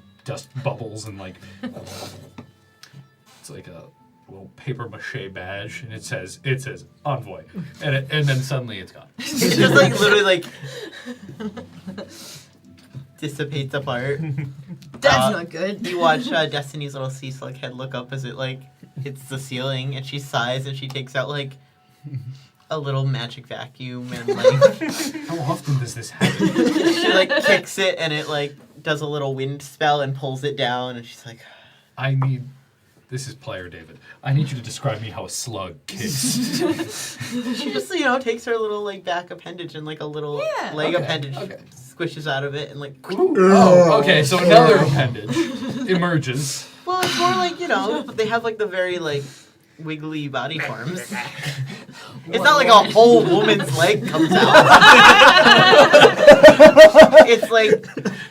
bubbles and like it's like a little paper mache badge and it says Envoy and then suddenly it's gone. It's just like literally like dissipates apart. That's not good. You watch Destiny's little sea slug head look up as it like hits the ceiling, and she sighs and she takes out like a little magic vacuum and like How often does this happen? she like kicks it and it like does a little wind spell and pulls it down, and she's like, This is player David. I need you to describe me how a slug kicks. she just takes her little like back appendage and like a little leg appendage squishes out of it and like. Oh, okay. So another appendage emerges. Well, it's more like they have like the very like wiggly body forms. It's not like a whole woman's leg comes out. It's like,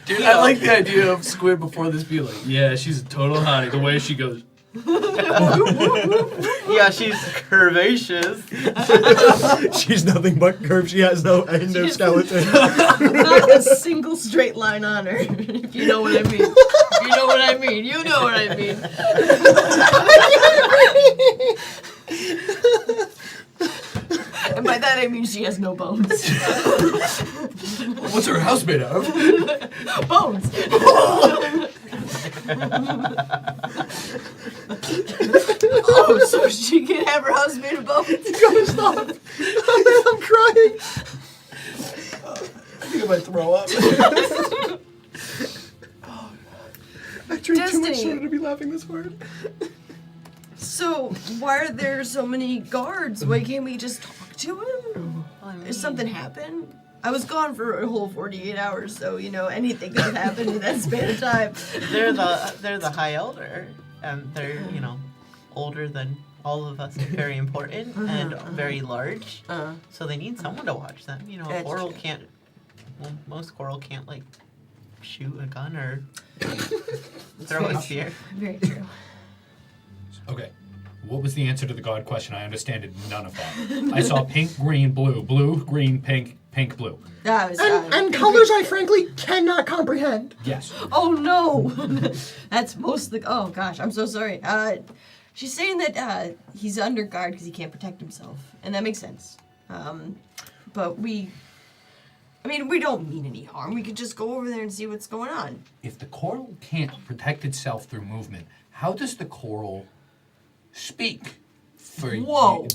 Dude, I like the idea of Squid before this being like, yeah, she's a total hottie. The way she goes. yeah, she's curvaceous. She's nothing but curve. She has no endoskeleton. Not a single straight line on her. If you know what I mean. If you know what I mean. You know what I mean. And by that I mean she has no bones. What's her house made of? Bones. Oh, so she can have her house made of bones. You gotta stop. I'm crying. I think I might throw up. I drank too much Destiny. soda to be laughing this hard. So why are there so many guards? Why can't we just talk to him? Is something happen? I was gone for a whole 48 hours, so anything could have happened in that span of time. They're the High Elder, and they're older than all of us, and very important and very large. So they need someone to watch them. A That's coral true. can't. Well, most coral can't like shoot a gun or throw a spear. Very true. Okay. What was the answer to the God question? I understand none of that. I saw pink, green, blue, blue, green, pink, pink, blue. That was, And colors I frankly cannot comprehend. Yes. Oh no! That's most of the. Oh gosh, I'm so sorry. She's saying that he's under guard because he can't protect himself, and that makes sense. But we don't mean any harm. We could just go over there and see what's going on. If the coral can't protect itself through movement, how does the coral speak? Whoa!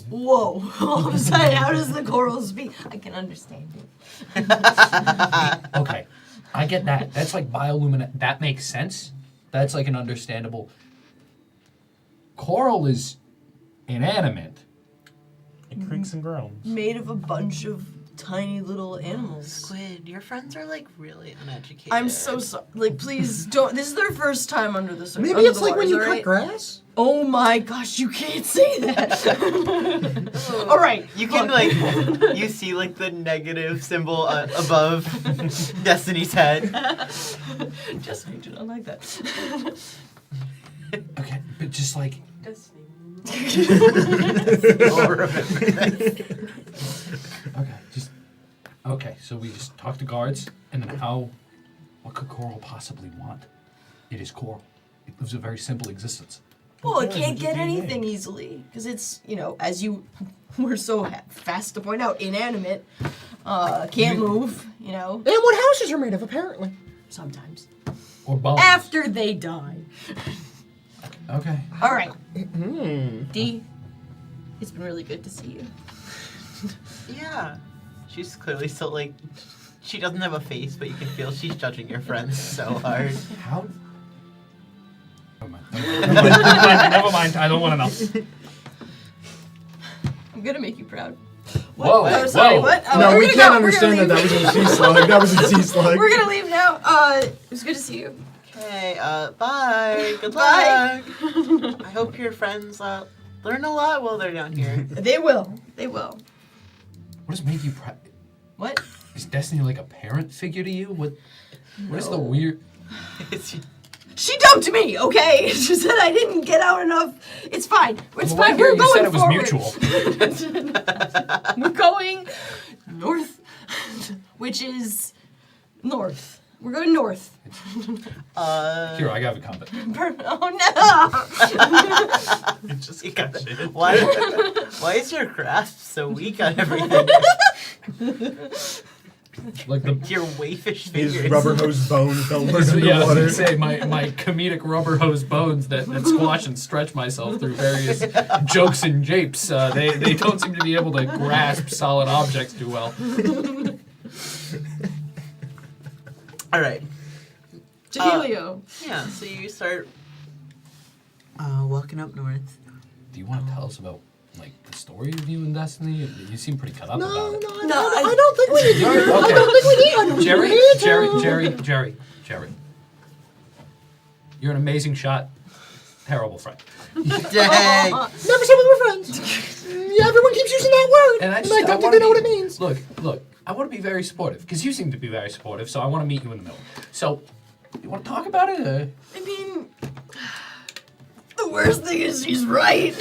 All of a sudden, how does the coral speak? I can understand it. Okay, I get that. That's like bioluminescent. That makes sense. That's like an understandable. Coral is inanimate. It creaks and groans. Made of a bunch of tiny little animals. Squid, your friends are like really uneducated. I'm so sorry. Like, please don't. This is their first time under the surface. Maybe it's like when you cut grass. Oh my gosh, you can't say that. All right. You can like, you see like the negative symbol above Destiny's head. Just I do not like that. Okay, but just like Destiny. okay, so we just talk to guards, and then what could coral possibly want? It is coral. It lives a very simple existence. Well, it can't get anything easily because it's as you were so fast to point out, inanimate. Can't move. And what houses are made of, apparently. Sometimes. Or bones. After they die. Okay. All right. D, it's been really good to see you. Yeah. She's clearly still like, she doesn't have a face, but you can feel she's judging your friends so hard. How? Never mind. I don't want to know. I'm gonna make you proud. Whoa, Oh, sorry, whoa. what? Oh, No, we're we gonna can't go. We're gonna understand that leave. was a sea slug. That was a sea slug. We're gonna leave now. It was good to see you. Okay, bye. Good Bye. luck. I hope your friends learn a lot while they're down here. They will. They will. What does make you proud? What? Is Destiny like a parent figure to you? What is the weird? She dumped me, okay? She said I didn't get out enough. It's fine. It's Well, fine. We're you going said it was forward. mutual. We're going north, which is north. We're going north. Here, I got a comment. Oh no! Just catch it. Why is your grasp so weak on everything? Like the Your waifish His fingers. rubber hose bones don't work yeah, I was underwater. gonna say my comedic rubber hose bones that squash and stretch myself through various jokes and japes. They don't seem to be able to grasp solid objects too well. All right. To Helio. Yeah. So you start walking up north. Do you want to tell us about like the story of you and Destiny? You seem pretty cut up about it. I don't think we need You're- I don't think we need Jerry. You're an amazing shot. Terrible friend. Dang. Never said we were friends. Yeah, everyone keeps using that word. And I don't think wanna they know be- what it means. Look, I want to be very supportive because you seem to be very supportive. So I want to meet you in the middle. So, you want to talk about it? I mean, the worst thing is she's right.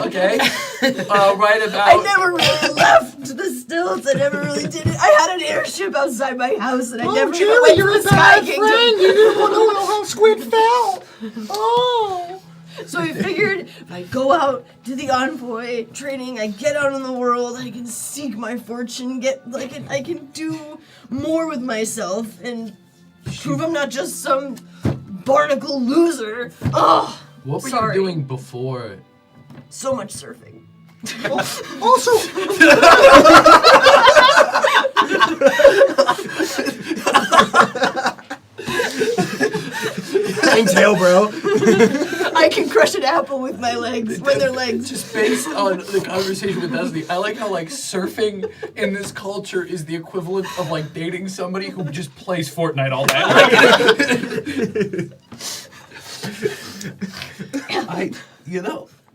Okay. Right about. I never really left the Stilts. I never really did it. I had an airship outside my house, and I never even Jerry, went you're to a the Sky bad Kingdom. friend. You didn't want to know how Squid fell. Oh. So I figured if I go out to the Envoy training, I get out in the world, I can seek my fortune, I can do more with myself and prove I'm not just some barnacle loser. Oh, What were sorry. you doing before? So much surfing. Also, thanks, Hale, bro. I can crush an apple with my legs when they're legs. Just based on the conversation with Destiny, I like how like surfing in this culture is the equivalent of like dating somebody who just plays Fortnite all day.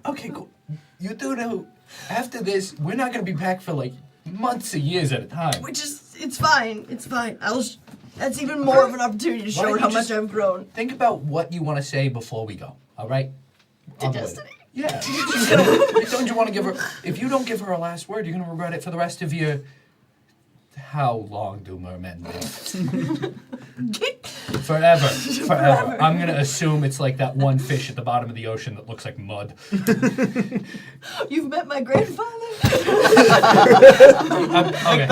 Okay, cool. You do know, after this, we're not gonna be back for like months or years at a time. Which is, it's fine. It's fine. That's even more of an opportunity to Why show don't her how you much just- I've grown. Think about what you want to say before we go, all right? To On the way. Destiny. Yeah. Don't you want to give her... If you don't give her a last word, you're going to regret it for the rest of your... How long do mermen live? Forever. Forever. I'm going to assume it's like that one fish at the bottom of the ocean that looks like mud. You've met my grandfather? Okay.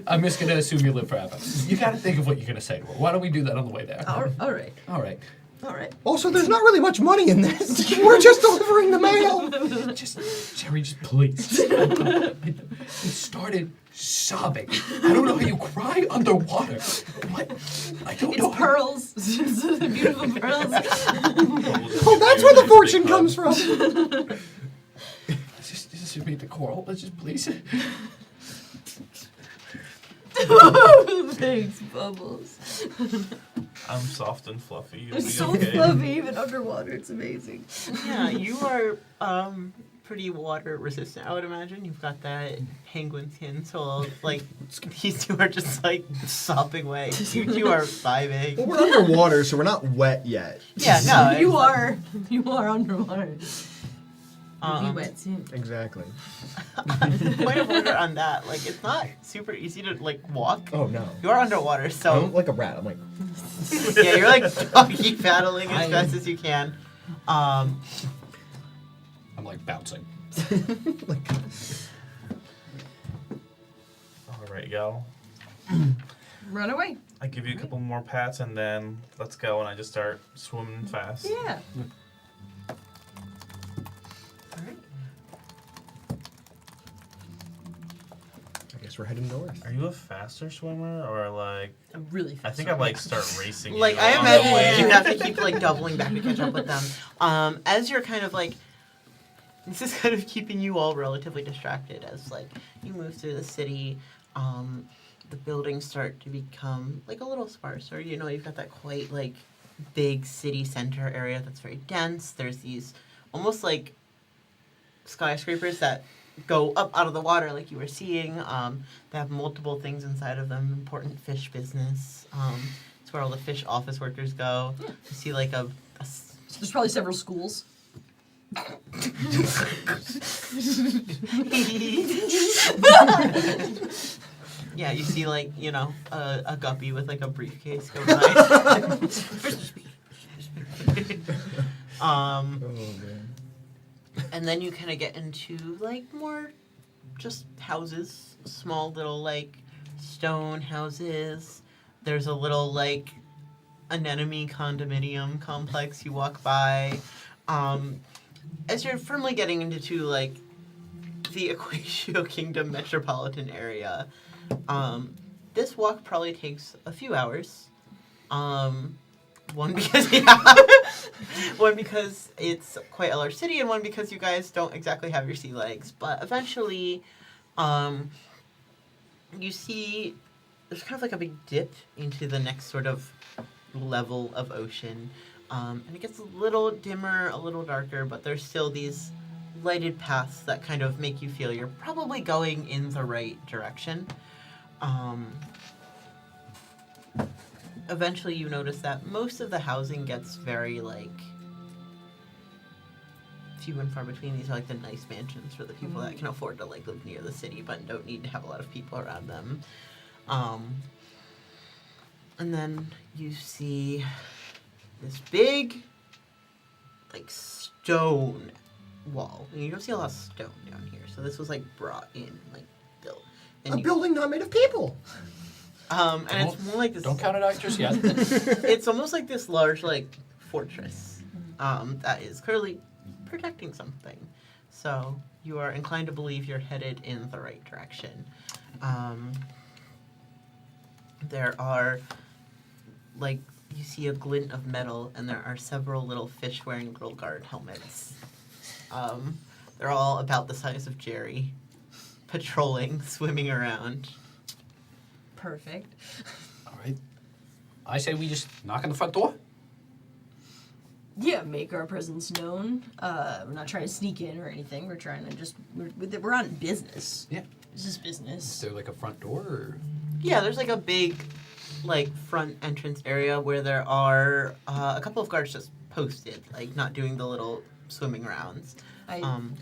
I'm just going to assume you live forever. You got to think of what you're going to say to her. Why don't we do that on the way there? All right. All right. All right. Also, there's not really much money in this. We're just delivering the mail. Jerry, just please. He started sobbing. I don't know how you cry underwater. What? I don't know. It's pearls. It's the beautiful pearls. Oh, that's where the fortune comes from. Let's just meet the coral. Let's just please. Thanks, Bubbles. I'm soft and fluffy. You'll It's be so okay. fluffy, even underwater. It's amazing. Yeah, you are pretty water resistant, I would imagine. You've got that penguin skin, so like these two are just like sopping away. You two are vibing. Well, we're underwater, so we're not wet yet. Yeah, no. You it's like, are underwater. You'll be Um, wet soon. Exactly. point of order on that. Like, it's not super easy to like walk. Oh no. You are underwater, I'm so like a rat. I'm like. yeah, you're like doggy paddling as fast as you can. I'm like bouncing. All right, y'all. Run away. I give you a couple more pats and then let's go. And I just start swimming fast. Yeah. I guess we're heading north. Are you a faster swimmer or like? I'm really fast. I think I like start racing. you Like, I along the imagine way. you have to keep like doubling back to catch up with them. As you're kind of like, this is kind of keeping you all relatively distracted as like you move through the city. The buildings start to become like a little sparser. You know, you've got that quite like big city center area that's very dense. There's these almost like skyscrapers that go up out of the water like you were seeing. They have multiple things inside of them. Important fish business. It's where all the fish office workers go. You see like a So there's probably several schools. yeah, you see like, you know, a guppy with like a briefcase go by. Oh man. And then you kind of get into like more just houses, small little like stone houses. There's a little like anemone condominium complex you walk by. As you're firmly getting into like the Aquatio Kingdom metropolitan area, this walk probably takes a few hours. One because one because it's quite a large city, and one because you guys don't exactly have your sea legs. But eventually, you see there's kind of like a big dip into the next sort of level of ocean, and it gets a little dimmer, a little darker, but there's still these lighted paths that kind of make you feel you're probably going in the right direction. Eventually you notice that most of the housing gets very like few and far between. These are like the nice mansions for the people that can afford to like live near the city but don't need to have a lot of people around them. And then you see this big like stone wall. And you don't see a lot of stone down here. So this was like brought in, like built. And A building not made of people. And it's more like this. Don't count it out just yet. It's almost like this large like fortress that is clearly protecting something. So you are inclined to believe you're headed in the right direction. There are like you see a glint of metal, and there are several little fish wearing little guard helmets. They're all about the size of Jerry, patrolling, swimming around. Perfect. All right. I say we just knock on the front door. Yeah, make our presence known. We're not trying to sneak in or anything. We're trying to just we're on business. Yeah. This is Is business. there like a front door? Or? Yeah, there's like a big, like front entrance area where there are a couple of guards just posted, like not doing the little swimming rounds. I'm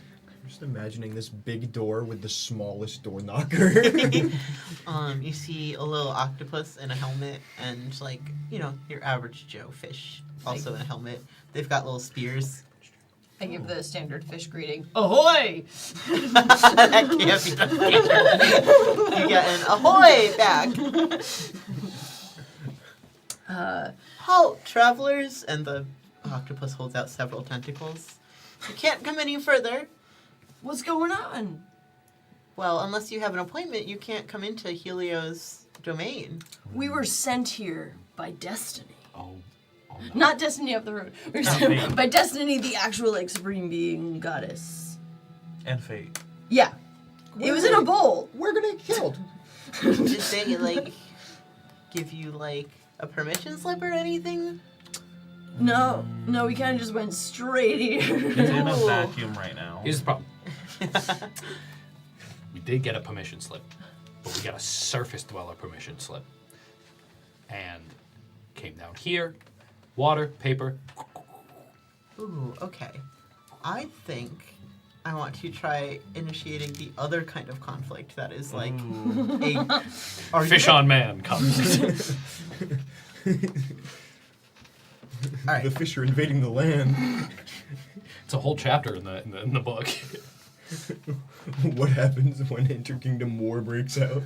just imagining this big door with the smallest door knocker. You see a little octopus in a helmet, and like you know your average Joe fish also in a helmet. They've got little spears. I give the standard fish greeting. Ahoy! That can't be the standard. You get an ahoy back. Halt, travelers! And the octopus holds out several tentacles. You can't come any further. What's going on? Well, unless you have an appointment, you can't come into Helio's domain. We were sent here by destiny. Oh no. Not destiny up the road. We were sent by destiny, the actual like supreme being goddess. And fate. Yeah. It was in a bowl. We're gonna get killed. Did they like give you like a permission slip or anything? No, we kind of just went straight here. It's in a vacuum right now. Here's the problem. We did get a permission slip, but we got a surface dweller permission slip. And came down here, water, paper. Ooh, okay. I think I want to try initiating the other kind of conflict that is like a Fish on man comes. All right. The fish are invading the land. It's a whole chapter in the book. What happens when Interkingdom War breaks out?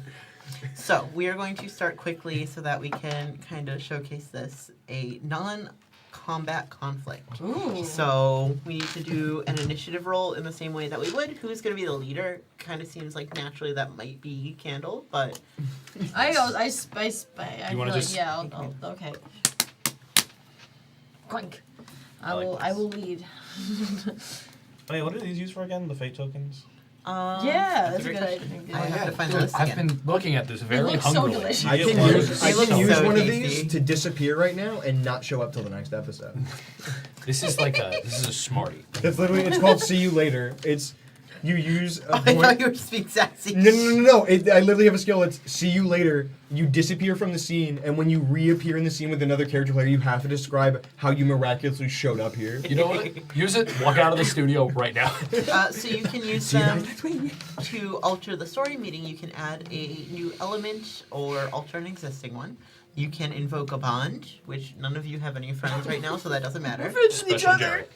So we are going to start quickly so that we can kind of showcase this a non-combat conflict. Ooh. So we need to do an initiative roll in the same way that we would. Who's going to be the leader? Kind of seems like naturally that might be Candle, but I You feel wanna like, just- yeah, I'll okay. Clink. I like will. this. I will lead. Wait, what are these used for again? The fate tokens? Yeah, that's a great good question. idea. I have to find the list I've again. been looking at this It very looks so hungrily. delicious. I can It use, looks- I it looks can use so one of tasty. these to disappear right now and not show up till the next episode. This is a smartie. That's literally, it's called See You Later. It's You use a I point. thought you were just being sassy. No. I literally have a skill. It's see you later. You disappear from the scene, and when you reappear in the scene with another character player, you have to describe how you miraculously showed up here. You know what? Use it. Walk out of the studio right now. So you can use them to alter the story, meaning you can add a new element or alter an existing one. You can invoke a bond, which none of you have any friends right now, so that doesn't matter. Especially Jared.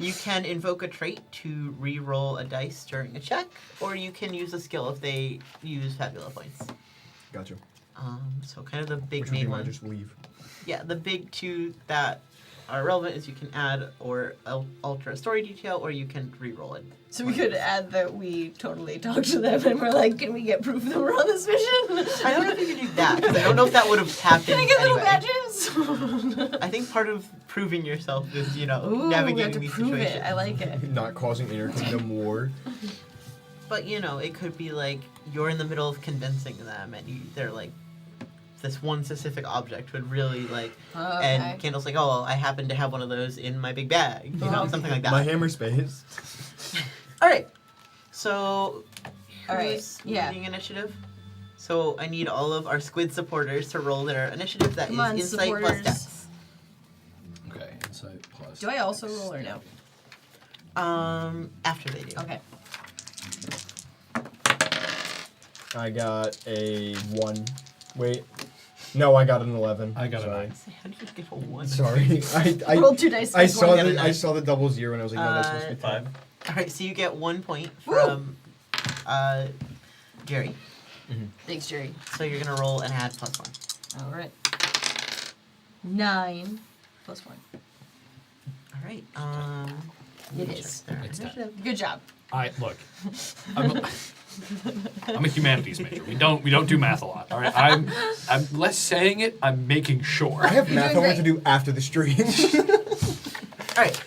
You can invoke a trait to re-roll a dice during a check, or you can use a skill if they use Fabula points. Gotcha. So kind of the big Which would be main my one. just leave. Yeah, the big two that are relevant is you can add or alter a story detail, or you can re-roll it. So we could add that we totally talked to them and we're like, can we get proof that we're on this mission? I don't know if you can do that, because I don't know if that would have happened Can I get anyway. little badges? I think part of proving yourself is, Ooh, we have navigating to these prove situations. it. I like it. Not causing interkingdom war. But, it could be like you're in the middle of convincing them, and they're like, this one specific object would really like, Okay. and Candle's like, oh, I happen to have one of those in my big bag, something like that. My hammer space. All right. So, All right, who's yeah. leading initiative? So I need all of our squid supporters to roll their initiative. That Come is on, insight plus supporters. dex. Okay, insight plus. Do I also roll or no? After they do. Okay. I got a 1. Wait. No, I got an 11. I got a Sorry. 9. How do you get a 1? Sorry. I Roll 2 dice. I plus saw one. get a the nine. I saw the double zero and I was like, no, that's supposed to be 5. All right, so you get 1 point from Jerry. Thanks, Jerry. So you're gonna roll and add +1. All right. 9 plus 1. All right. It let me is. check their It's initiative. Good job. Look. I'm a humanities major. We don't do math a lot. All right. I'm less saying it. I'm making sure. I have You're math doing homework to great. do after the stream. All right.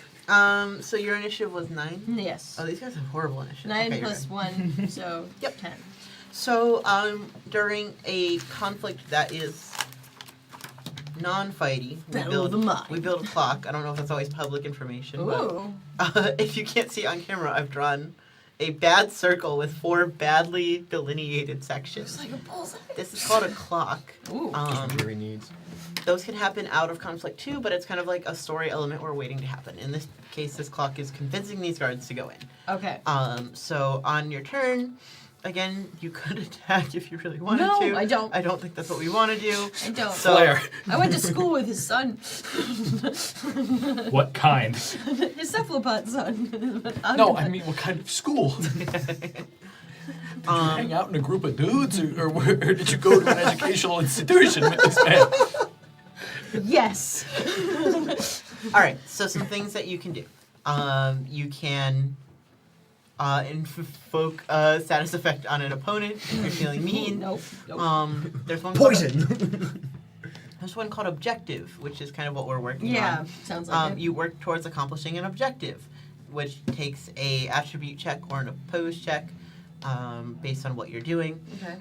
So your initiative was 9. Yes. Oh, these guys have horrible initiative. 9 Okay, you're plus good. 1, so Yep. 10. So, during a conflict that is non-fighty, Battle of the mind. we build a clock. I don't know if that's always public information, Ooh. but if you can't see on camera, I've drawn a bad circle with 4 badly delineated sections. Looks like a bullseye. This is called a clock. Ooh. Jerry needs. Those can happen out of conflict too, but it's kind of like a story element we're waiting to happen. In this case, this clock is convincing these guards to go in. Okay. So on your turn, again, you could attack if you really wanted No, to. I don't. I don't think that's what we want to do. I don't. So, Claire. I went to school with his son. What kind? His cephalopod son. No, I mean what kind of school? Hang out in a group of dudes, or did you go to an educational institution, Miss Man? Yes. all right. So some things that you can do. You can invoke a status effect on an opponent if you're feeling mean. Nope. There's one Poison! There's one called objective, which is kind of what we're working on. Yeah, sounds like it. You work towards accomplishing an objective, which takes a attribute check or an opposed check based on what you're doing. Okay.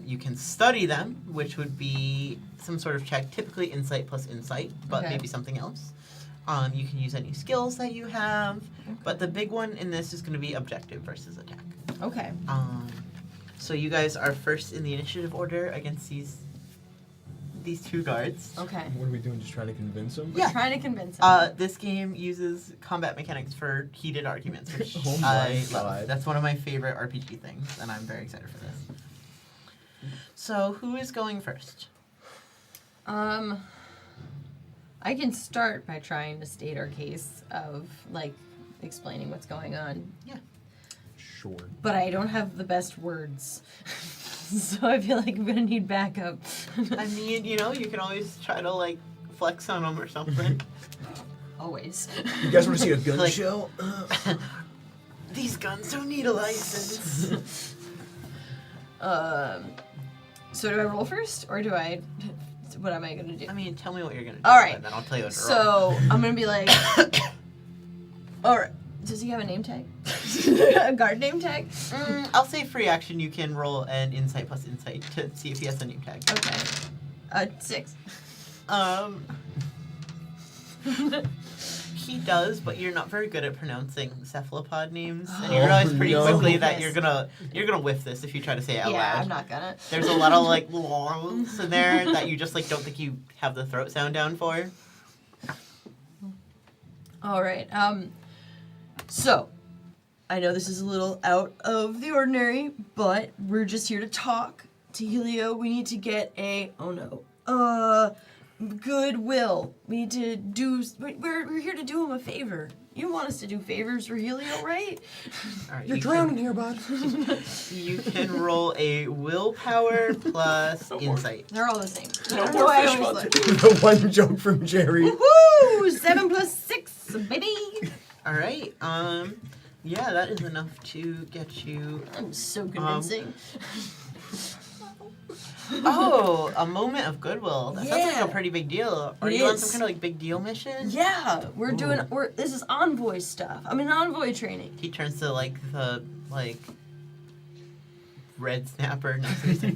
You can study them, which would be some sort of check, typically insight plus insight, but Okay. maybe something else. You can use any skills that you have, but the big one in this is going to be objective versus attack. Okay. So you guys are first in the initiative order against these 2 guards. Okay. What are we doing? Just trying to convince him? We're trying to convince him. This game uses combat mechanics for heated arguments, which Oh my I love. God. That's one of my favorite RPG things, and I'm very excited for this. So, who is going first? I can start by trying to state our case of, like, explaining what's going on. Yeah. Sure. But I don't have the best words. So I feel like I'm gonna need backup. I mean, you can always try to, like, flex on them or something. Always. You guys want to see a gun Like- show? These guns don't need a license. So do I roll first, or do I... What am I gonna do? I mean, tell me what you're going to do, All right. and then I'll tell you what to roll. So I'm gonna be like... Alright. Does he have a name tag? A guard name tag? I'll say free action, you can roll an insight plus insight to see if he has a name tag. Okay. 6. He does, but you're not very good at pronouncing cephalopod names, and you realize pretty quickly that you're gonna whiff this if you try to say it out Yeah, loud. I'm not gonna. There's a lot of like longs in there that you just like don't think you have the throat sound down for. All right. So, I know this is a little out of the ordinary, but we're just here to talk to Helio. We need to get a Goodwill. We need to do. We're here to do him a favor. You want us to do favors for Helio, right? All right, You're drowning here, bud. You can roll a willpower plus insight. They're all the same. No I more always fish like- The one joke from Jerry. Woohoo! 7 plus 6, baby. All right. Yeah, that is enough to get you. I'm so convincing. Oh, a moment of goodwill. That sounds like Yeah. a pretty big deal. Are It you on is. some kind of like big deal mission? Yeah, this is envoy stuff. I'm in envoy training. He turns to like the red snapper next to me. He's like,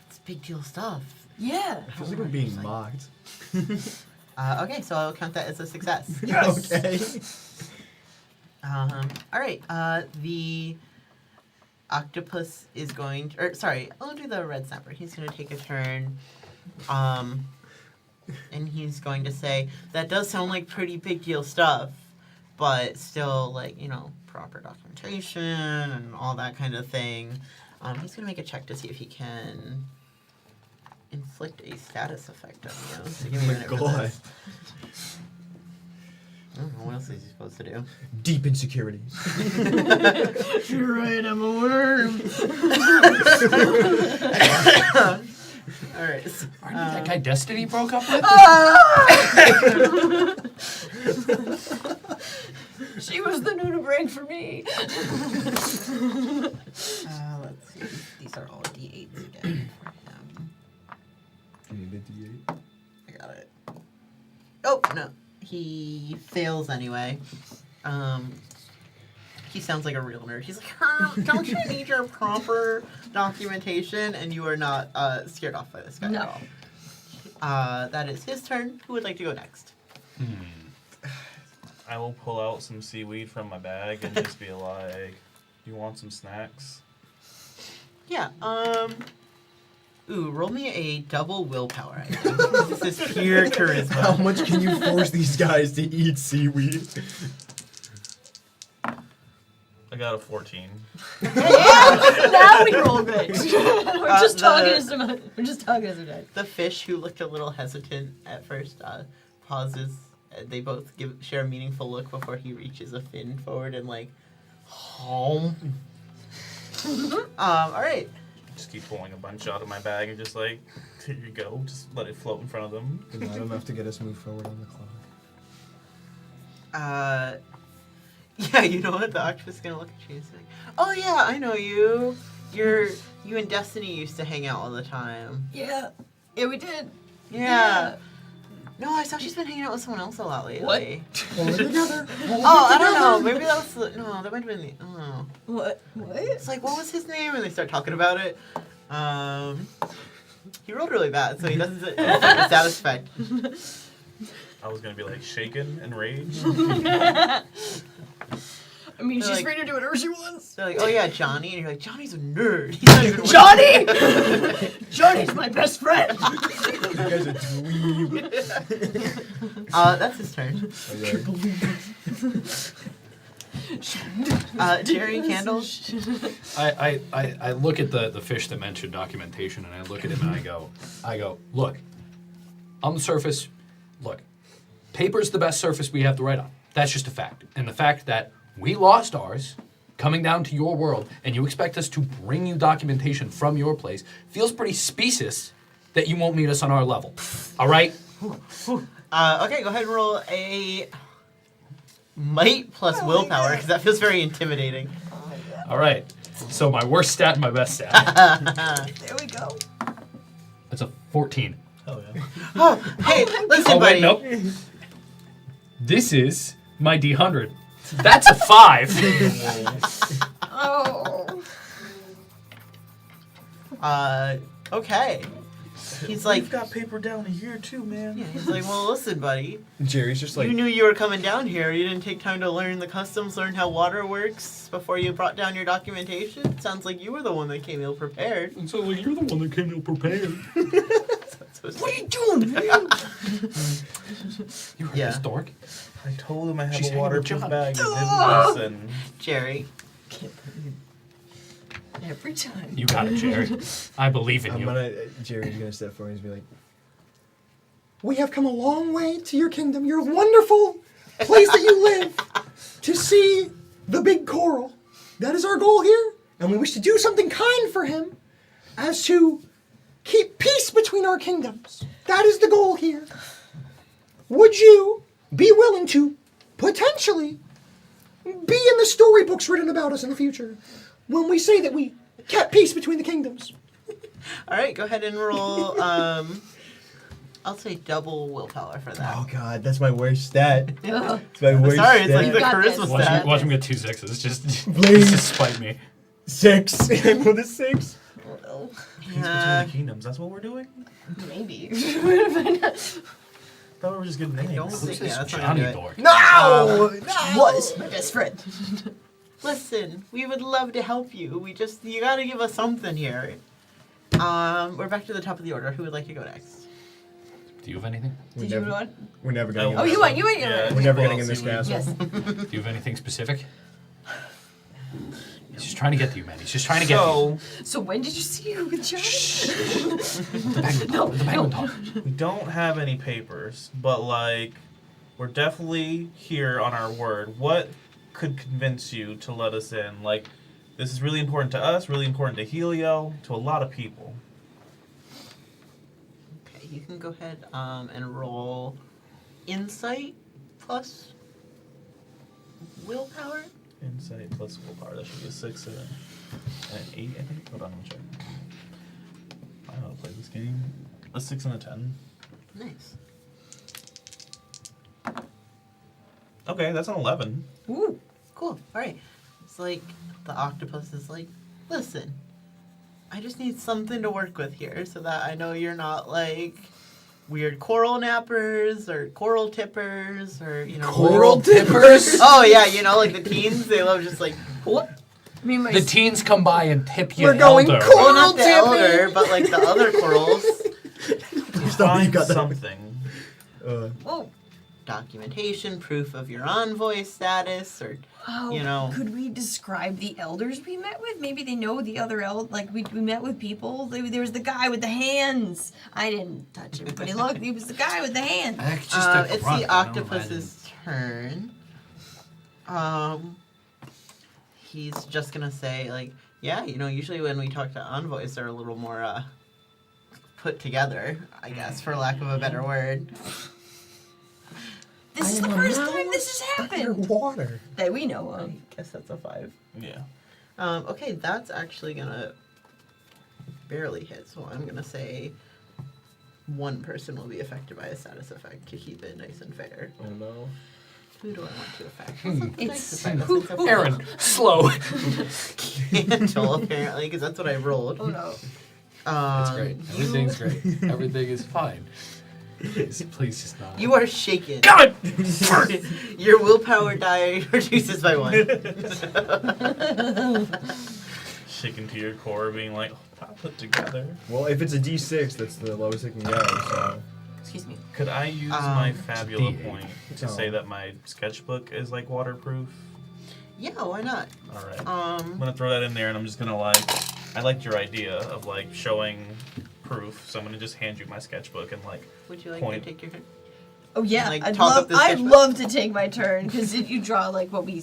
it's big deal stuff. Yeah. Feels like we're being mocked. Okay, so I'll count that as a success. Yes. Okay. All right. The octopus is going to, I'll do the red snapper. He's going to take a turn. And he's going to say, that does sound like pretty big deal stuff, but still, like, proper documentation and all that kind of thing. He's going to make a check to see if he can inflict a status effect on you. So give me a minute for this. I don't know, what else is he supposed to do? Deep insecurity. You're right, I'm a worm. Alright. Aren't you that guy Destiny broke up with? She was the new to break for me. Let's see. These are all D8s again for him. You need a D8. I got it. Oh, no. He fails anyway. He sounds like a real nerd. He's like, don't you need your proper documentation? And you are not scared off by this guy No. at all. That is his turn. Who would like to go next? I will pull out some seaweed from my bag and just be like, "You want some snacks?" Yeah, ooh, roll me a double willpower, I think. This is pure charisma. How much can you force these guys to eat seaweed? I got a 14. Now we roll good. We're just talking as some. We're just talking as a dad. The fish, who looked a little hesitant at first, pauses. They both share a meaningful look before he reaches a fin forward and home. All right. Just keep pulling a bunch out of my bag and just like, here you go. Just let it float in front of them. Not enough to get us moved forward on the clock. Yeah, you know what? The octopus is gonna look at you and say, "Oh yeah, I know you. You and Destiny used to hang out all the time." Yeah. Yeah, we did. Yeah. No, I saw she's been hanging out with someone else a lot lately. Hold it together. Oh, I don't know. Maybe that was no. That might have been the. Oh. What? It's like, what was his name? And they start talking about it. He rolled really bad, so he doesn't get a status effect. I was gonna be like shaken and rage. I mean, They're she's like- free to do whatever she wants. They're like, oh yeah, Johnny, and you're like, Johnny's a nerd. He's not even Johnny! Johnny's my best friend. You guys are dweeb. That's his turn. Okay. Jerry Candles. I look at the fish that mentioned documentation, and I look at him and I go, look, on the surface, look, paper's the best surface we have to write on. That's just a fact. And the fact that we lost ours coming down to your world, and you expect us to bring you documentation from your place, feels pretty specious that you won't meet us on our level. All right? Okay, go ahead and roll a might plus willpower, because that feels very intimidating. All right. So my worst stat and my best stat. There we go. That's a 14. Hell yeah. Oh, hey, listen, Oh, buddy. wait, nope. This is my D100. That's a 5. Oh. Okay. He's like, we've got paper down here too, man. yeah, he's like, well, listen, buddy. Jerry's just like, You knew you were coming down here. You didn't take time to learn the customs, learn how water works before you brought down your documentation. Sounds like you were the one that came ill prepared. And so, like, you're the one that came ill prepared. What are you doing? You heard Yeah. this dork? I told him I have She's a having a waterproof job. bag. He didn't listen. Jerry. Every time. You got it, Jerry. I believe in I'm you. gonna. Jerry's gonna step forward and be like, "We have come a long way to your kingdom. Your wonderful place that you live, to see the big coral. That is our goal here, and we wish to do something kind for him, as to keep peace between our kingdoms. That is the goal here. Would you be willing to potentially be in the storybooks written about us in the future when we say that we kept peace between the kingdoms?" All right, go ahead and roll. I'll say double willpower for that. Oh God, that's my worst stat. Ugh. It's my worst Sorry, it's stat. like the got charisma this. stat. Watch him get 2 6s. Just Please. just spite me. 6. With a 6. Well, Peace between the kingdoms. That's what we're doing? maybe. Thought we were just getting names. don't Who's think- this yeah, that's not Johnny gonna do it. dork? No! Was my best friend. Listen, we would love to help you. You gotta give us something here. We're back to the top of the order. Who would like to go next? Do you have anything? Did you want? We're never getting. Oh, you went. You went. Yeah, We're never well, getting in this see, we- castle. Yes. Do you have anything specific? He's just trying to get to you, man. He's just trying to get to you. So, So when did you see her with Johnny? The penguin talk. we don't have any papers, but like, we're definitely here on our word. What could convince you to let us in? Like, this is really important to us, really important to Helio, to a lot of people. Okay, you can go ahead and roll insight plus willpower. Insight plus willpower. That should be a 6 and an 8, I think. Hold on, let me check. I don't know how to play this game. A 6 and a 10. Nice. Okay, that's an 11. Ooh, cool. All right. It's like the octopus is like, listen, I just need something to work with here so that I know you're not like weird coral nappers or coral tippers or, you know. Coral tippers? Oh, yeah, you know, like the teens, they love just like, what? I mean, my The teens come by and tip you. We're going elder. cool. Well, not the Coral elder, tipping. but like the other corals. Please tell me you Find got that. something. Whoa. Documentation, proof of your envoy status, or, Oh, you know. could we describe the elders we met with? Maybe they know the other like we met with people. There was the guy with the hands. I didn't touch him, but he was the guy with the hands. That's just a It's grunt, the I don't octopus's turn. He's just gonna say, like, yeah, you know, usually when we talk to envoys, they're a little more put together, I guess, for lack of a better word. This is the first time this has happened Underwater. that we know I of. guess that's a 5. Yeah. Okay, that's actually gonna barely hit, so I'm gonna say one person will be affected by a status effect to keep it nice and fair. Oh no. Who do I want to affect? What's the nice effect? Who- That's Aaron, slow. Angel, apparently, because that's what I rolled. Oh no. That's great. Everything's great. Everything is fine. Please just not. You are shaken. God! Your willpower die reduces by 1. Shaken to your core, being like, not put together. Well, if it's a D6, that's the lowest it can go. So. Excuse me. Could I use my Fabula D8. point to say that my sketchbook is like waterproof? Yeah, why not? Alright. I'm gonna throw that in there and I'm just gonna I liked your idea of like showing proof, so I'm gonna just hand you my sketchbook and like Would you like point. to take your turn? Oh yeah, Like, I'd talk up this I'd sketchbook. love to take my turn because if you draw like what we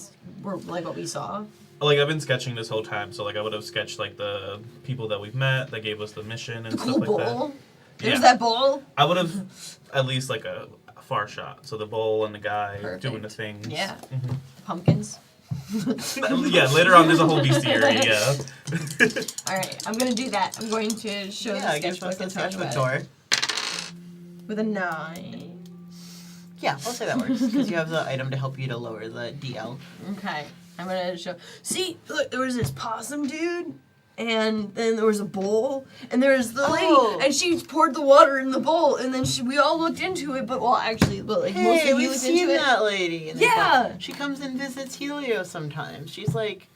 saw. Like I've been sketching this whole time, so like I would have sketched like the people that we've met that gave us the mission and The stuff cool like bowl. that. There's Yeah. that bowl. I would have at least like a far shot, so the bowl and the guy doing the Perfect. things. Yeah. Mhm. Pumpkins. Yeah, later on there's a whole bestiary, yeah. Alright, I'm gonna do that. I'm going to show Yeah, the I guess sketchbook that's and the talk sketchbook about it. tour. With a 9. Yeah, I'll say that works, because you have the item to help you to lower the DL. Okay. I'm gonna show. See, look, there was this possum dude. and then there was a bowl, and there was the lady, Oh. and she poured the water in the bowl, and then we all looked into it, but mostly Hey, you we've looked seen into it. that lady. And it's Yeah. like- she comes and visits Helio sometimes. She's like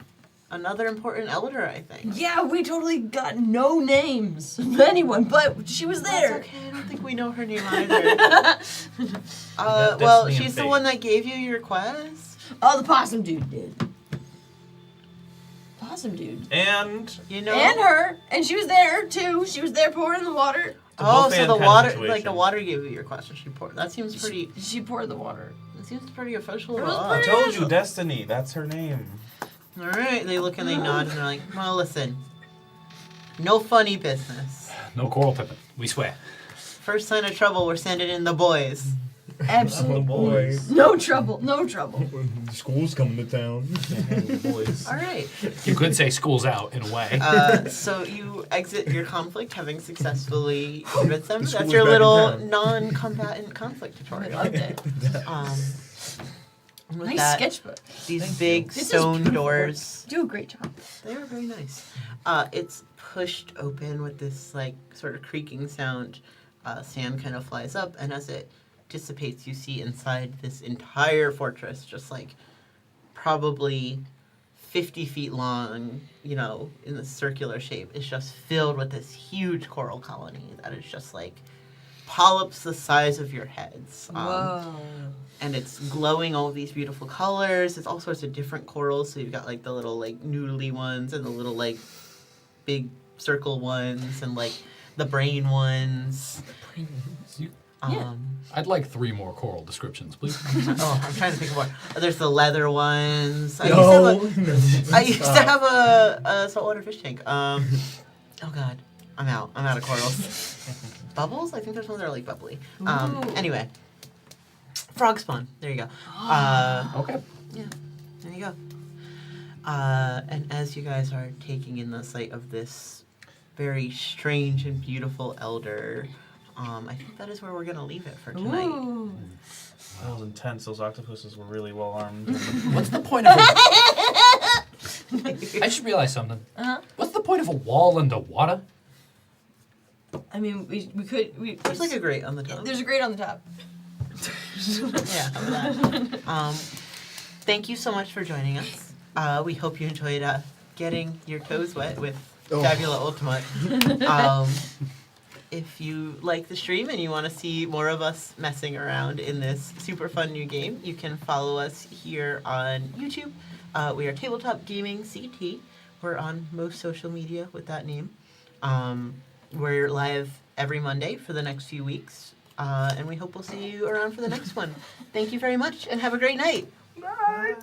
another important elder, I think. Yeah, we totally got no names of anyone, but she was That's there. okay. I don't think we know her name either. Well, Destiny and she's the fate. one that gave you your quest. Oh, the possum dude did. Possum dude. And You know. And her, and she was there too. She was there pouring the water. Oh, buffet so the kind of water, like situation. the water gave you your quest, and she poured. That seems pretty. She poured the water. That seems pretty official. It to was us. I pretty- told you, Destiny. That's her name. All right, they look and they nod, and they're like, "Well, listen, no funny business. No coral pippin. We swear. First sign of trouble, we're sending in the boys." Absolutely. boys. No trouble. No trouble. School's coming to town. Boys. All right. You could say school's out in a way. So you exit your conflict, having successfully convinced them. The That's school's your back in little town. non-combatant conflict I tutorial. loved it. With Nice that, sketchbook. these big This is stone beautiful. doors. Do a great job. They are very nice. It's pushed open with this like sort of creaking sound. Sand kind of flies up, and as it dissipates, you see inside this entire fortress, just like probably 50 feet long, you know, in the circular shape, is just filled with this huge coral colony that is just like polyps the size of your heads. And it's glowing all these beautiful colors. It's all sorts of different corals. So you've got like the little like noodly ones and the little like big circle ones and like the brain ones. I'd like 3 more coral descriptions, please. I'm trying to think of more. There's the leather ones. I No. used to have a saltwater fish tank. Oh god, I'm out of corals. Bubbles? I think there's ones that are like bubbly. Anyway, frog spawn. There you go. Okay. Yeah, there you go. And as you guys are taking in the sight of this very strange and beautiful elder, I think that is where we're gonna leave it for tonight. That was intense. Those octopuses were really well armed. What's the point of a... I just realized something. What's the point of a wall underwater? I mean, we could. There's like a grate on the top. There's a grate on the top. Yeah, how about that? Thank you so much for joining us. We hope you enjoyed getting your toes wet with Fabula Ultima. If you like the stream and you want to see more of us messing around in this super fun new game, you can follow us here on YouTube. We are Tabletop Gaming CT. We're on most social media with that name. We're live every Monday for the next few weeks, and we hope we'll see you around for the next one. Thank you very much, and have a great night. Bye.